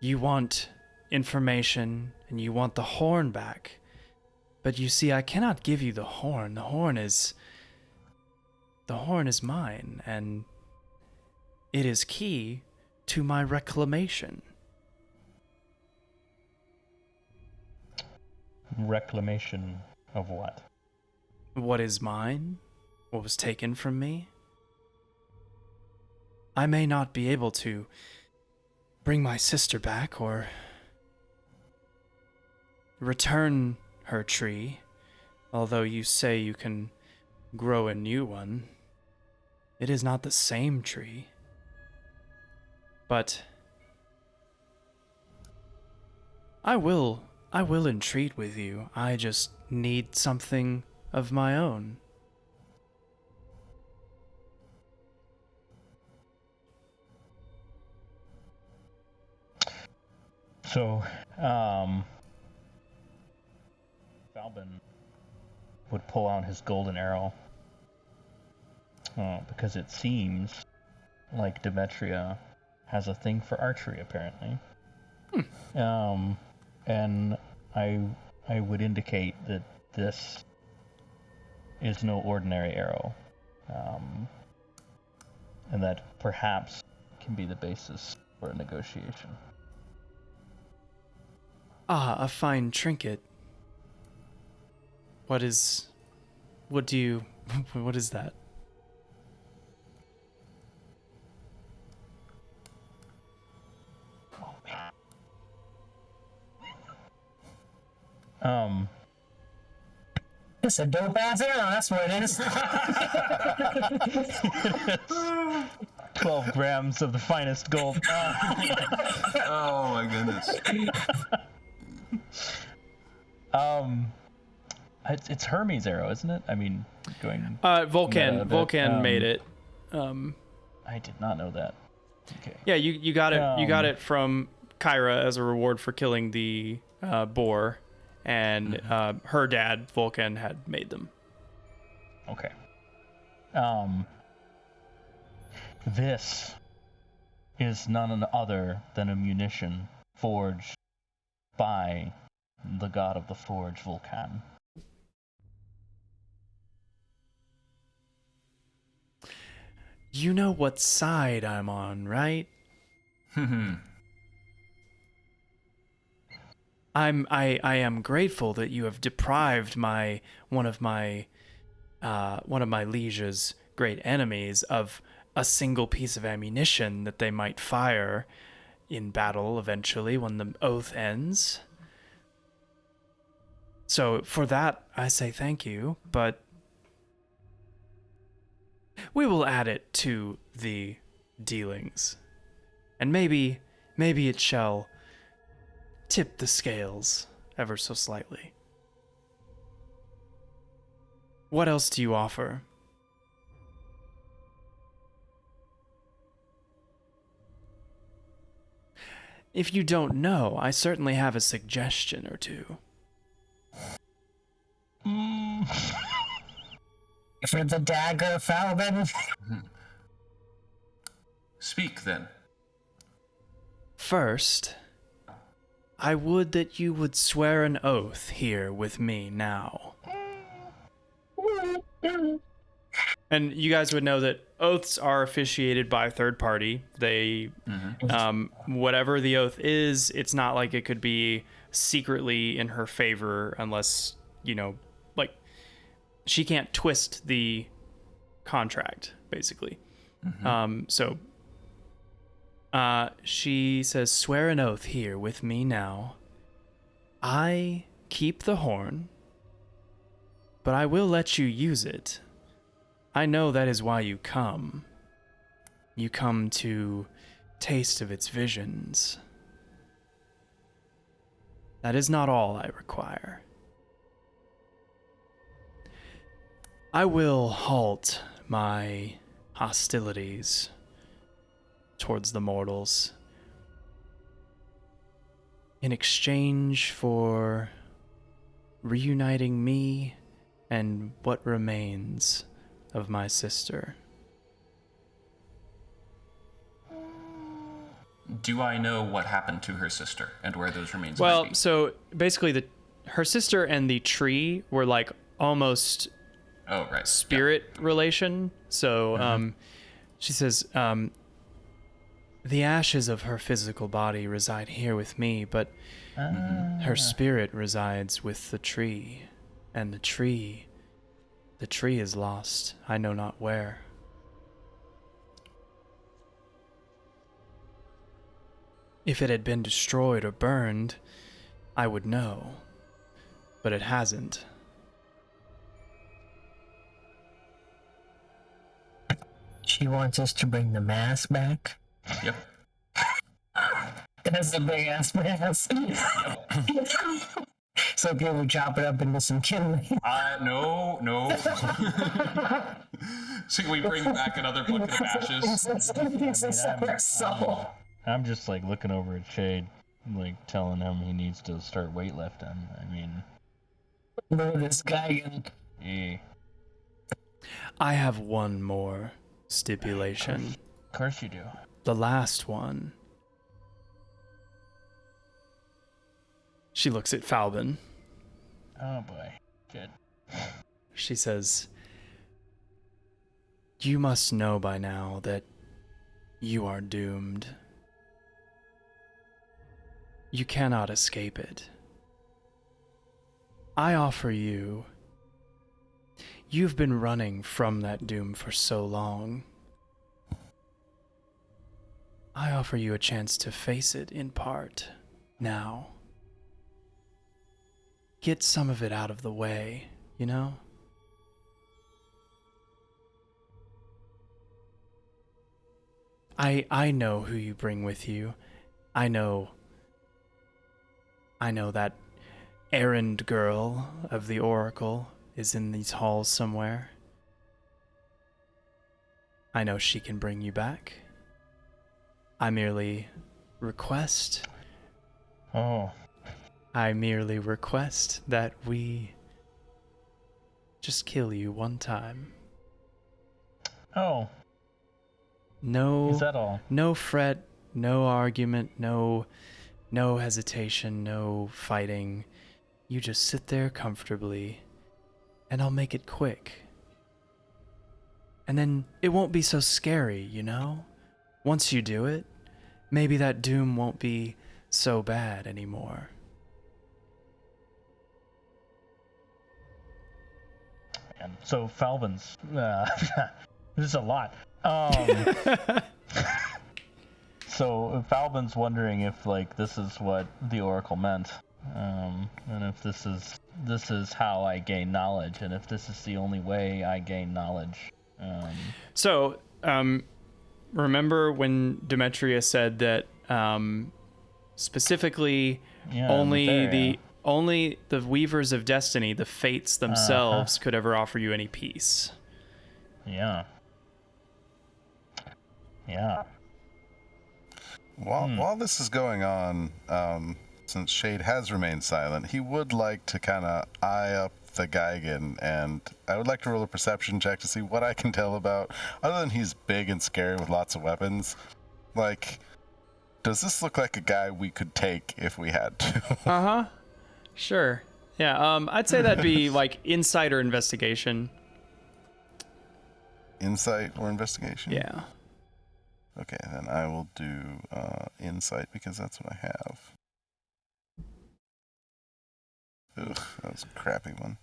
want information and you want the horn back. But you see, I cannot give you the horn. The horn is mine, and it is key to my reclamation. Reclamation of what? What is mine? What was taken from me? I may not be able to bring my sister back or return her tree, although you say you can grow a new one. It is not the same tree. But I will entreat with you. I just need something of my own. So, Falbin would pull out his golden arrow because it seems like Demetria has a thing for archery, apparently. And I would indicate that this is no ordinary arrow, and that perhaps can be the basis for a negotiation. Ah, a fine trinket. What is that? It's a dope ass arrow, that's what it is. 12 grams of the finest gold. Oh my goodness. It's Hermes' arrow, isn't it? I mean, going. Vulcan made it. I did not know that. Okay. Yeah, you got it. You got it from Kyra as a reward for killing the boar, and her dad Vulcan had made them. Okay. This is none other than a munition forged by the god of the forge, Vulcan. You know what side I'm on, right? I am grateful that you have deprived one of my liege's great enemies of a single piece of ammunition that they might fire in battle eventually when the oath ends. So for that, I say thank you, but we will add it to the dealings. And maybe it shall tip the scales ever so slightly. What else do you offer? If you don't know, I certainly have a suggestion or two. For the dagger, Falbin. Speak then. First, I would that you would swear an oath here with me now. And you guys would know that oaths are officiated by a third party. They, whatever the oath is, it's not like it could be secretly in her favor unless, like, she can't twist the contract, basically. So she says, swear an oath here with me now. I keep the horn, but I will let you use it. I know that is why you come. You come to taste of its visions. That is not all I require. I will halt my hostilities towards the mortals in exchange for reuniting me and what remains of my sister. Do I know what happened to her sister and where those remains Well, might be? so basically her sister and the tree were like almost Oh, right. spirit relation. So she says, the ashes of her physical body reside here with me, but her spirit resides with the tree, and the tree is lost. I know not where. If it had been destroyed or burned, I would know, but it hasn't. She wants us to bring the mask back. Yep. That's a big ass mask. So can we chop it up into some kindling? No. So we bring back another bucket of ashes. It's a separate soul. I'm just like looking over at Shade, like telling him he needs to start weightlifting. I mean, Look at this guy again. eh. I have one more stipulation. Of course you do. The last one. She looks at Falbin. Oh boy. Shit. She says, "You must know by now that you are doomed. You cannot escape it. I offer you... You've been running from that doom for so long. I offer you a chance to face it in part, now. Get some of it out of the way, you know? I know who you bring with you. I know that errand girl of the Oracle is in these halls somewhere. I know she can bring you back. I merely request that we just kill you one time. Oh. No. Is that all? No fret, no argument, no hesitation, no fighting. You just sit there comfortably, and I'll make it quick. And then it won't be so scary, you know? Once you do it, maybe that doom won't be so bad anymore. And so Falvin's this is a lot. So Falvin's wondering if like this is what the Oracle meant, and if this is how I gain knowledge, and if this is the only way I gain knowledge. So, remember when Demetria said that specifically only the Weavers of Destiny, the Fates themselves, could ever offer you any peace. Yeah. While this is going on, since Shade has remained silent, he would like to kind of eye up the Geigen, and I would like to roll a perception check to see what I can tell about, other than he's big and scary with lots of weapons. Like, does this look like a guy we could take if we had to? Sure. Yeah, I'd say that'd be like insight or investigation. Insight or investigation? Yeah. Okay, then I will do insight because that's what I have. Ugh, that was a crappy one.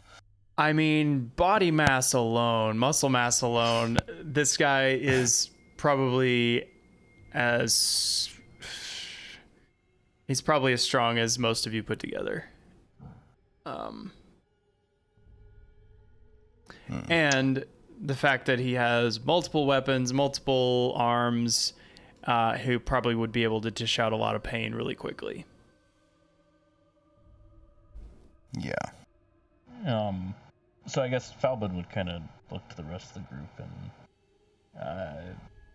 I mean, body mass alone, muscle mass alone, this guy is probably he's probably as strong as most of you put together. And the fact that he has multiple weapons, multiple arms, who probably would be able to dish out a lot of pain really quickly. Yeah. So I guess Falbin would kind of look to the rest of the group and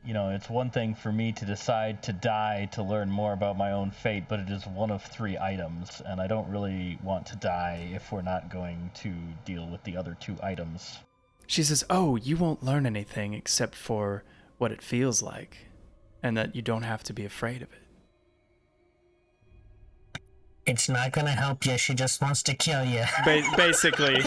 it's one thing for me to decide to die to learn more about my own fate, but it is one of 3 items, and I don't really want to die if we're not going to deal with the other 2 items. She says, "Oh, you won't learn anything except for what it feels like, and that you don't have to be afraid of it." It's not gonna help you. She just wants to kill you. Basically,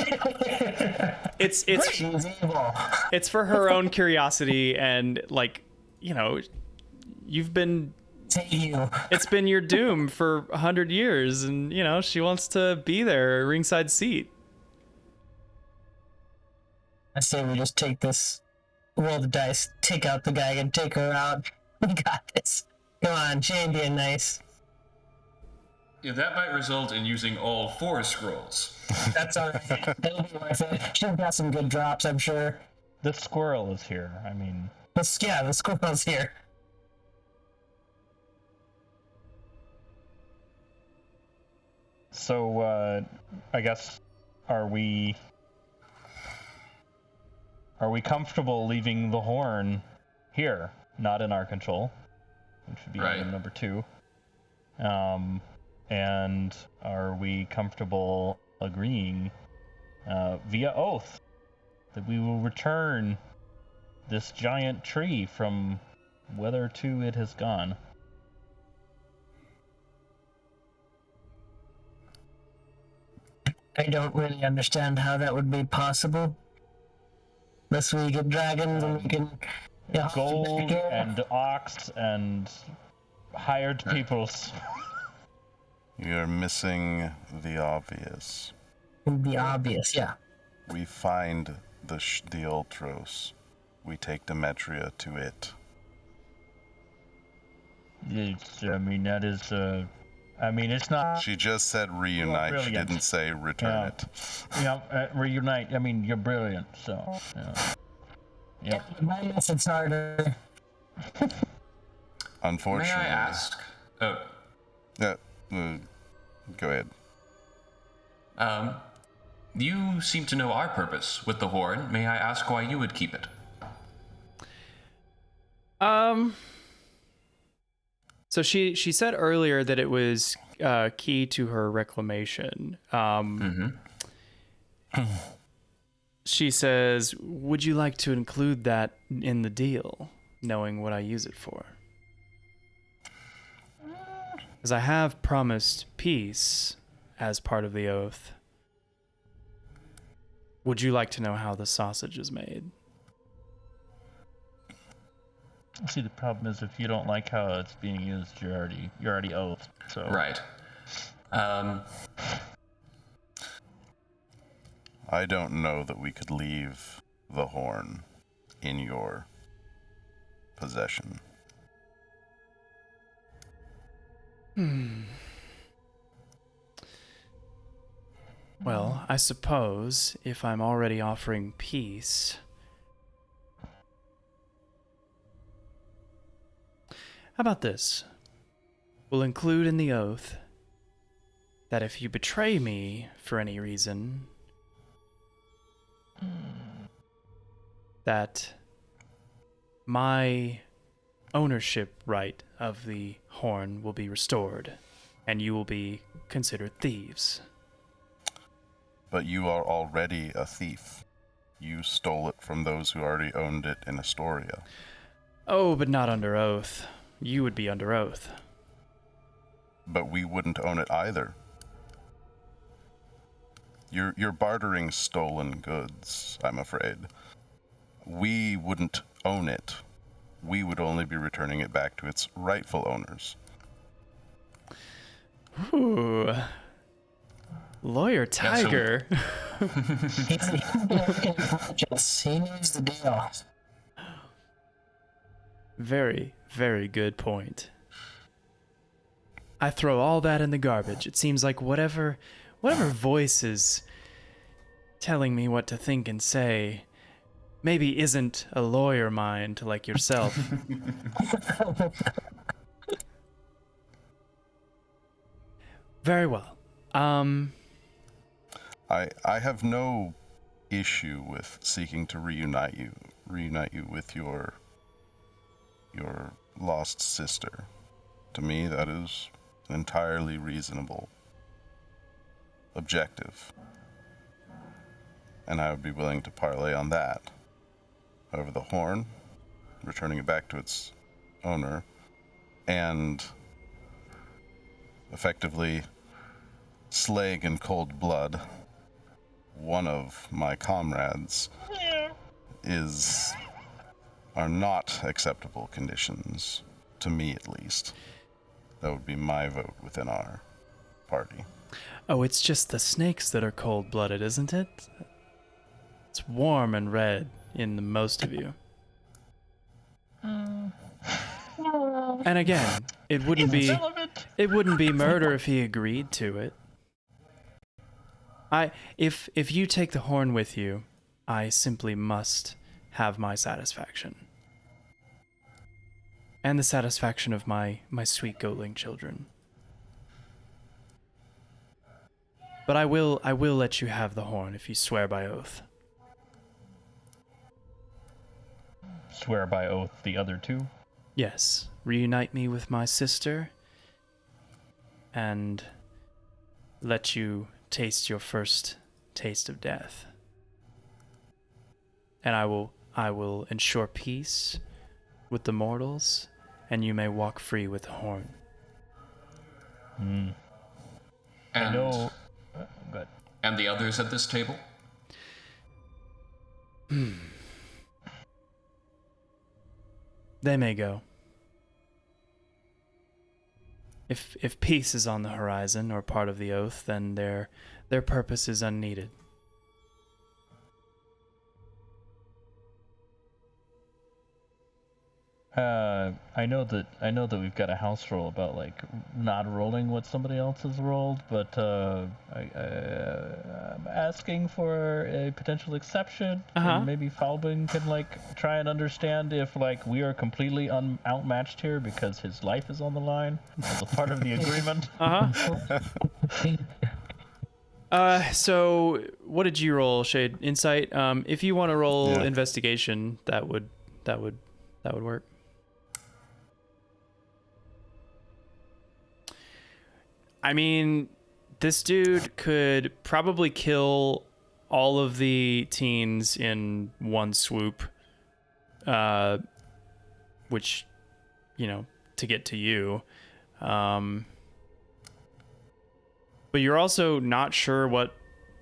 it's She's evil. it's for her own curiosity, and like, you've been. It's been your doom for 100 years, and she wants to be there, ringside seat. I say we just take this, roll the dice, take out the guy, and take her out. We got this. Come on, she ain't being nice. Yeah, that might result in using all 4 scrolls. That's alright. It'll be worth it. She's got some good drops, I'm sure. The squirrel is here. I mean... The squirrel's here. So, I guess, are we comfortable leaving the horn here, not in our control, which would be item number 2? And are we comfortable agreeing via oath that we will return this giant tree from whitherto it has gone? I don't really understand how that would be possible. Unless we get dragons and we can... Gold and ox and hired peoples. You're missing the obvious. The obvious, yeah. We find the Ultros. We take Demetria to it. It's not... She just said reunite. She didn't say return it. Reunite. I mean, you're brilliant, so... Yep. My method's harder. Unfortunately... May I ask? Oh. Yeah. Go ahead. You seem to know our purpose with the horn. May I ask why you would keep it? So she said earlier that it was key to her reclamation. She says, "Would you like to include that in the deal, knowing what I use it for? Because I have promised peace as part of the oath. Would you like to know how the sausage is made?" See, the problem is if you don't like how it's being used, you're already oathed. So Right. I don't know that we could leave the horn in your possession. Well, I suppose if I'm already offering peace... How about this? We'll include in the oath that if you betray me for any reason, that my ownership right of the horn will be restored, and you will be considered thieves. But you are already a thief. You stole it from those who already owned it in Astoria. Oh, but not under oath. You would be under oath. But we wouldn't own it either. You're bartering stolen goods, I'm afraid. We wouldn't own it. We would only be returning it back to its rightful owners. Ooh. Lawyer Tiger. He knows the deal. Very, very good point. I throw all that in the garbage. It seems like whatever voice is telling me what to think and say maybe isn't a lawyer mind like yourself. Very well. I have no issue with seeking to reunite you with your your lost sister. To me, that is an entirely reasonable objective. And I would be willing to parlay on that. However, the horn, returning it back to its owner, and effectively slaying in cold blood one of my comrades are not acceptable conditions, to me at least. That would be my vote within our party. Oh, it's just the snakes that are cold-blooded, isn't it? It's warm and red in the most of you. And again, it wouldn't be murder if he agreed to it. If you take the horn with you, I simply must have my satisfaction. And the satisfaction of my sweet goatling children. But I will let you have the horn if you swear by oath. Swear by oath the other two? Yes. Reunite me with my sister and let you taste your first taste of death. And I will ensure peace with the mortals, and you may walk free with the horn. And, I know. Good. And the others at this table? They may go. If peace is on the horizon or part of the oath, then their purpose is unneeded. I know that we've got a house rule about like not rolling what somebody else has rolled, but I'm asking for a potential exception. And maybe Falbin can like try and understand if like we are completely outmatched here because his life is on the line as a part of the agreement. So what did you roll, Shade? Insight. If you want to roll investigation, that would work. I mean, this dude could probably kill all of the teens in one swoop, which, to get to you. But you're also not sure what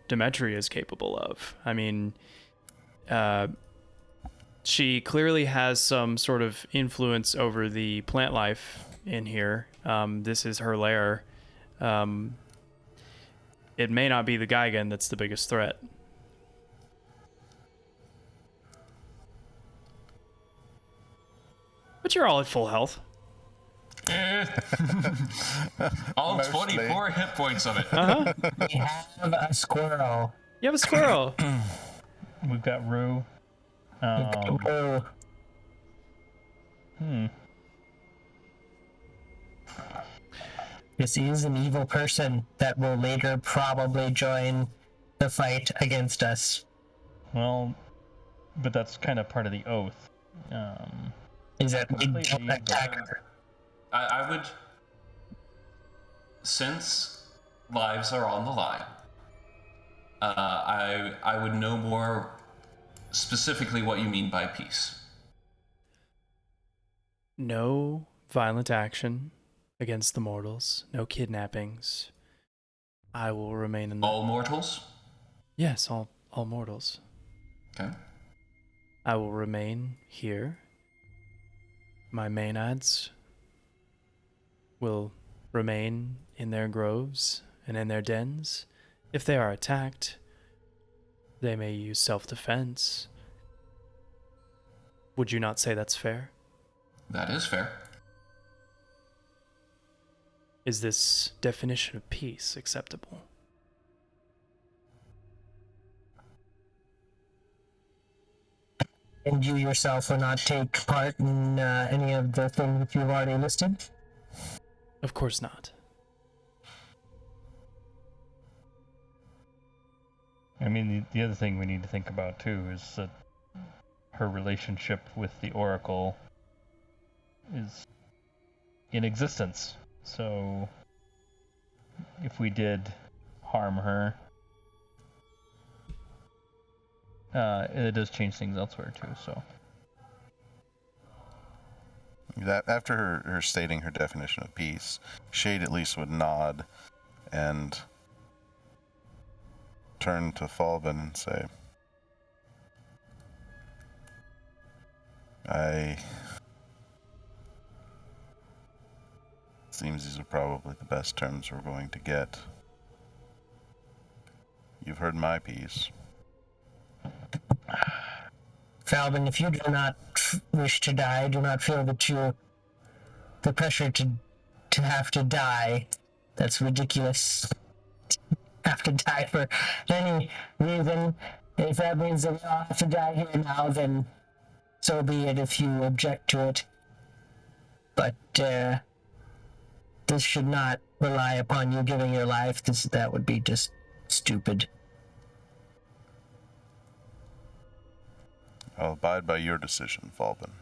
Demetria is capable of. I mean, she clearly has some sort of influence over the plant life in here. This is her lair. It may not be the Gigan that's the biggest threat. But you're all at full health. All 24 hit points of it. We have a squirrel. You have a squirrel. We've got Rue. This is an evil person that will later probably join the fight against us. Well, but that's kind of part of the oath. Is that we don't attack her? I would, since lives are on the line, I would know more specifically what you mean by peace. No violent action against the mortals. No kidnappings. I will remain in the... All mortals? Yes, all mortals. Okay. I will remain here. My maenads will remain in their groves and in their dens. If they are attacked, they may use self-defense. Would you not say that's fair? That is fair. Is this definition of peace acceptable? And you yourself will not take part in any of the things that you've already listed? Of course not. I mean, the other thing we need to think about too is that her relationship with the Oracle is in existence. So if we did harm her, it does change things elsewhere too. So that after her stating her definition of peace, Shade at least would nod and turn to Falben and say, seems these are probably the best terms we're going to get. You've heard my piece. Falben, if you do not wish to die, do not feel that the pressure to have to die, that's ridiculous. Have to die for any reason. If that means that we all have to die here now, then so be it if you object to it. But this should not rely upon you giving your life. That would be just stupid. I'll abide by your decision, Falben.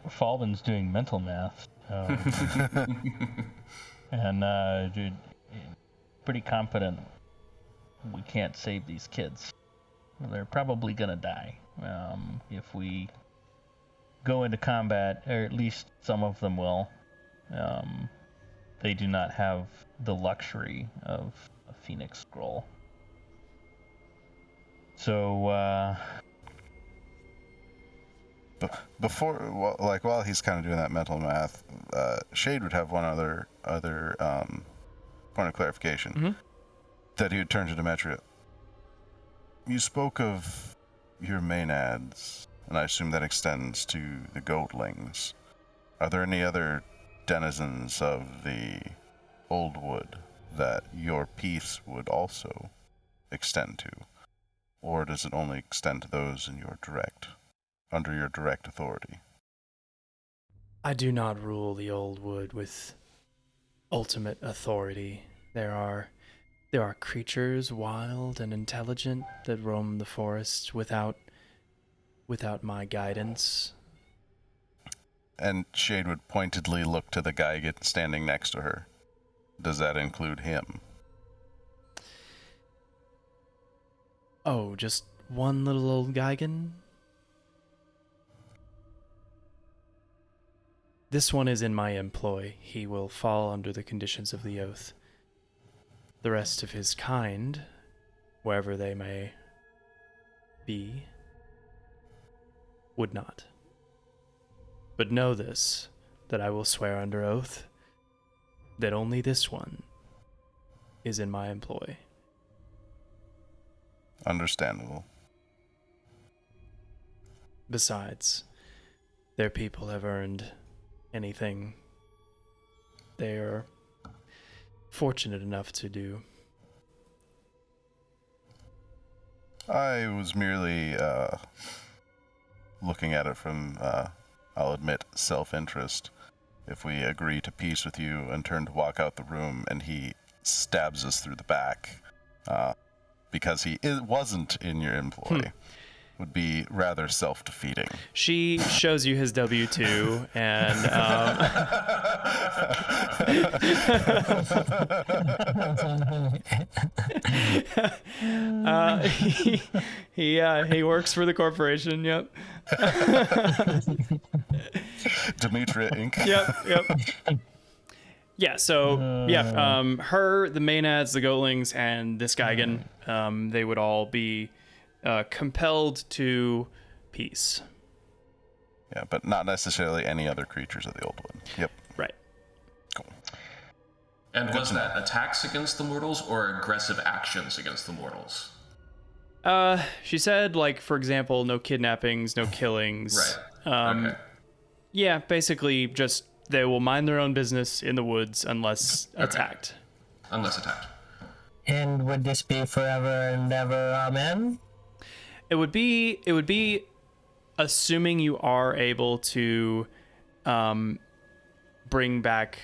Falben's doing mental math. And dude, pretty confident we can't save these kids. They're probably gonna die if we go into combat, or at least some of them will. They do not have the luxury of a Phoenix Scroll. So while he's kind of doing that mental math, Shade would have one other point of clarification. Mm-hmm. That he would turn to Demetria. You spoke of your maenads, and I assume that extends to the goatlings. Are there any other denizens of the Old Wood that your peace would also extend to? Or does it only extend to those under your direct authority? I do not rule the Old Wood with ultimate authority. There are creatures wild and intelligent that roam the forest without my guidance. And Shade would pointedly look to the guy standing next to her. Does that include him? Oh, just one little old Geigen? This one is in my employ. He will fall under the conditions of the oath. The rest of his kind, wherever they may be, would not. But know this, that I will swear under oath that only this one is in my employ. Understandable. Besides, their people have earned anything they are fortunate enough to do. I was merely looking at it from, I'll admit, self-interest. If we agree to peace with you and turn to walk out the room and he stabs us through the back because he wasn't in your employ, would be rather self-defeating. She shows you his W-2 and he works for the corporation. Yep. Demetria Inc. Yep. Yeah. So her, the maenads, the goatlings, and this Geigen, they would all be compelled to peace. Yeah, but not necessarily any other creatures of the Old One. Yep. Right. Cool. And was that attacks against the mortals or aggressive actions against the mortals? She said, like, for example, no kidnappings, no killings. Right. Okay. Yeah, basically just they will mind their own business in the woods unless attacked. Unless attacked. And would this be forever and ever, amen? It would be assuming you are able to bring back,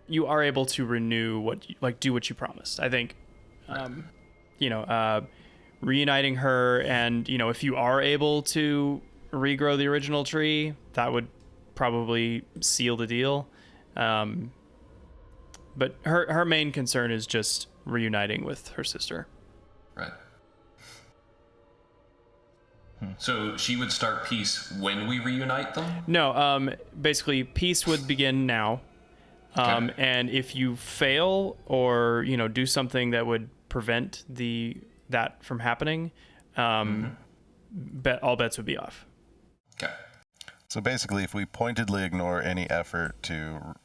you are able to renew do what you promised. I think reuniting her, and if you are able to regrow the original tree, that would probably seal the deal. But her main concern is just reuniting with her sister. Right. So she would start peace when we reunite them? No, basically peace would begin now. Okay. And if you fail or, do something that would prevent that from happening, all bets would be off. Okay. So basically, if we pointedly ignore any effort to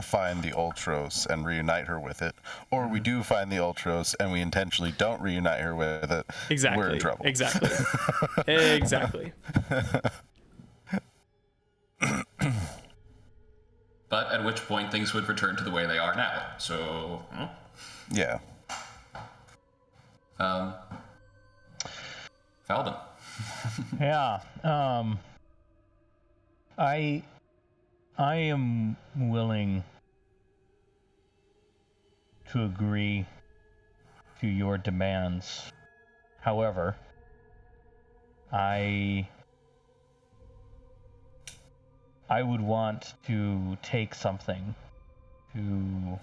find the Ultros and reunite her with it, or we do find the Ultros and we intentionally don't reunite her with it, Exactly. we're in trouble. Exactly. Exactly. But at which point things would return to the way they are now. So, Yeah. Falden. Yeah. I am willing to agree to your demands. However, I would want to take something to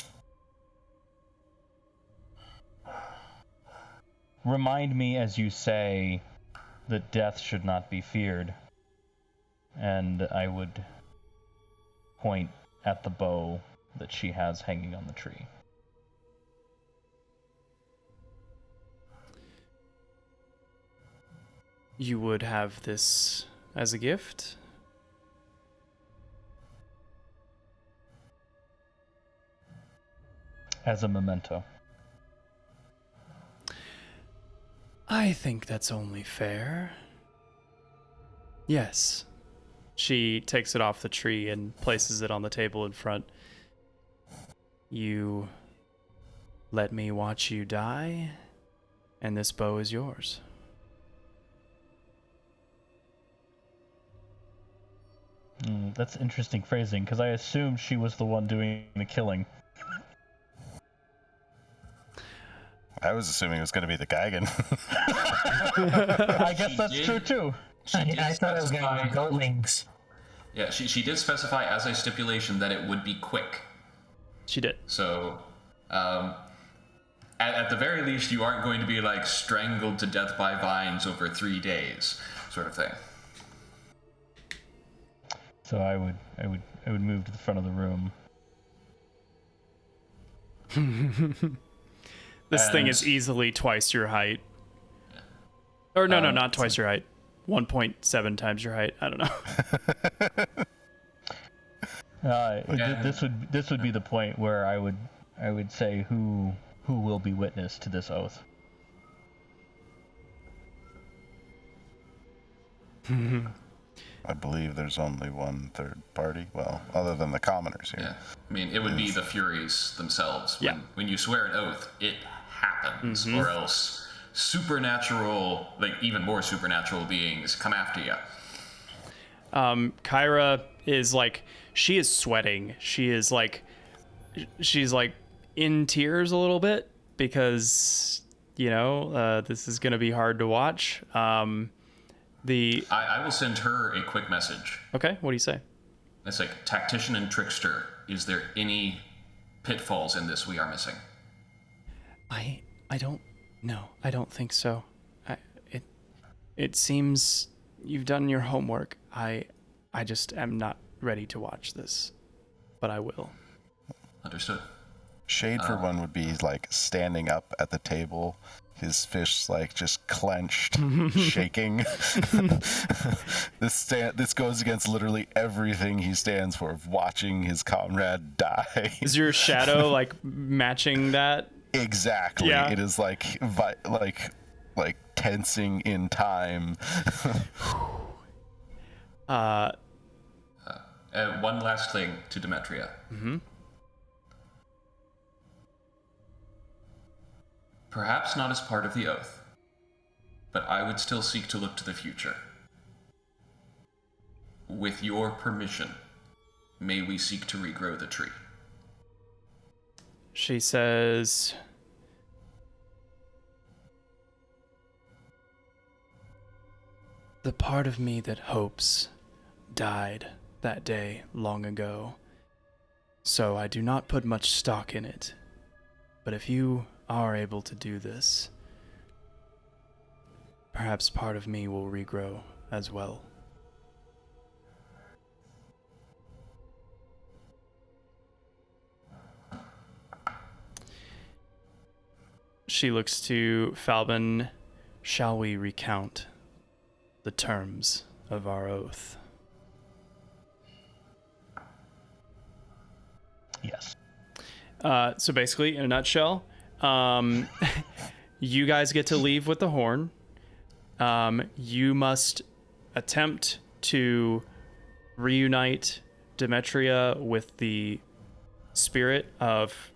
remind me, as you say, that death should not be feared. And I would point at the bow that she has hanging on the tree. You would have this as a gift? As a memento. I think that's only fair. Yes. She takes it off the tree and places it on the table in front. You let me watch you die, and this bow is yours. That's interesting phrasing, because I assumed she was the one doing the killing. I was assuming it was going to be the Geigen. I guess that's true too. I thought it was going to be goatlings. Yeah, she did specify as a stipulation that it would be quick. She did. So, at the very least, you aren't going to be strangled to death by vines over 3 days, sort of thing. So I would move to the front of the room. This thing is easily twice your height. Or no, not twice your height. 1.7 times your height. I don't know. This would be the point where I would say who will be witness to this oath. I believe there's only one third party. Well, other than the commoners here. Yeah, I mean, it would be the Furies themselves. Yeah. When you swear an oath, it happens, or else supernatural, even more supernatural beings come after you. Kyra is she is sweating. She's in tears a little bit because, this is going to be hard to watch. I will send her a quick message. Okay, what do you say? It's tactician and trickster. Is there any pitfalls in this we are missing? I don't think so. It seems you've done your homework. I just am not ready to watch this, but I will. Understood. Shade for one would be standing up at the table, his fists just clenched, shaking. This goes against literally everything he stands for, of watching his comrade die. Is your shadow matching that? Exactly. Yeah. It is like tensing in time. One last thing to Demetria. Mm-hmm. Perhaps not as part of the oath, but I would still seek to look to the future. With your permission, may we seek to regrow the tree. She says, The part of me that hopes died that day long ago, so I do not put much stock in it. But if you are able to do this, perhaps part of me will regrow as well. She looks to Falbin. Shall we recount the terms of our oath? Yes. So basically, in a nutshell, you guys get to leave with the horn. You must attempt to reunite Demetria with the spirit of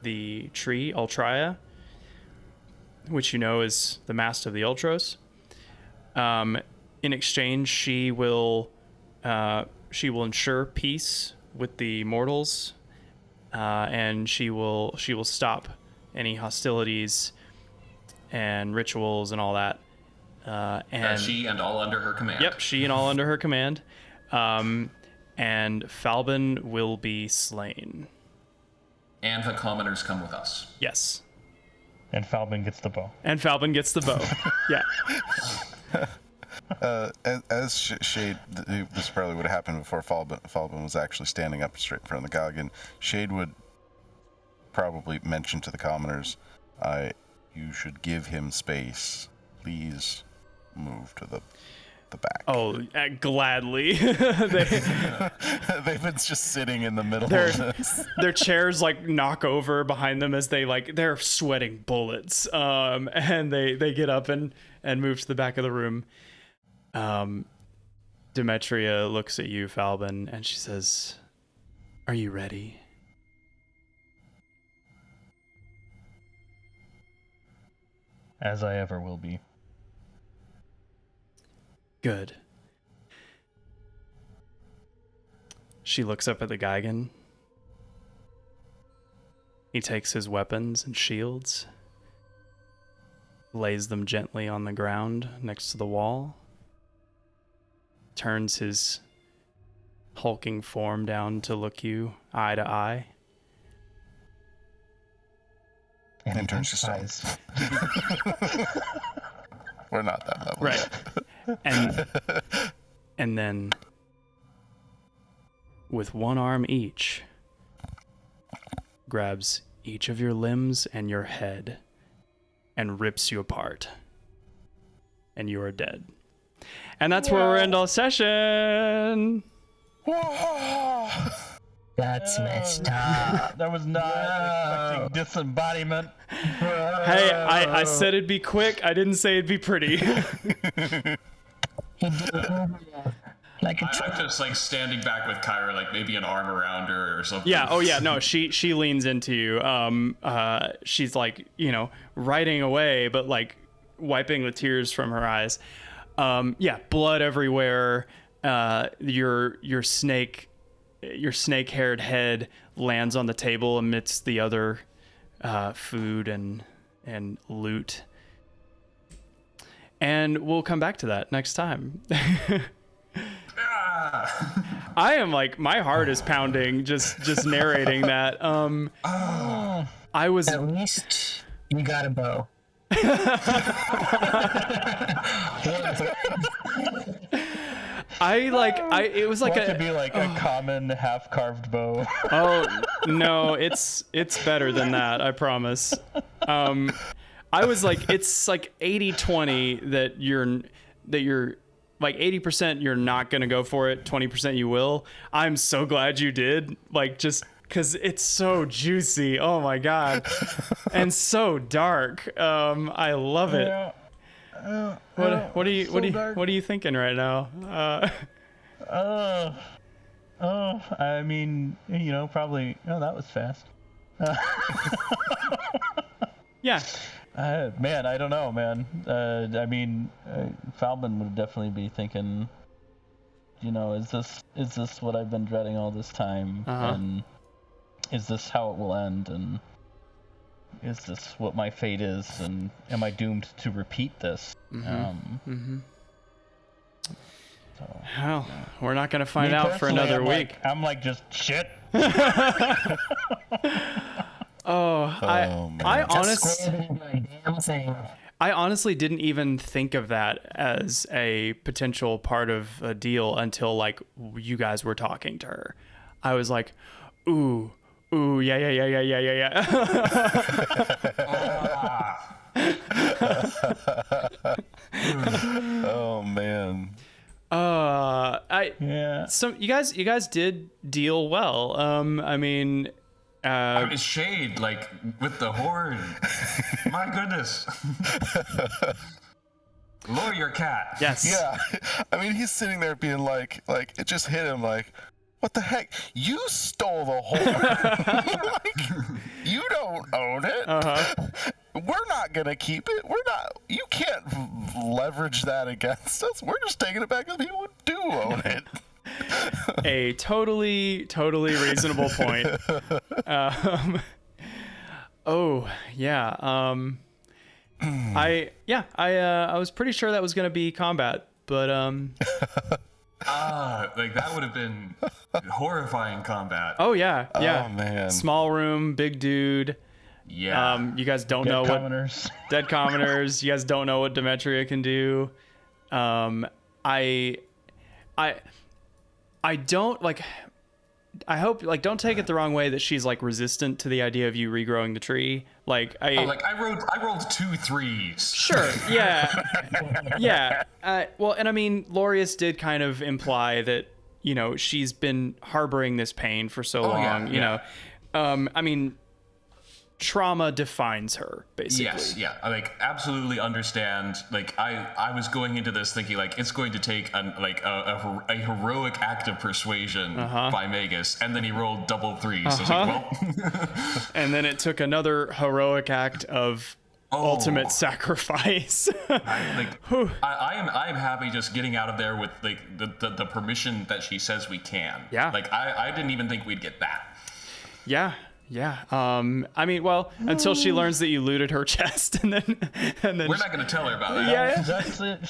the tree, Ultria, which you know is the mast of the Ultros. In exchange, she will ensure peace with the mortals, and she will stop any hostilities and rituals and all that. And she and all under her command. Yep, she and all under her command. And Falbin will be slain. And the commoners come with us. Yes. And Falbin gets the bow. Yeah. As Shade, this probably would have happened before Falbin was actually standing up straight in front of the Galgan. Shade would probably mention to the commoners, you should give him space. Please move to the back. Oh, gladly. They've been just sitting in the middle of this. Their chairs knock over behind them as they're sweating bullets. And they get up and move to the back of the room. Demetria looks at you, Falbin, and she says, "Are you ready?" As I ever will be. Good. She looks up at the Geigen. He takes his weapons and shields, lays them gently on the ground next to the wall, turns his hulking form down to look you eye to eye. And turns to stone. We're not that level. Right. And then, with one arm each, grabs each of your limbs and your head and rips you apart. And you are dead. And that's where we're end all session. That's messed up. That was not expecting disembodiment. Hey, I said it'd be quick. I didn't say it'd be pretty. He did like a I'm just standing back with Kyra, maybe an arm around her or something. Yeah. Oh yeah. No. She leans into you. She's writing away, but wiping the tears from her eyes. Yeah. Blood everywhere. Your snake-haired head lands on the table amidst the other food and loot. And we'll come back to that next time. I am my heart is pounding just narrating that. I was At least you got a bow. It was to be a common half-carved bow. Oh no, it's better than that, I promise. I was it's 80-20 that you're 80% you're not gonna go for it, 20% you will. I'm so glad you did, just because it's so juicy. Oh my god, and so dark. I love it. Yeah. What are you thinking right now? I mean, probably. Oh, that was fast. Yeah. Man, I don't know, man. I mean, Falbin would definitely be thinking, is this what I've been dreading all this time? Uh-huh. And is this how it will end? And is this what my fate is? And am I doomed to repeat this? Mm-hmm. So, Well, we're not gonna find me out for personally, another I'm week. I'm like just shit. I honestly. Square didn't do a damn thing. I honestly didn't even think of that as a potential part of a deal until like you guys were talking to her. I was like, ooh, yeah. Oh man. Yeah. So you guys did deal well. I mean, It's Shade, like, with the horde. My goodness. Lure your cat. yes. Yeah. I mean, he's sitting there being like it just hit him like, what the heck? You stole the horn. Like, you don't own it. We're not gonna keep it. We're not. You can't leverage that against us. We're just taking it back to the people who do own it. A totally reasonable point. Oh yeah. I was pretty sure that was gonna be combat, but Like, that would have been horrifying combat. oh yeah. Oh man. Small room, big dude. Yeah. You guys don't Dead know commoners. what dead commoners. You guys don't know what Demetria can do. I don't like. I hope like don't take it the wrong way that she's like resistant to the idea of you regrowing the tree. Like I rolled 2 3s. sure yeah yeah. Well, and I mean, Lorius did kind of imply that she's been harboring this pain for so long. Yeah. I mean, trauma defines her basically. Yes, yeah. I like absolutely understand. Like I was going into this thinking like it's going to take a heroic act of persuasion by Magus, and then he rolled double 3s. So it's like, well, And then it took another heroic act of ultimate sacrifice. I am happy just getting out of there with like the permission that she says we can. Yeah. Like I didn't even think we'd get that. Yeah. I mean, well, until she learns that you looted her chest, and then We're not going to tell her about that. Yeah. That's it.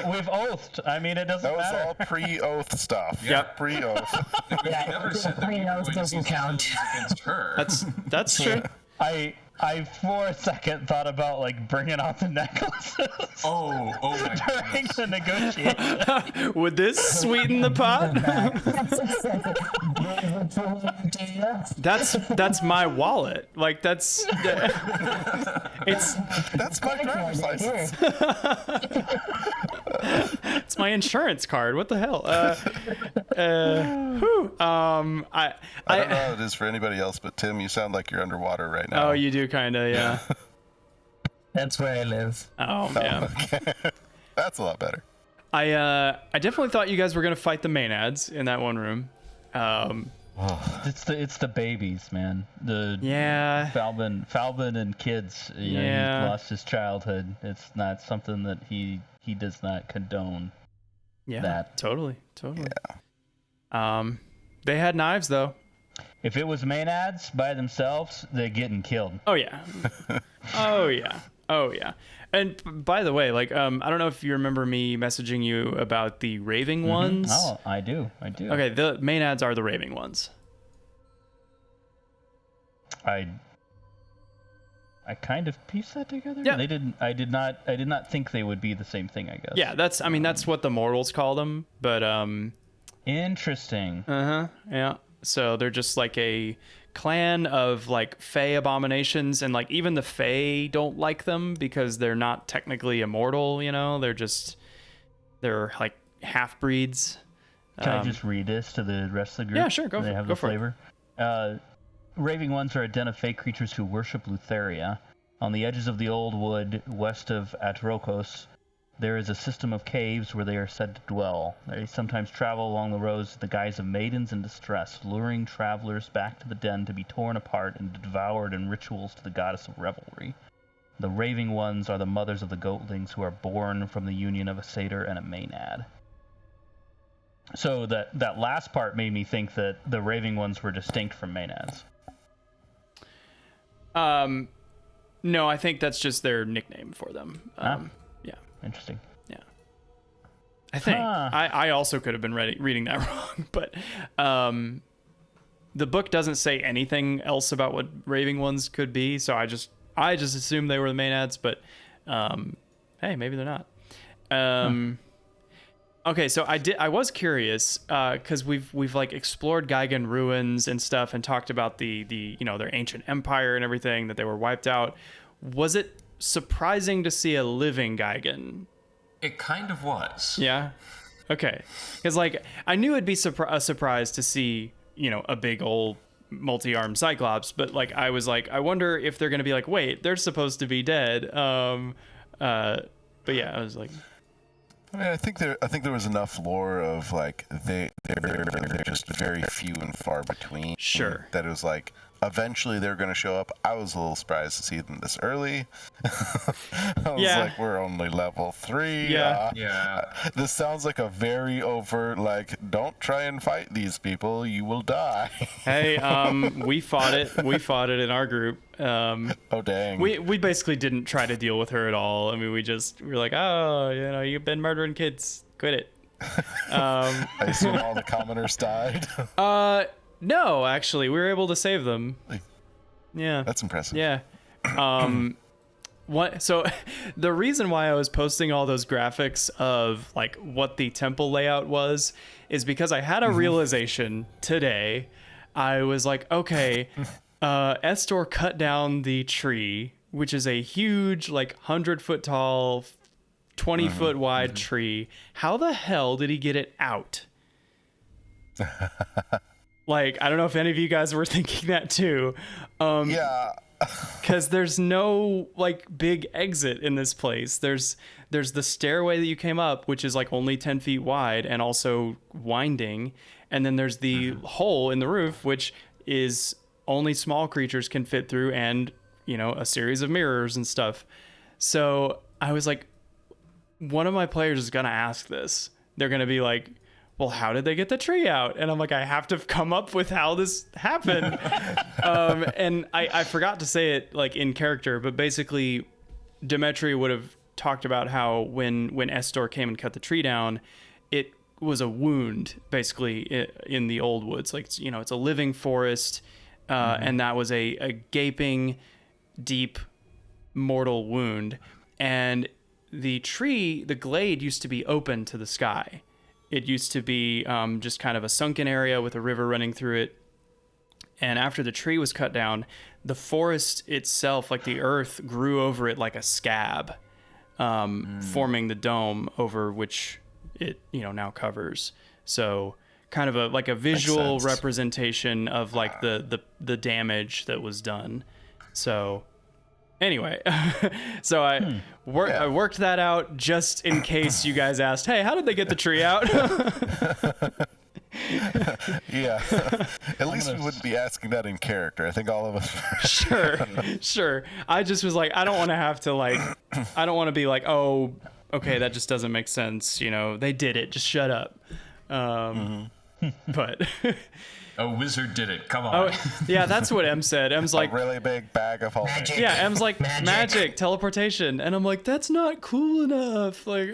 We've oathed. I mean, it doesn't That was matter. all pre-oath stuff. Yep. Pre-oath. We never said that we were going to doesn't use count. against her. That's true. I for a second thought about like bringing out the necklaces Oh my during goodness. the negotiation. Would this sweeten the pot? That's my wallet. Like that's That's my driver's license. it's my insurance card. What the hell? I don't know how it is for anybody else, but Tim, you sound like you're underwater right now. Oh, you do kind of, yeah. That's where I live. Oh man. That's a lot better. I definitely thought you guys were gonna fight the Maenads in that one room. It's the babies, man. Yeah. Falbin and kids. You know, Yeah. he lost his childhood. It's not something that he does not condone. Yeah. That. Totally. They had knives though. If it was Maenads by themselves, they're getting killed. Oh yeah. Oh yeah. And by the way, like I don't know if you remember me messaging you about the raving ones. Oh, I do. Okay, the Maenads are the raving ones. I kind of pieced that together. Yeah. They didn't. I did not think they would be the same thing, I guess. Yeah, that's what the mortals call them, but Interesting. yeah. So they're just like a clan of like Fey abominations, and like even the Fey don't like them because they're not technically immortal, they're like half breeds. Can I just read this to the rest of the group? Yeah, sure, go They for it, have go the for it. flavor. Raving ones are a den of fey creatures who worship Lutheria. On the edges of the old wood, west of Atrokos, there is a system of caves where they are said to dwell. They sometimes travel along the roads in the guise of maidens in distress, luring travelers back to the den to be torn apart and devoured in rituals to the goddess of revelry. The raving ones are the mothers of the goatlings who are born from the union of a satyr and a maenad. So that last part made me think that the raving ones were distinct from maenads. No, I think that's just their nickname for them. Yeah. Interesting. Yeah. I think. I also could have been reading that wrong, but the book doesn't say anything else about what raving ones could be, so I just assumed they were the Maenads, but hey, maybe they're not. Okay, so I was curious because we've like explored Gigan ruins and stuff and talked about the their ancient empire and everything, that they were wiped out. Was it surprising to see a living Gigan? It kind of was. Yeah. Okay. Because like I knew it'd be a surprise to see a big old multi-armed Cyclops, but like I was like, I wonder if they're gonna be like, wait, they're supposed to be dead. But yeah, I was like, I mean, I think there was enough lore of like they're just very few and far between. Sure. That it was like eventually they're going to show up. I was a little surprised to see them this early. I was like, we're only level 3. Yeah. This sounds like a very overt like, don't try and fight these people, you will die. hey, we fought it in our group. Oh dang. We basically didn't try to deal with her at all. I mean, we were like, oh, you've been murdering kids, quit it. I assume all the commoners died. No, actually, we were able to save them. Yeah. That's impressive. Yeah. So the reason why I was posting all those graphics of like what the temple layout was is because I had a realization today. I was like, okay, Estor cut down the tree, which is a huge, like 100-foot tall, 20-foot wide tree. How the hell did he get it out? Like, I don't know if any of you guys were thinking that too. Yeah. Because there's no like big exit in this place. There's the stairway that you came up, which is like only 10 feet wide and also winding. And then there's the hole in the roof, which is only small creatures can fit through, and a series of mirrors and stuff. So I was like, one of my players is gonna ask this. They're gonna be like, well, how did they get the tree out? And I'm like, I have to come up with how this happened. And I forgot to say it like in character, but basically Demetria would have talked about how when Estor came and cut the tree down, it was a wound basically in the old woods. Like, it's a living forest. And that was a gaping, deep, mortal wound. And the glade used to be open to the sky. It used to be just kind of a sunken area with a river running through it. And after the tree was cut down, the forest itself, like the earth, grew over it like a scab, forming the dome over which it now covers. So kind of a visual representation of like the damage that was done. So anyway, so I worked that out just in case you guys asked, hey, how did they get the tree out? Yeah. At least we wouldn't be asking that in character. I think all of us. Sure. I just was like, I don't want to have to I don't want to be like, oh, okay, that just doesn't make sense. They did it. Just shut up. But A wizard did it. Come on. Oh, yeah, that's what Em said. Em's like, a really big bag of homemade. Magic. yeah, Em's like, magic, teleportation, and I'm like, that's not cool enough. Like,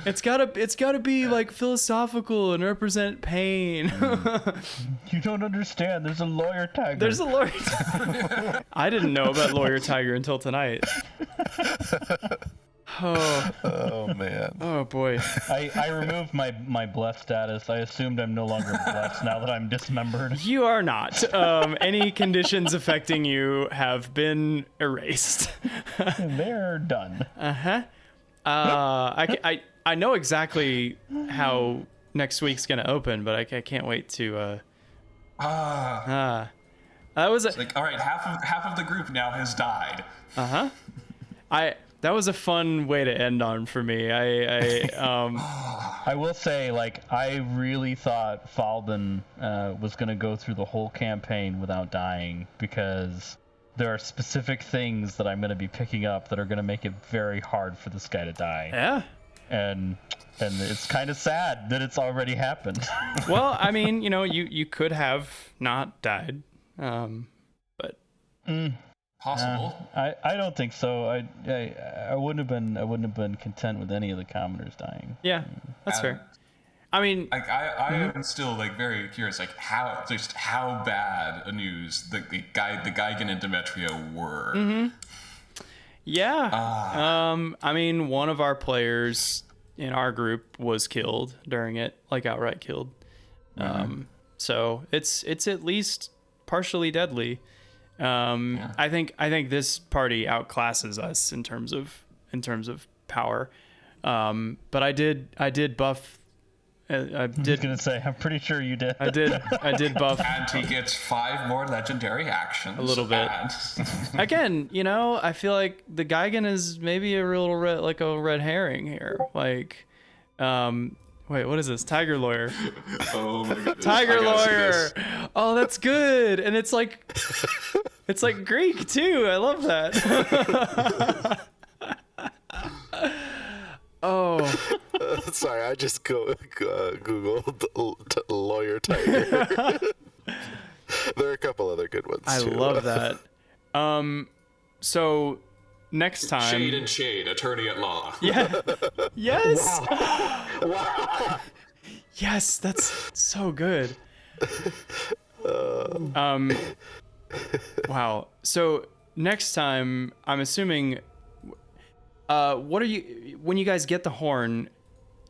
it's gotta be like philosophical and represent pain. You don't understand. There's a lawyer tiger. There's a lawyer tiger. I didn't know about lawyer tiger until tonight. Oh man. Oh boy. I removed my blessed status. I assumed I'm no longer blessed now that I'm dismembered. You are not. Any conditions affecting you have been erased. They're done. I know exactly how next week's gonna open, but I can't wait to. That was It's like, all right, half of the group now has died. That was a fun way to end on for me. I will say, like, I really thought Falden was going to go through the whole campaign without dying, because there are specific things that I'm going to be picking up that are going to make it very hard for this guy to die. Yeah. And it's kind of sad that it's already happened. Well, I mean, you could have not died, but. possible. I don't think so. I wouldn't have been content with any of the commoners dying. Yeah, that's fair. I mean, Like I am still like very curious, like how bad a news the Geigen and Demetria were. yeah. I mean, one of our players in our group was killed during it, like outright killed. So it's at least partially deadly. I think this party outclasses us in terms of power. But I did buff. I was gonna say, I'm pretty sure you did. I did buff. And he gets 5 more legendary actions. A little bit. Again, I feel like the Geigen is maybe a real red herring here. Like, wait, what is this? Tiger Lawyer. Oh my goodness. Tiger I gotta see Lawyer. this. Oh, that's good. And it's like Greek too. I love that. Oh. Sorry, I just Googled lawyer tiger. There are a couple other good ones. I too. love that. So next time. Shade and Shade, attorney at law. Yeah. Yes. Wow. Yes, that's so good. Wow. So next time, I'm assuming. What are you when you guys get the horn?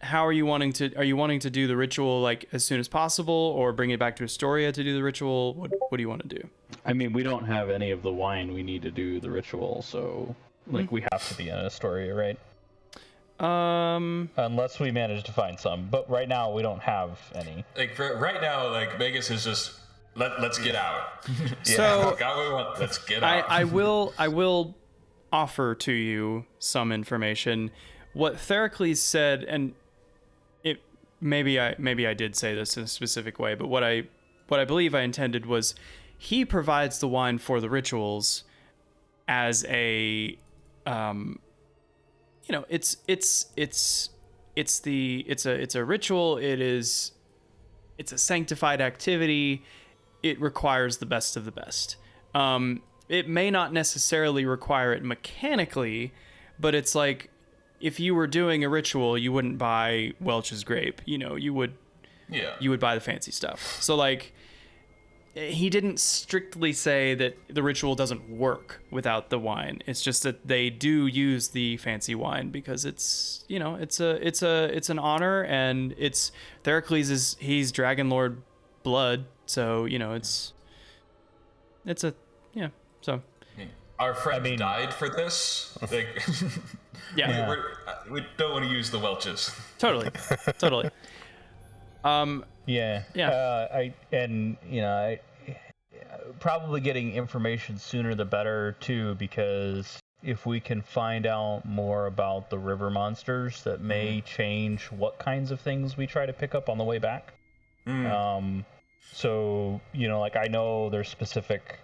How are you wanting to do the ritual like as soon as possible, or bring it back to Astoria to do the ritual? What do you want to do? I mean, we don't have any of the wine we need to do the ritual, so like we have to be in Astoria, right? Unless we manage to find some, but right now we don't have any. Like for right now, like Vegas is just let's get out. So got what we want. Let's get out. I will offer to you some information. What Theracles said, and it maybe I did say this in a specific way, but what I believe I intended was he provides the wine for the rituals as a it's a ritual. It's a sanctified activity. It requires the best of the best. It may not necessarily require it mechanically, but it's like if you were doing a ritual, you wouldn't buy Welch's grape. You would buy the fancy stuff. So like he didn't strictly say that the ritual doesn't work without the wine. It's just that they do use the fancy wine because it's it's an honor, and it's Theracles he's Dragonlord blood, so it's a yeah. So our friend died for this. Like, yeah, we don't want to use the Welches. Totally. Yeah. I probably getting information sooner the better too, because if we can find out more about the river monsters, that may change what kinds of things we try to pick up on the way back. So like I know there's specific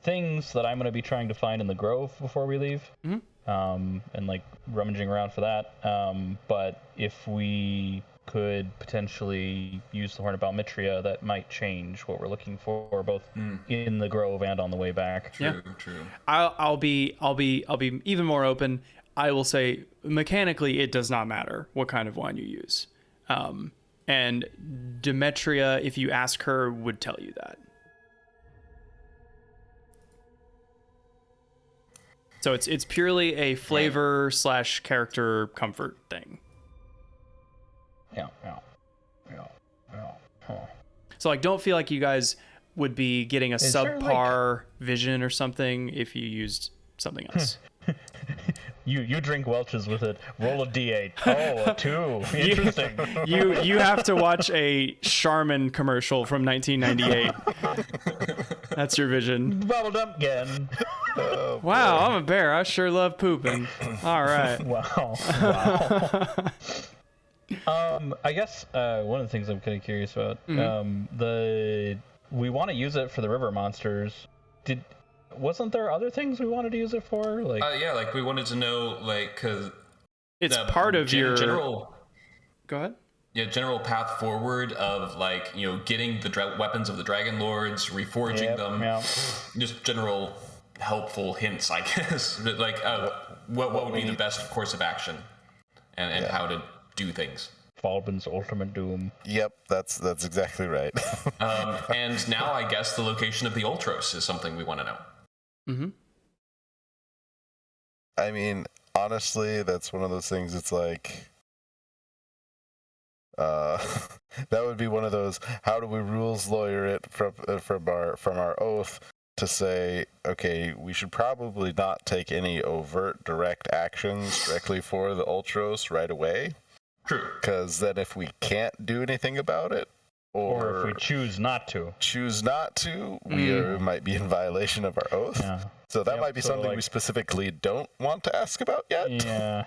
things that I'm going to be trying to find in the grove before we leave, and like rummaging around for that. But if we could potentially use the horn about Demetria, that might change what we're looking for, both in the grove and on the way back. True. I'll be even more open. I will say mechanically it does not matter what kind of wine you use. And Demetria, if you ask her, would tell you that. So it's purely a flavor / character comfort thing. Yeah. So like, don't feel like you guys would be getting a subpar vision or something if you used something else. You drink Welch's with it. Roll a d8. Oh, a 2. Interesting. You have to watch a Charmin commercial from 1998. That's your vision. Bubble dump again. Oh, wow, I'm a bear. I sure love pooping. All right. Wow. I guess one of the things I'm kind of curious about, we want to use it for the river monsters. Wasn't there other things we wanted to use it for? Like like we wanted to know, like, because it's part of your general. Go ahead. Yeah, general path forward of like getting the weapons of the Dragonlords, reforging them, just general helpful hints, I guess. Like, what would be the best course of action, and how to do things. Falben's ultimate doom. Yep, that's exactly right. And now I guess the location of the Ultros is something we want to know. Mm-hmm. I mean, honestly, that's one of those things. It's like, that would be one of those. How do we rules lawyer it from our oath to say, okay, we should probably not take any overt direct actions directly for the Ultros right away. True. Because then if we can't do anything about it, or if we choose not to, we might be in violation of our oath. Yeah. So that might be something we specifically don't want to ask about yet. Yeah,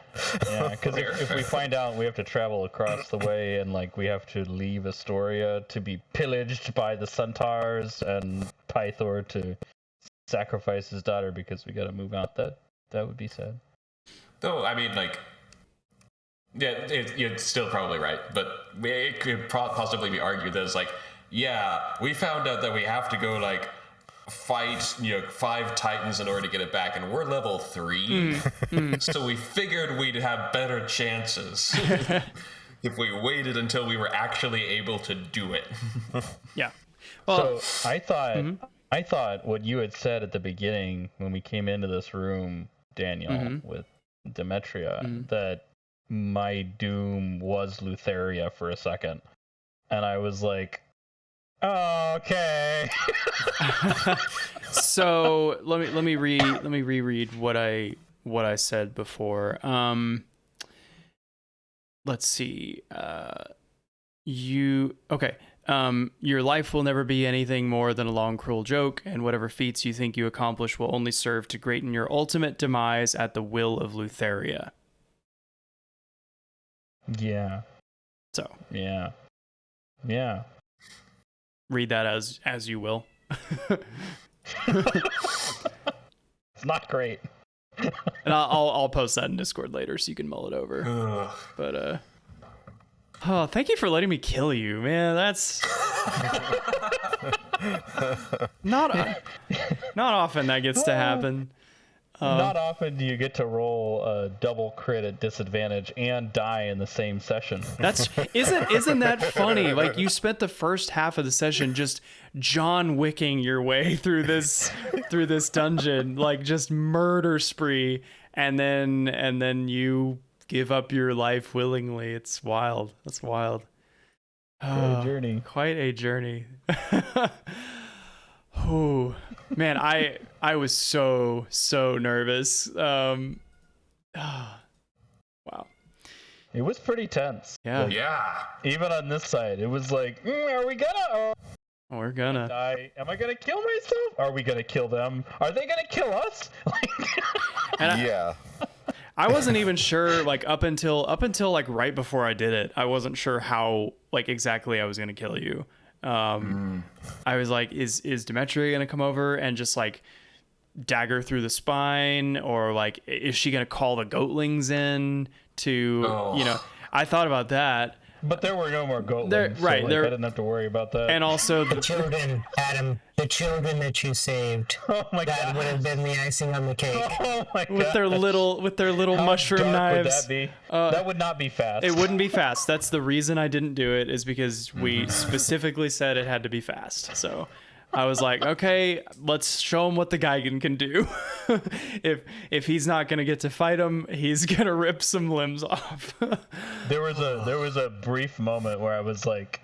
because if we find out we have to travel across the way and like we have to leave Astoria to be pillaged by the Centaurs and Pythor to sacrifice his daughter because we got to move out, that would be sad. Though, I mean, like, yeah, you're still probably right, but it could possibly be argued that it's like, yeah, we found out that we have to go, like, fight 5 Titans in order to get it back, and we're level 3, so we figured we'd have better chances if we waited until we were actually able to do it. Yeah. Well, so I thought what you had said at the beginning when we came into this room, Daniel, with Demetria, that my doom was Lutheria for a second, and I was like, oh, okay. So let me reread what I said before. Let's see. Your life will never be anything more than a long, cruel joke, and whatever feats you think you accomplish will only serve to greaten your ultimate demise at the will of Lutheria. Yeah. So. Yeah. Read that as you will. It's not great. And I'll post that in Discord later so you can mull it over. But oh, thank you for letting me kill you, man. That's not often that gets to happen. Not often do you get to roll a double crit at disadvantage and die in the same session. Isn't that funny? Like, you spent the first half of the session just John Wicking your way through this dungeon, like just murder spree, and then you give up your life willingly. It's wild. That's wild. Quite a journey. Quite a journey. Oh man, I was so nervous. Wow. It was pretty tense. Yeah. Like, Yeah. even on this side, it was like, are we gonna? We're gonna Die? Am I gonna kill myself? Are we gonna kill them? Are they gonna kill us? Yeah. I wasn't even sure, like, up until like right before I did it. I wasn't sure how, like, exactly I was gonna kill you. I was like, is Demetria gonna come over and just like dagger through the spine, or like is she gonna call the goatlings in to I thought about that. But there were no more goatlings, right, so, like, I didn't have to worry about that. And also The children, Adam, the children that you saved. Oh my That god. would have been the icing on the cake. Oh my god. with their little How mushroom dark knives. Would that be? That would not be fast. It wouldn't be fast. That's the reason I didn't do it, is because we specifically said it had to be fast. So I was like, okay, let's show him what the Geigen can do. If he's not gonna get to fight him, he's gonna rip some limbs off. There was a brief moment where I was like,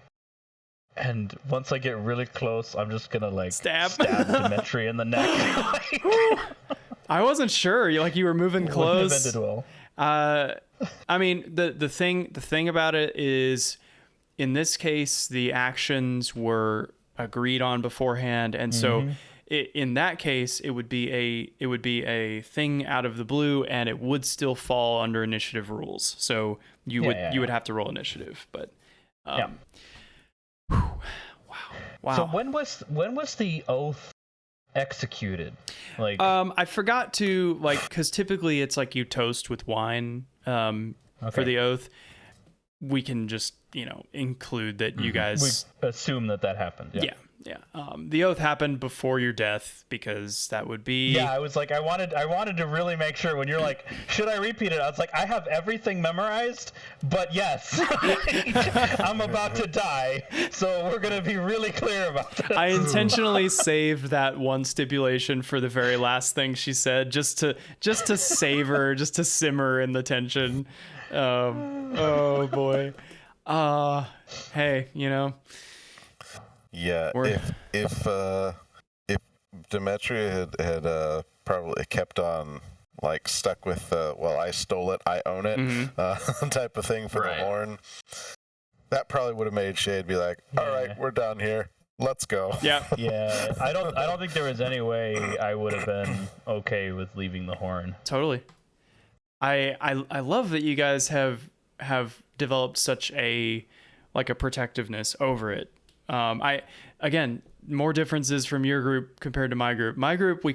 and once I get really close, I'm just gonna like Stab Demetria in the neck. I wasn't sure. You were moving Wouldn't have close. ended well. I mean, the thing about it is, in this case, the actions were agreed on beforehand, and so in that case, it would be a thing out of the blue, and it would still fall under initiative rules. So you would have to roll initiative, but wow. So when was the oath executed? Like, I forgot to, like, because typically it's like you toast with wine for the oath. We can just include that you guys we assume that happened. Yeah. Yeah. The oath happened before your death because that would be. Yeah, I was like, I wanted to really make sure when you're like, should I repeat it? I was like, I have everything memorized, but yes, I'm about to die, so we're gonna be really clear about this. I intentionally saved that one stipulation for the very last thing she said, just to savor, just to simmer in the tension. Oh boy. Hey, you know. Yeah, if Demetria had probably kept on like stuck with well, I stole it, I own it type of thing for the horn, that probably would have made Shade be like, all right, we're done here, let's go. Yeah. Yeah, I don't think there was any way I would have been okay with leaving the horn. Totally. I love that you guys have developed such a protectiveness over it. Again, more differences from your group compared to my group. My group, we're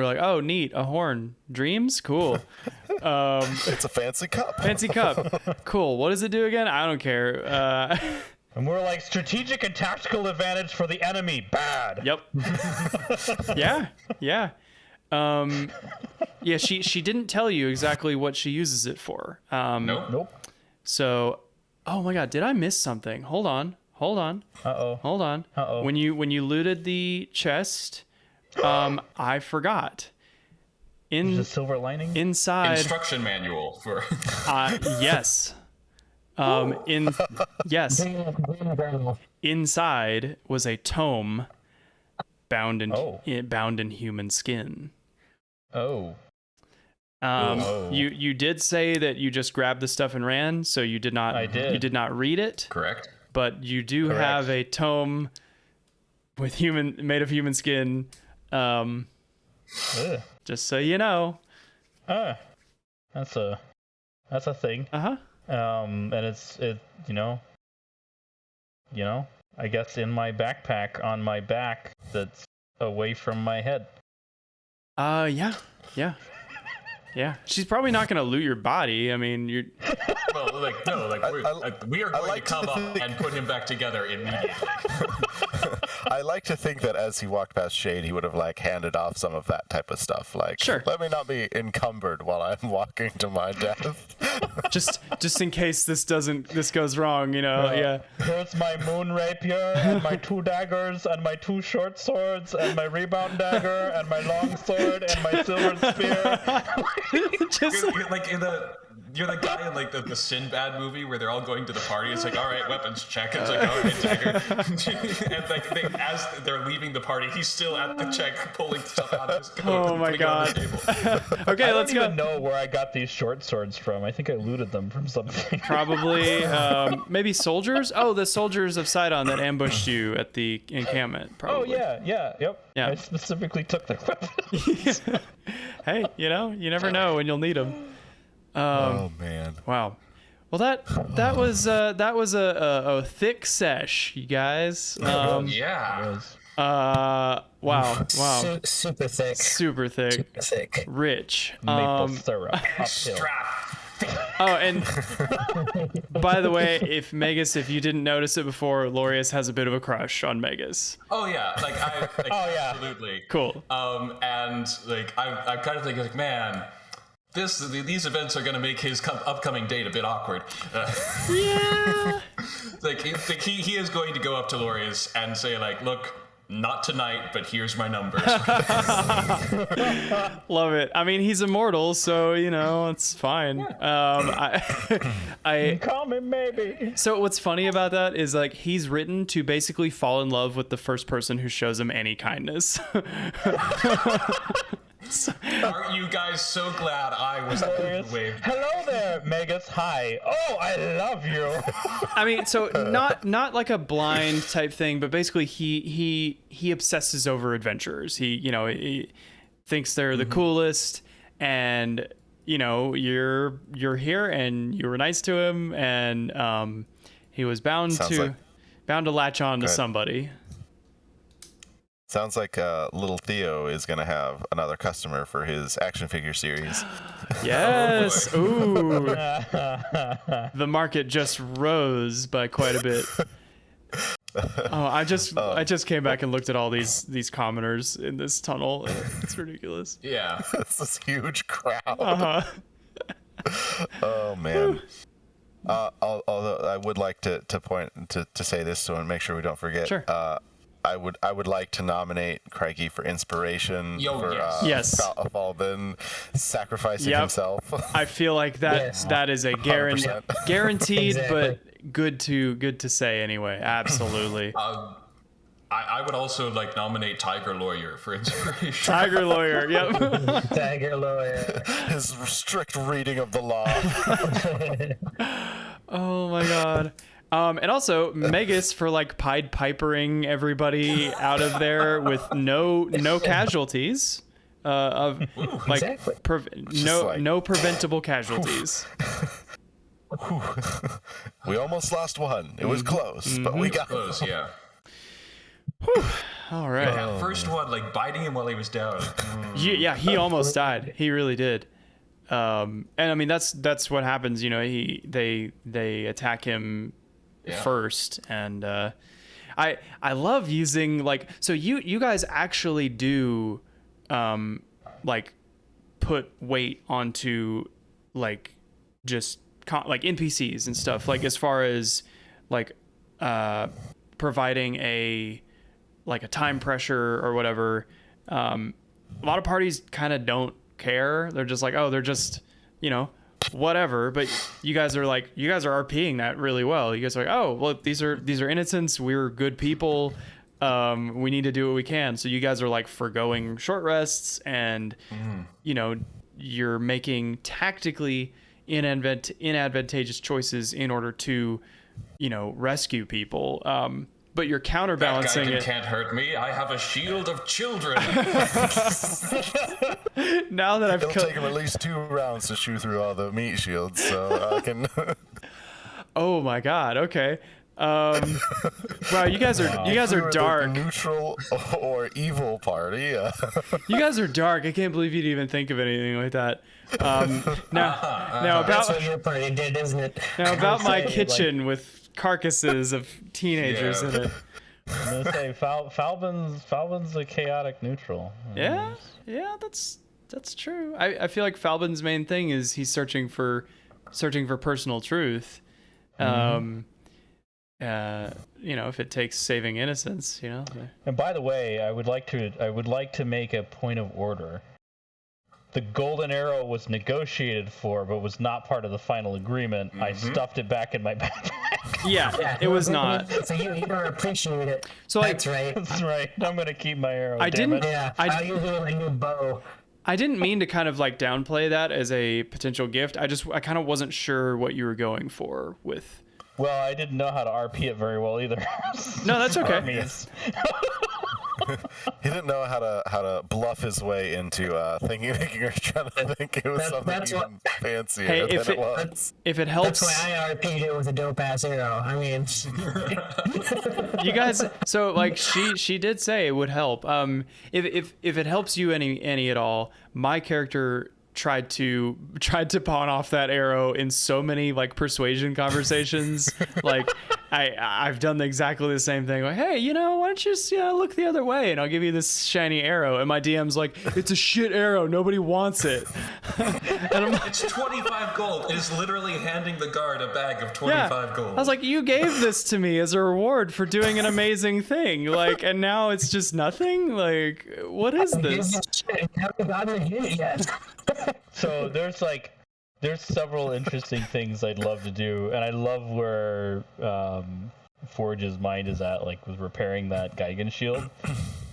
like, oh, neat, a horn, dreams, cool. It's a fancy cup. Fancy cup, cool. What does it do again? I don't care. And we're like, strategic and tactical advantage for the enemy, bad. Yep. Yeah. Yeah. She didn't tell you exactly what she uses it for. Nope. So, oh my God, did I miss something? Hold on. Uh-oh. Hold on. Uh-oh. When you looted the chest, I forgot. There's a silver lining? Inside. Instruction manual for. Yes. Yes. Inside was a tome bound in human skin. Oh. You did say that you just grabbed the stuff and ran, so you did not. I did. You did not read it. Correct. But you do have a tome made of human skin. Just so you know. That's a thing. And it's I guess in my backpack on my back that's away from my head. Yeah. She's probably not gonna loot your body. I mean, you're. Well, we are going to come up and put him back together immediately. I like to think that as he walked past Shade, he would have like handed off some of that type of stuff. Like, sure, let me not be encumbered while I'm walking to my death. just in case this goes wrong, you know. Yeah. Here's my moon rapier and my 2 daggers and my 2 short swords and my rebound dagger and my long sword and my silver spear. You're the guy in like the Sinbad movie where they're all going to the party. It's like, all right, weapons check. It's like, all right, dagger. And like as they're leaving the party, he's still at the check pulling stuff out of his coat. Oh my God. Okay, let's go. I don't even know where I got these short swords from. I think I looted them from something. Probably, maybe soldiers. Oh, the soldiers of Sidon that ambushed you at the encampment. Probably. Oh yep. Yeah. I specifically took their weapons. Hey, you never know when you'll need them. Oh man! Wow. Well, that was a thick sesh, you guys. Yeah. Wow. Super thick. Super thick. Rich. Maple syrup. Oh, and by the way, if you didn't notice it before, Lorius has a bit of a crush on Megas. Oh yeah, absolutely. Cool. And like I kind of think like, man, these events are gonna make his upcoming date a bit awkward. Yeah. He is going to go up to Lorius and say like, look, not tonight, but here's my number. Love it. I mean, he's immortal, so it's fine. I call me maybe. So what's funny about that is like he's written to basically fall in love with the first person who shows him any kindness. Aren't you guys so glad I was the wave? Hello there, Megas. Hi. Oh, I love you. I mean, so not like a blind type thing, but basically he obsesses over adventurers. He thinks they're the coolest, and you're here and you were nice to him, and he was bound to latch on to somebody. Sounds like little Theo is going to have another customer for his action figure series. Yes. Oh, ooh. The market just rose by quite a bit. Oh, I just came back and looked at all these commoners in this tunnel. It's ridiculous. Yeah. It's this huge crowd. Uh-huh. Oh man. Although I would like to point to say this so and make sure we don't forget. Sure. I would like to nominate Craigie for inspiration for yes. Falben sacrificing himself. I feel like that is a guaranteed, 100%. but good to say anyway. Absolutely. I would also like nominate Tiger Lawyer for inspiration. Tiger Lawyer. Yep. Tiger Lawyer. His strict reading of the law. Oh my god. And also Megas for like Pied Pipering everybody out of there with no casualties. Of like Exactly. no preventable casualties. We almost lost one. It was close, but we got Close, yeah. All right. That first one, like biting him while he was down. Yeah, he almost died. He really did. And I mean that's what happens. You know, they attack him first, and I love using like so you guys actually do like put weight onto like just like NPCs and stuff, like as far as like providing a time pressure or whatever. A lot of parties kind of don't care. They're just like, oh, they're just, you know, whatever. But you guys are RPing that really well. You guys are like, oh, well, these are innocents. We're good people. We need to do what we can. So you guys are like forgoing short rests, and you know, you're making tactically inadvantageous choices in order to, you know, rescue people. But you're counterbalancing that guy it. Can't hurt me. I have a shield of children. Now that I've It'll take him at least 2 rounds to chew through all the meat shields, so I can. Oh my god. Okay. Wow, you guys are dark. The neutral or evil party. You guys are dark. I can't believe you'd even think of anything like that. Now That's about what your party did, isn't it? now about my kitchen with carcasses of teenagers in it. I'm gonna say Falbin's a chaotic neutral. Yeah, that's true. I feel like Falbin's main thing is he's searching for personal truth. You know, if it takes saving innocence, you know. And by the way, I would like to make a point of order. The golden arrow was negotiated for, but was not part of the final agreement. I stuffed it back in my backpack. Yeah, it was not. So you don't appreciate it. So like, That's right. That's right. I'm gonna keep my arrow. I damn didn't- it. Yeah, I- I'll use a new bow. I didn't mean to kind of like downplay that as a potential gift. I kind of wasn't sure what you were going for with. Well, I didn't know how to RP it very well either. No, that's okay. Armies. He didn't know how to bluff his way into making her trying to think it was something that's what- even fancier Hey, than if it it- was. If it That's helps, why I RP'd it with a dope ass arrow. I mean, you guys. So like she did say it would help. If it helps you any at all, my character tried to pawn off that arrow in so many like persuasion conversations. Like I've done exactly the same thing. Like, hey, you know, why don't you just look the other way and I'll give you this shiny arrow. And my DM's like, it's a shit arrow. Nobody wants it. And I'm like, It's 25 gold. It is literally handing the guard a bag of 25 gold. I was like, you gave this to me as a reward for doing an amazing thing. Like, and now it's just nothing. Like, what is this? I haven't hit it yet. So there's several interesting things I'd love to do, and I love where Forge's mind is at, like with repairing that Geigen shield.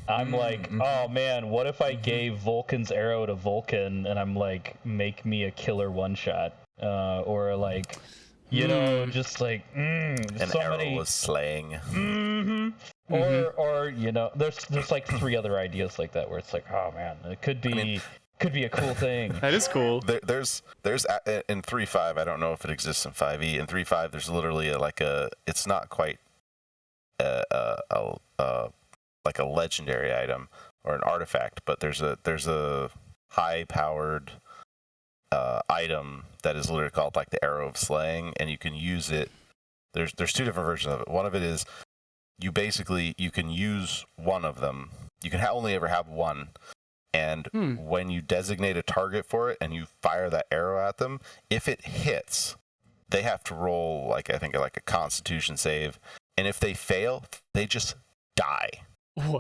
I'm like, oh man, what if I gave Vulcan's arrow to Vulcan, and I'm like, make me a killer one shot, or like, you know, just like, An so arrow many. was slaying. Or you know, there's like 3 other ideas like that where it's like, oh man, it could be a cool thing. That is cool. There's in 3.5. I don't know if it exists in 5e. In 3.5, there's literally it's not quite like a legendary item or an artifact, but there's a high powered item that is literally called like the Arrow of Slaying, and you can use it. There's 2 different versions of it. One of it is you can use one of them. You can only ever have one. And when you designate a target for it and you fire that arrow at them, if it hits, they have to roll like a Constitution save. And if they fail, they just die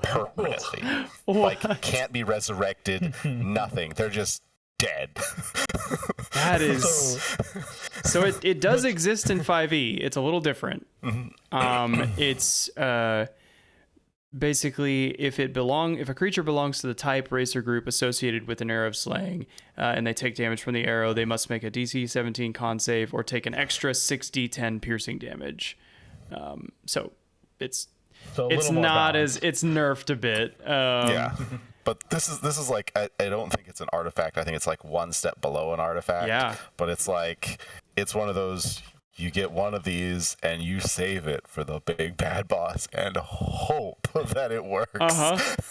permanently. Like can't be resurrected, nothing. They're just dead. That is so it does exist in 5e. It's a little different. It's basically if a creature belongs to the type, race, or group associated with an arrow of slaying, and they take damage from the arrow, they must make a DC 17 con save or take an extra 6d10 piercing damage. So it's not as it's nerfed a bit. Yeah. But this is like I don't think it's an artifact. I think it's like one step below an artifact. Yeah. But it's like it's one of those, you get one of these and you save it for the big bad boss and hope that it works.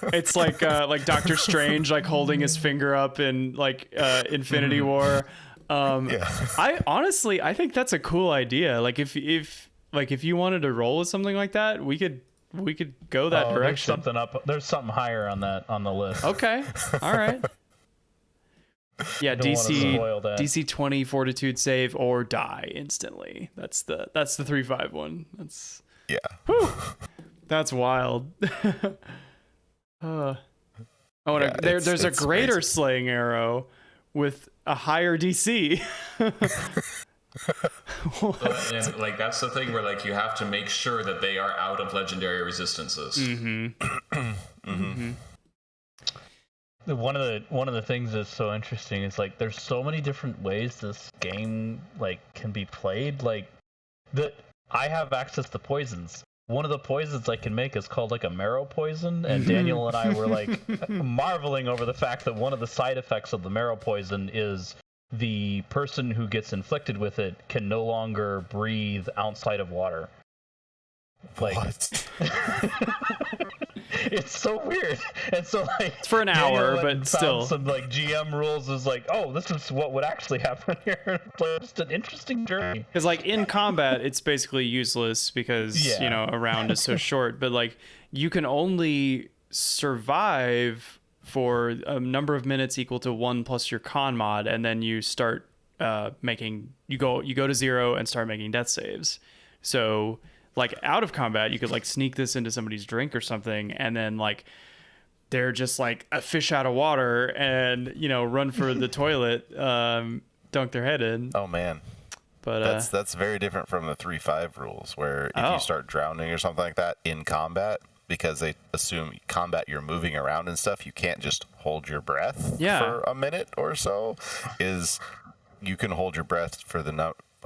It's like Doctor Strange like holding his finger up in like Infinity War. I think that's a cool idea. Like if you wanted to roll with something like that, we could go that direction. There's something higher on the list. Okay. All right. Yeah, DC 20 fortitude save or die instantly. That's the 3/5 one. That's whew, that's wild. There's a greater crazy slaying arrow with a higher DC. And like that's the thing where like you have to make sure that they are out of legendary resistances. One of the things that's so interesting is like there's so many different ways this game like can be played. Like I have access to poisons. One of the poisons I can make is called like a marrow poison, and Daniel and I were like marveling over the fact that one of the side effects of the marrow poison is the person who gets inflicted with it can no longer breathe outside of water. Like, what? It's so weird. And so like it's for an hour, but still some like GM rules is like, oh, this is what would actually happen here. It's just an interesting journey. Because like in combat, it's basically useless because a round is so short. But like you can only survive for a number of minutes equal to 1 plus your con mod, and then you start you go to 0 and start making death saves. So like out of combat, you could like sneak this into somebody's drink or something, and then like they're just like a fish out of water and run for the toilet, dunk their head in. Oh man. But that's very different from the 3/5 rules, where if you start drowning or something like that in combat, because they assume combat you're moving around and stuff, you can't just hold your breath for a minute or so. Is you can hold your breath for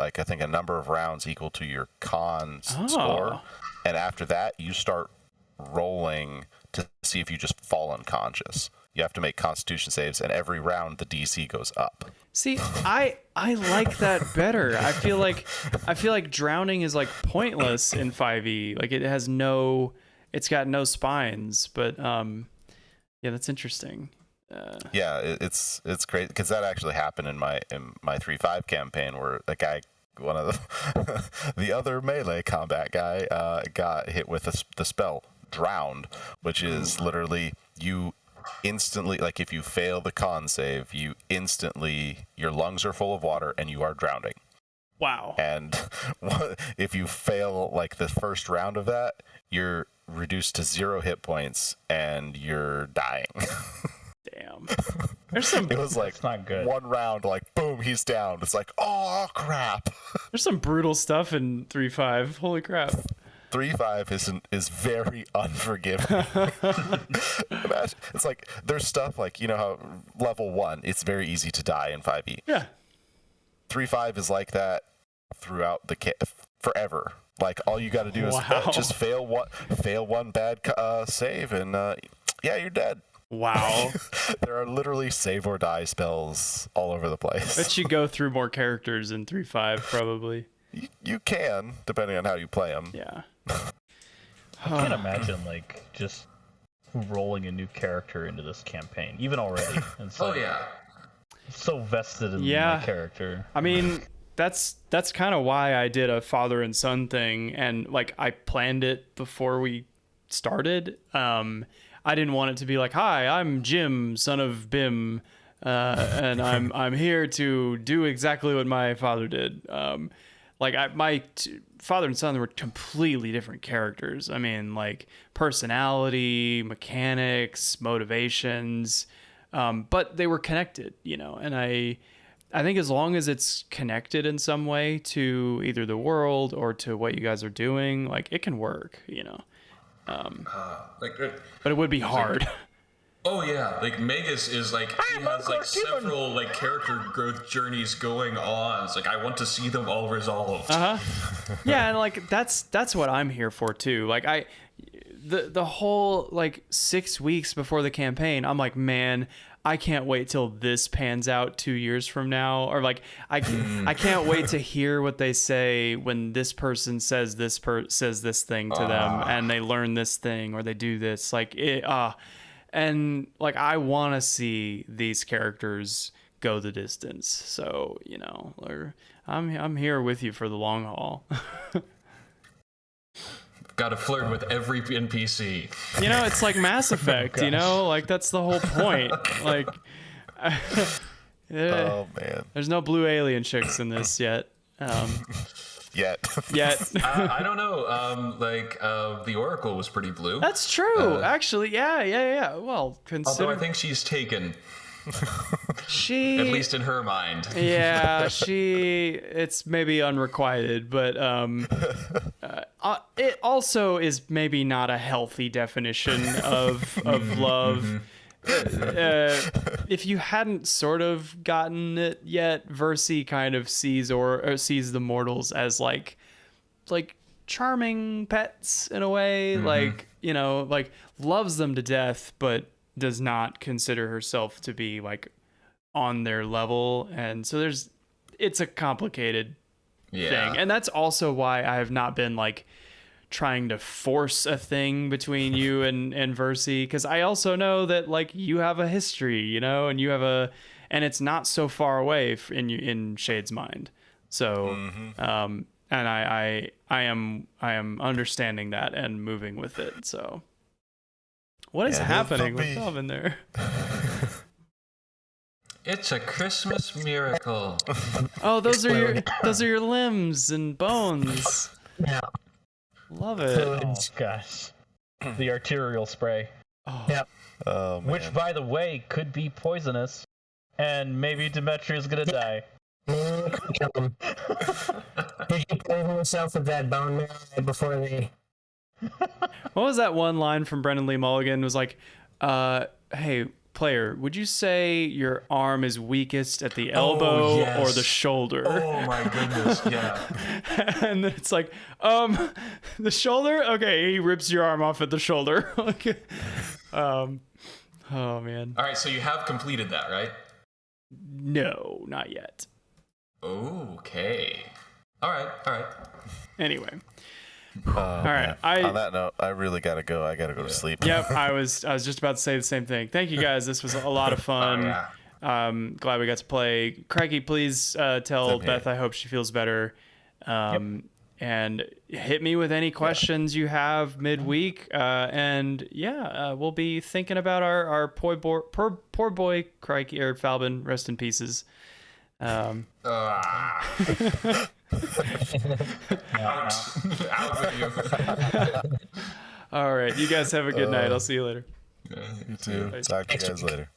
I think a number of rounds equal to your con score, and after that you start rolling to see if you just fall unconscious. You have to make Constitution saves, and every round the DC goes up. See, I like that better. I feel like drowning is like pointless in 5e. Like it's got no spines, but that's interesting. It's great because that actually happened in my 3/5 campaign, where the guy, one of the other melee combat guy, got hit with the spell drowned, which is literally you instantly, like if you fail the con save, you instantly, your lungs are full of water and you are drowning. Wow. And if you fail like the first round of that, you're reduced to 0 hit points and you're dying. Damn. It was like not good. One round, like boom, he's down. It's like, oh crap. There's some brutal stuff in 3/5. Holy crap. 3/5 is very unforgiving. Imagine, it's like there's stuff like how level 1, it's very easy to die in 5e. Yeah. 3/5 is like that throughout forever. Like all you got to do is just fail one bad save, and you're dead. Wow. There are literally save or die spells all over the place. Bet you go through more characters in 3/5 probably. You can, depending on how you play them. Yeah. I can't imagine like just rolling a new character into this campaign, even already. It's like, so vested in my character. I mean, that's kind of why I did a father and son thing, and like I planned it before we started. I didn't want it to be like, hi, I'm Jim, son of Bim, and I'm here to do exactly what my father did. My father and son were completely different characters. I mean, like personality, mechanics, motivations, but they were connected, you know. And I think as long as it's connected in some way to either the world or to what you guys are doing, like it can work, you know. But it would be hard. Oh yeah, like Magus is like he has like several like character growth journeys going on. It's like I want to see them all resolved. Yeah, and like that's what I'm here for too. Like the whole like 6 weeks before the campaign, I'm like, man, I can't wait till this pans out 2 years from now, or like I can't wait to hear what they say when this person says this thing to them, and they learn this thing or they do this, like it. And like I want to see these characters go the distance. So you know, I'm here with you for the long haul. Got to flirt with every NPC. You know, it's like Mass Effect. You know, like that's the whole point. Like, Oh man. There's no blue alien chicks in this yet. Yet. I don't know. The Oracle was pretty blue. That's true. Actually, yeah. Well, Although I think she's taken. She, at least in her mind. Yeah, it's maybe unrequited, but it also is maybe not a healthy definition of love. If you hadn't sort of gotten it yet, Versi kind of sees or sees the mortals as like charming pets in a way, like, you know, like loves them to death, but does not consider herself to be like on their level. And so it's a complicated thing. And that's also why I have not been like trying to force a thing between you and Versi, because I also know that like you have a history, you know, and you have and it's not so far away in Shade's mind. So and I am understanding that and moving with it. So what is happening with Calvin there? It's a Christmas miracle. Oh, those are your limbs and bones. Yeah. Love it. Oh gosh, the arterial spray. Oh. Yep. Oh, man. Which, by the way, could be poisonous, and maybe Demetria is gonna die. Kill him. Did you poison yourself with that bone marrow right before they? What was that one line from Brendan Lee Mulligan? It was like, hey, player, would you say your arm is weakest at the elbow or the shoulder? Oh my goodness, yeah. And then it's like, the shoulder? Okay, he rips your arm off at the shoulder. Oh man. All right, so you have completed that, right? No, not yet. Okay. All right. Anyway. All right. On that note, I really gotta go. I gotta go to sleep. Yep, I was just about to say the same thing. Thank you guys. This was a lot of fun. Glad we got to play. Craigie, please tell Beth I hope she feels better. And hit me with any questions you have midweek. And we'll be thinking about our poor boy Craigie or Falbin. Rest in pieces. Out with you. All right, you guys have a good night. I'll see you later. You too. Talk to you guys later.